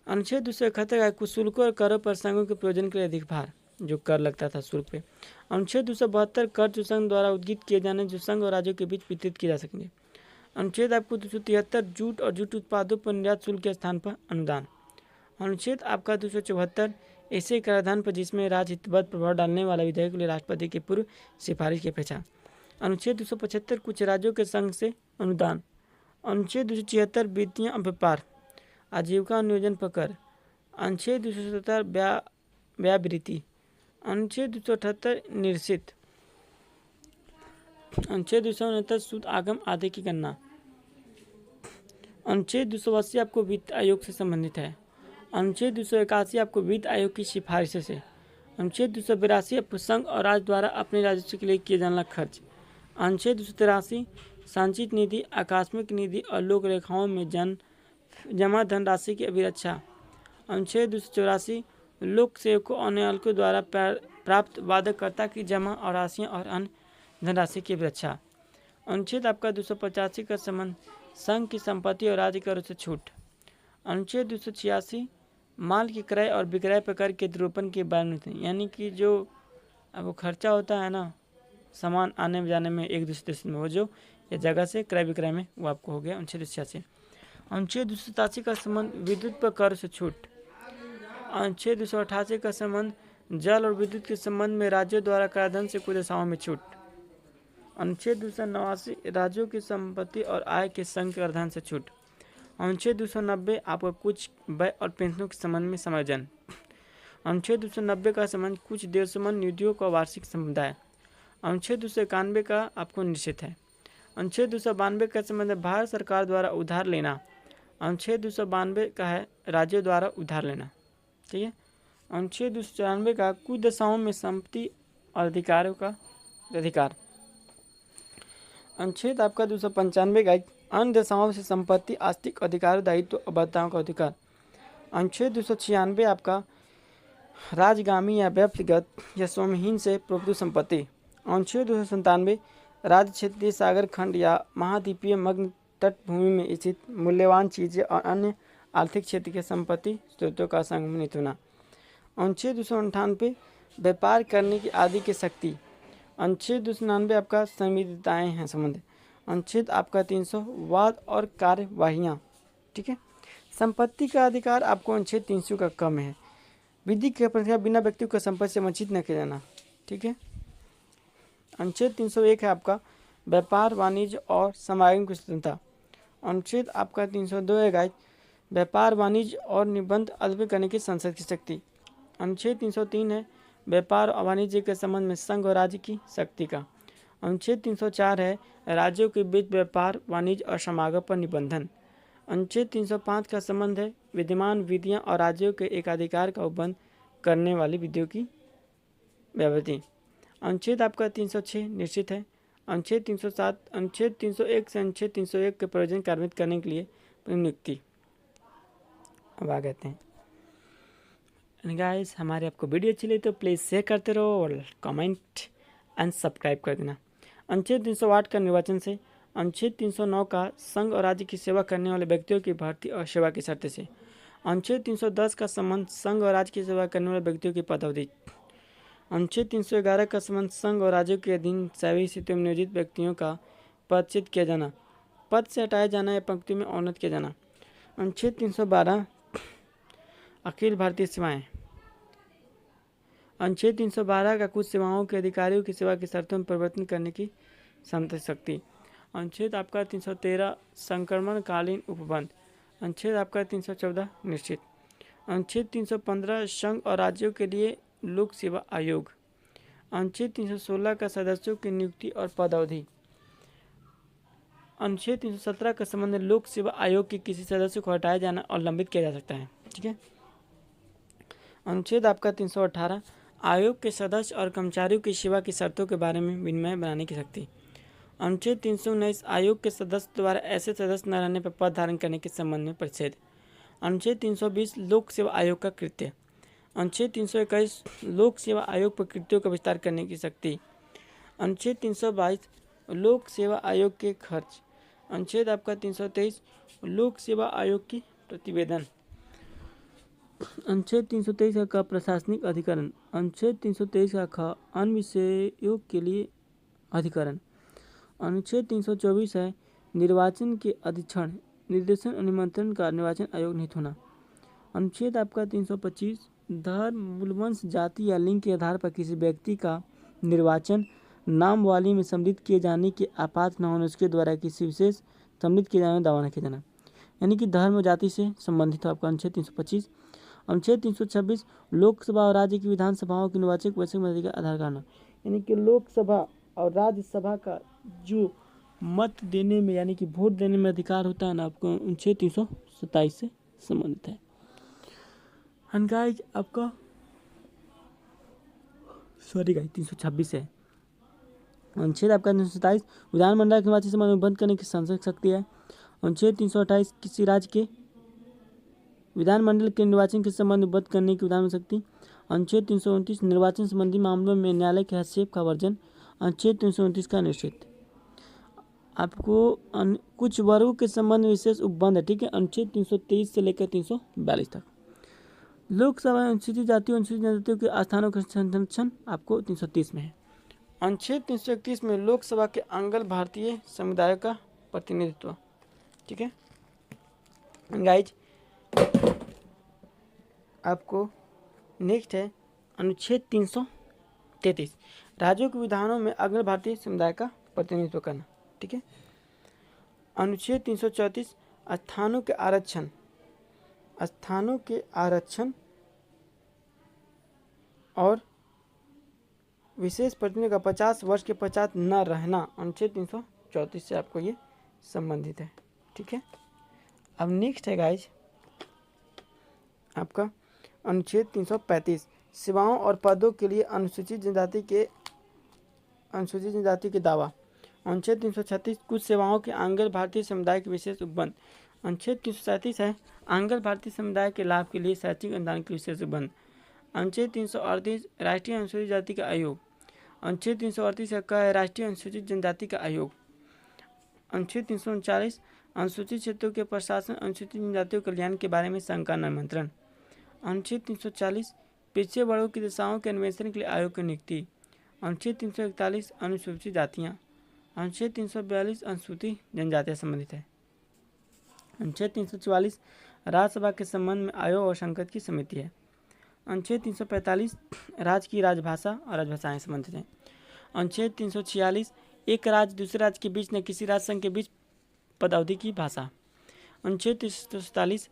अनुच्छेद 271 कुछ शुल्कों और करों पर संघों के प्रयोजन के लिए अधिक भार, जो कर लगता था शुल्क पे। अनुच्छेद 272 कर जो संघ द्वारा उद्गीत किए जाने जो संघ और राज्यों के बीच वितरित किए जा सकेंगे। अनुच्छेद आपको 273 जूट और जूट उत्पादों पर निर्यात शुल्क के स्थान पर अनुदान। अनुच्छेद आपका 274 ऐसे कराधान पर जिसमें राज्य हितबद्ध प्रभाव डालने वाला विधेयक के लिए राष्ट्रपति की पूर्व सिफारिश की अपेक्षा। अनुच्छेद 275 कुछ राज्यों के संघ से अनुदान। अनुच्छेद 276 वित्तीय व्यापार आजीविका नियोजन पर कर। अनुच्छेद 277 व्यावृत्ति। अनुच्छेद 278 निश्चित। अनुच्छेद 269 सूद आगम आदि की गणना। अनुच्छेद 280 आपको वित्त आयोग से संबंधित है। अनुच्छेद 281 आपको वित्त आयोग की सिफारिशों से। अनुच्छेद 282 आपको संघ और राज्य द्वारा अपने राजस्व के लिए किए जाने वाला खर्च। अनुच्छेद 283 संचित निधि, आकस्मिक निधि और लोक रेखाओं में जमा धनराशि की अभिरक्षा। अनुच्छेद 284 लोक सेवकों और न्यायालयों द्वारा प्राप्त वादकर्ता की जमा और राशियाँ और अन्य धनराशि की अभिरक्षा। अनुच्छेद आपका 285 का संबंध संघ की संपत्ति और राज्य करों से छूट। अनुच्छेद 286 माल की क्रय और विक्रय पर कर के द्रोपण के बारे में, यानी कि जो अब खर्चा होता है ना सामान आने जाने में एक दूसरे देश में, वो जो या जगह से क्रय विक्रय में, वो आपको हो गया अनुच्छेद 286। अनुच्छेद 287 का संबंध विद्युत पर कर से छूट। अनुच्छेद 288 का संबंध जल और विद्युत के संबंध में राज्यों द्वारा कराधान से कुछ दशाओं में छूट। अनुच्छेद 289 राज्यों की संपत्ति और आय के संघ कराधान से छूट। अनुच्छेद 290 आपको कुछ व्यय और पेंशनों के संबंध में समायोजन। अनुच्छेद 290 का संबंध कुछ देशमन निधियों का वार्षिक समुदाय। अनुच्छेद 291 का आपको निश्चित है। अनुच्छेद 292 का संबंध है भारत सरकार द्वारा उधार लेना। अनुच्छेद 292 का है राज्यों द्वारा उधार लेना। ठीक है। अनुच्छेद 294 का कुछ दशाओं में संपत्ति और अधिकारों का अधिकार। अनुच्छेद आपका 295 का अन्य दशाओं से संपत्ति, आस्तिक अधिकार, दायित्व और बाध्यताओं का अधिकार। अनुच्छेद 296 आपका राजगामी या व्यक्तिगत या स्वामीहीन से प्रभुत्व संपत्ति। अनुच्छेद 297 राज्य, क्षेत्रीय, सागर खंड या महाद्वीपीय मग्न तट भूमि में स्थित मूल्यवान चीजें और अन्य आर्थिक क्षेत्र के संपत्ति स्रोतों का संगठित होना। अनुच्छेद 298 व्यापार करने की आदि की शक्ति। अनुच्छेद 299 आपका संविधाएँ हैं संबंध। अनुच्छेद आपका 300 वाद और कार्यवाहियाँ। ठीक है। संपत्ति का अधिकार आपको अनुच्छेद 300 का कम है। विधि के प्रक्रिया बिना व्यक्ति को संपत्ति से वंचित न किया जाना। ठीक है। अनुच्छेद 301 है आपका व्यापार, वाणिज्य और समागम की स्वतंत्रता। अनुच्छेद आपका 302 है व्यापार, वाणिज्य और निबंध अल्प करने की संसद की शक्ति। अनुच्छेद 303 है व्यापार और वाणिज्य के संबंध में संघ और राज्य की शक्ति का। अनुच्छेद 304 है राज्यों के बीच व्यापार, वाणिज्य और समागम पर निबंधन। अनुच्छेद 305 का संबंध है विद्यमान विधियां और राज्यों के एकाधिकार का उपबंध करने वाली विधियों की व्यावधि। अनुच्छेद आपका 306 निश्चित है। अनुच्छेद 307 अनुच्छेद 301 से अनुच्छेद 301 के प्रयोजन कार्यान्वित करने के लिए नियुक्ति। अब आ कहते हैं गाइस, हमारे आपको वीडियो अच्छी लगी तो प्लीज़ शेयर करते रहो और कमेंट एंड सब्सक्राइब कर देना। अनुच्छेद 308 का निर्वाचन से। अनुच्छेद 309 का संघ और राज्य की सेवा करने वाले व्यक्तियों की भर्ती और सेवा की शर्त से। अनुच्छेद 310 का संबंध संघ और राज्य की सेवा करने वाले व्यक्तियों की पदावधि। अनुच्छेद 311 का संबंध संघ और राज्यों के अधीन सभी स्थितियों में नियोजित व्यक्तियों का पदच्युत किया जाना, पद से हटाया जाना या पंक्ति में उन्नत किया जाना। अनुच्छेद 312 अखिल भारतीय सेवाएं। अनुच्छेद 312 का कुछ सेवाओं के अधिकारियों की सेवा की शर्तों में परिवर्तन करने की शक्ति। अनुच्छेद आपका 313 संक्रमणकालीन उपबंध। अनुच्छेद आपका 314 निश्चित। अनुच्छेद 315 संघ और राज्यों के लिए लोक सेवा आयोग। अनुच्छेद 316 का सदस्यों की नियुक्ति और पदावधि। अनुच्छेद 317 का संबंध लोक सेवा आयोग के किसी सदस्य को हटाया जाना और लंबित किया जा सकता है। ठीक है। अनुच्छेद आपका 318 आयोग के सदस्य और कर्मचारियों की सेवा की शर्तों के बारे में विनिमय बनाने की शक्ति। अनुच्छेद 319 आयोग के सदस्य द्वारा ऐसे सदस्य न रहने पर पद धारण करने के संबंध में परिच्छेद। अनुच्छेद 320 लोक सेवा आयोग का कृत्य। अनुच्छेद 321 लोक सेवा आयोग पर कृत्यों का विस्तार करने की शक्ति। अनुच्छेद 322 लोक सेवा आयोग के खर्च। अनुच्छेद आपका 323 लोक सेवा आयोग की प्रतिवेदन। अनुच्छेद 323 का प्रशासनिक अधिकरण। अनुच्छेद 323 का ख अन्य विषयों के लिए अधिकरण। अनुच्छेद 324 है निर्वाचन के अधीक्षण, निर्देशन और निमंत्रण का निर्वाचन आयोग नियुक्त होना। अनुच्छेद आपका 325 धर्म, मूलवंश, जाति या लिंग के आधार पर किसी व्यक्ति का निर्वाचन नामवाली में सम्मिलित किए जाने के आपात न होने उसके द्वारा किसी विशेष सम्मिलित किए जाने में दावा न किया जाना, यानी कि धर्म और जाति से संबंधित हो आपका अनुच्छेद 325। अनुच्छेद 326 लोकसभा और राज्य की विधानसभाओं के निर्वाचक वैसे मत का आधार करना, यानी कि लोकसभा और राज्यसभा का जो मत देने में यानी कि वोट देने में अधिकार होता है ना, आपको अनुच्छेद 327 से संबंधित है। गाइस आपका 326 है। अनुच्छेद आपका 327 विधानमंडल के निर्वाचन संबंध में बंद करने की संसद शक्ति है। अनुच्छेद 328 किसी राज्य के विधानमंडल के निर्वाचन के संबंध में बंद करने की विधान शक्ति। अनुच्छेद 329 निर्वाचन संबंधी मामलों में न्यायालय के हस्तक्षेप का वर्जन। अनुच्छेद 329 का निषेध। आपको कुछ वर्गों के संबंध में विशेष उपबंध है। ठीक है। अनुच्छेद 323 से लेकर 342 तक। लोकसभा अनुसूचित जातियों अनुसूचित जनजातियों के स्थानों का संरक्षण आपको 330 में है। अनुच्छेद 331 में लोकसभा के आंग्ल भारतीय समुदाय का प्रतिनिधित्व। ठीक है गाइज। आपको नेक्स्ट है अनुच्छेद 333 राज्यों के विधानों में आंग्ल भारतीय समुदाय का प्रतिनिधित्व करना। ठीक है। अनुच्छेद 334 स्थानों के आरक्षण। स्थानों के आरक्षण और विशेष प्रतिनिधि का 50 वर्ष के पश्चात न रहना अनुच्छेद 334 से आपको ये संबंधित है। ठीक है। अब नेक्स्ट है गाइज आपका अनुच्छेद 335 सेवाओं और पदों के लिए अनुसूचित जनजाति के दावा। अनुच्छेद 336 कुछ सेवाओं के आंग्ल भारतीय समुदाय के विशेष उपबंध। अनुच्छेद 337 है आंग्ल भारतीय समुदाय के लाभ के लिए शैक्षिक अनुदान के विशेष उपबंध। अनुच्छेद 338 राष्ट्रीय अनुसूचित जाति का आयोग। अनुच्छेद 338 का है राष्ट्रीय अनुसूचित जनजाति का आयोग। अनुच्छेद 339 अनुसूचित क्षेत्रों के प्रशासन अनुसूचित जनजातियों कल्याण के बारे में संघ का निमंत्रण। अनुच्छेद 340 पिछड़े वर्गों की दशाओं के अन्वेषण के लिए आयोग की नियुक्ति। अनुच्छेद 341 अनुसूचित जातियाँ। अनुच्छेद 342 अनुसूचित जनजातियाँ संबंधित है। अनुच्छेद 344 राज्यसभा के संबंध में आयोग और संसद की समिति है। अनुच्छेद 345 राज्य की राजभाषा और राजभाषाएं संबंधित हैं। अनुच्छेद 346 एक राज्य दूसरे राज्य के बीच न किसी राज्य संघ के बीच पदावधि की भाषा। अनुच्छेद 347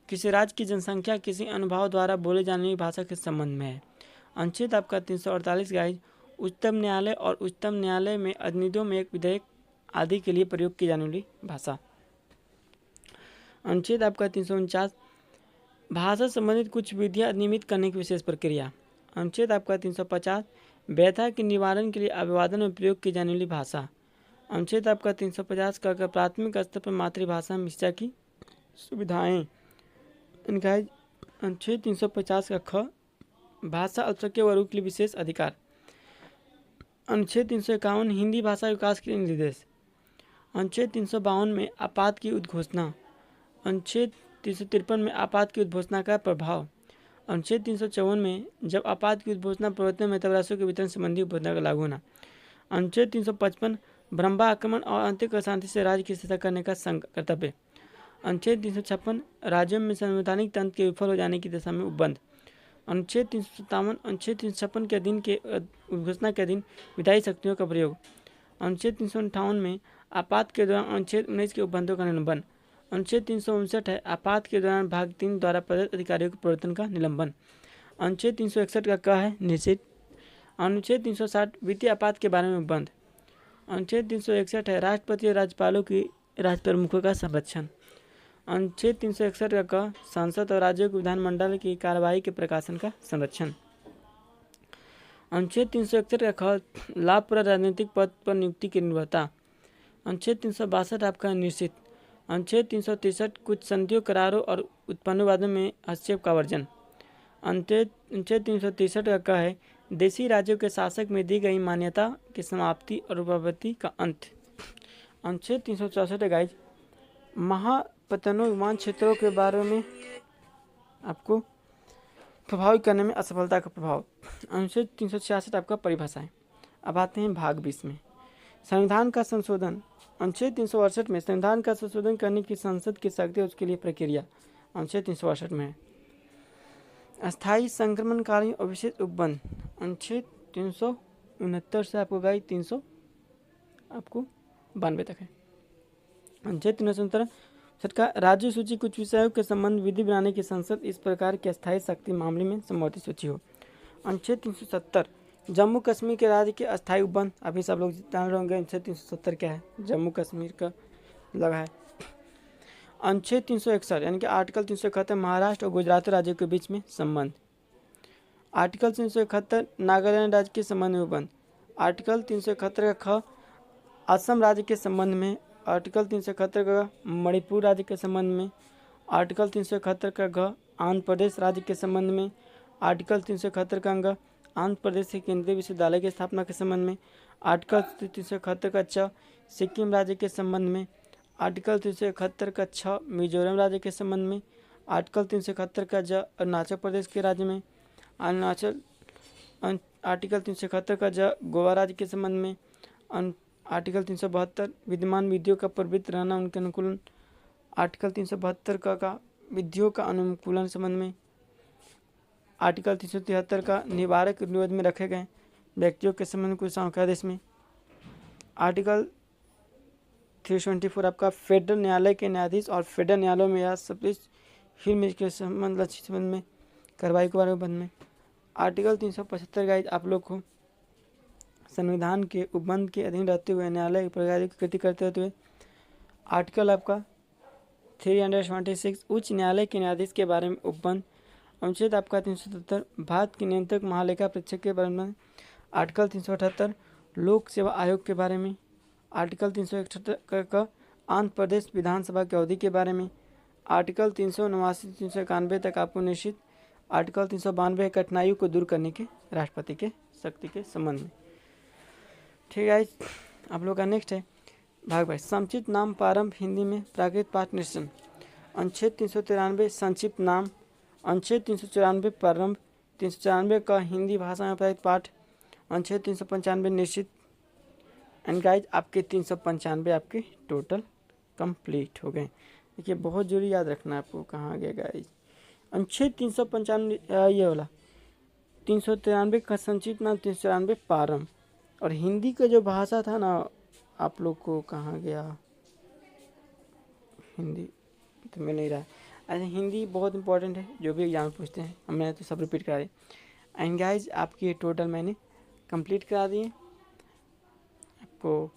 किसी राज्य की जनसंख्या किसी अनुभाव द्वारा बोले जाने वाली भाषा के संबंध में है। अनुच्छेद आपका 348 गाइज उच्चतम न्यायालय और उच्चतम न्यायालय में अधिनियमों में एक विधेयक आदि के लिए प्रयोग की जाने वाली भाषा। अनुच्छेद आपका 349 भाषा संबंधित कुछ विधियाँ नियमित करने की विशेष प्रक्रिया। अनुच्छेद आपका 350 व्यथा के निवारण के लिए अभिवादन में प्रयोग की जाने वाली भाषा। अनुच्छेद आपका 350 का प्राथमिक स्तर पर मातृभाषा में शिक्षा की सुविधाएं। अनुच्छेद 350 का ख भाषा अल्पसंख्यक वर्गों के लिए विशेष अधिकार। अनुच्छेद 351 हिंदी भाषा विकास के लिए निर्देश। अनुच्छेद 352 में आपात की उद्घोषणा। अनुच्छेद 353 में आपात की उद्घोषणा का प्रभाव। अनुच्छेद 354 में जब आपात की उद्घोषणा प्रवर्तन में तब राशि के वितरण संबंधी उद्घोषणा का लागू होना। अनुच्छेद 355 ब्रह्मा आक्रमण और आंतरिक अशांति से राज्य की स्थिरता करने का कर्तव्य। अनुच्छेद 356 राज्यों में संवैधानिक तंत्र के विफल हो जाने की दशा में उपबंध। अनुच्छेद 357 अनुच्छेद 356 के अधीन के उद्घोषणा के अधीन विधायी शक्तियों का प्रयोग। अनुच्छेद 358 में आपात के दौरान अनुच्छेद 19 के उपबंधों का निलंबन। अनुच्छेद 359 है आपात के दौरान भाग 3 द्वारा प्रदत्त अधिकारियों के प्रवर्तन का निलंबन। अनुच्छेद 361 का क्या है? निश्चित। अनुच्छेद 360 वित्तीय आपात के बारे में बंद। अनुच्छेद 361 है राष्ट्रपति और राज्यपालों की राज्य प्रमुखों का संरक्षण। अनुच्छेद 361 का क संसद और राज्यों के विधानमंडल की कार्यवाही के प्रकाशन का संरक्षण। अनुच्छेद 361 का ख लाभप्रद राजनीतिक पद पर नियुक्ति की निर्भरता। अनुच्छेद 362 आपका निश्चित। अनुच्छेद 363 कुछ संधियों, करारों और उत्पन्न वादों में हस्तक्षेप का वर्जन। अनुच्छेद 363 का क है देशी राज्यों के शासक में दी गई मान्यता की समाप्ति और उपपत्ति का अंत। अनुच्छेद 364 गाइज महापतनों विमान क्षेत्रों के बारे में आपको प्रभावित करने में असफलता का प्रभाव। अनुच्छेद 366 आपका परिभाषा है। अब आते हैं भाग 20 में संविधान का संशोधन। अनुच्छेद 368 में संविधान का संशोधन करने की संसद की शक्ति, उसके लिए प्रक्रिया अनुच्छेद 368 में है। अस्थायी संक्रमणकारी और विशेष उपबंध अनुच्छेद 369 से आपको गाइड 300 आपको 92 तक है। अनुच्छेद 369 सरकार राज्य सूची कुछ विषयों के संबंध विधि बनाने की संसद इस प्रकार के अस्थायी शक्ति मामले में संबंधित सूची हो। अनुच्छेद 370 जम्मू कश्मीर के राज्य के अस्थायी उपबंध। अभी सब लोग जान रहे होंगे अनुच्छेद 370 क्या है, जम्मू कश्मीर का लगा है। अनुच्छेद 361 यानी कि आर्टिकल 371 महाराष्ट्र और गुजरात राज्यों के बीच में संबंध। आर्टिकल 371 नागालैंड राज्य के संबंध में उपबंध। आर्टिकल 371 का ख असम राज्य के संबंध में। आर्टिकल 371 का मणिपुर राज्य के संबंध में। आर्टिकल 371 का घ आंध्र प्रदेश राज्य के संबंध में। आर्टिकल 371 का अंग आंध्र प्रदेश के केंद्रीय विश्वविद्यालय की स्थापना के संबंध में। आर्टिकल 371 का च सिक्किम राज्य के संबंध में। आर्टिकल 371 का छ मिजोरम राज्य के संबंध में। आर्टिकल 371 का ज अरुणाचल प्रदेश के राज्य में। आर्टिकल 371 का ज गोवा राज्य के संबंध में। आर्टिकल 372 विद्यमान विधियों का प्रवृत्त रहना, उनके अनुकूलन। आर्टिकल 372 का विधियों का अनुकूलन संबंध में। आर्टिकल 373 का निवारक निरोध में रखे गए व्यक्तियों के संबंध कुछ आदेश में। आर्टिकल 324 आपका फेडरल न्यायालय के न्यायाधीश और फेडरल न्यायालयों में या सब्सिस्ट हिल के संबंध में कार्रवाई के बारे में बंद में। आर्टिकल 375 गाइड आप लोग को संविधान के उपबंध के अधीन रहते हुए न्यायालय प्रक्रिया की कृति करते हुए। आर्टिकल आपका 376 उच्च न्यायालय के न्यायाधीश के बारे में उपबंध। अनुच्छेद आपका 377 भारत के नियंत्रक महालेखा परीक्षक के बारे में। आर्टिकल 378 लोक सेवा आयोग के बारे में। आर्टिकल 371 का आंध्र प्रदेश विधानसभा की अवधि के बारे में। आर्टिकल 389 391 तक आपको निश्चित। आर्टिकल 392 कठिनाइयों को दूर करने के राष्ट्रपति के शक्ति के संबंध में। ठीक है, आप लोग का नेक्स्ट है भाग 22 संक्षिप्त नाम प्रारंभ हिंदी में प्राकृत पाठ निश्चन। अनुच्छेद 393 संक्षिप्त नाम। अनुच्छेद 394 प्रारंभ। 394 का हिंदी भाषा में प्राकृत पाठ। अनुच्छेद 395 निश्चित। एंड गाइज आपके 395 आपके टोटल कंप्लीट हो गए। देखिए बहुत जरूरी याद रखना आपको कहाँ गया गाइज। अनुच्छेद 395 ये वाला 393 का संक्षिप्त नाम, 394 प्रारंभ। और हिंदी का जो भाषा था ना आप लोग को कहाँ गया, हिंदी तो मिल नहीं रहा है। ऐसे हिंदी बहुत इंपॉर्टेंट है, जो भी एग्जाम पूछते हैं मैंने तो सब रिपीट करा दिए। एंड गाइज आपकी टोटल मैंने कंप्लीट करा दिए। आपको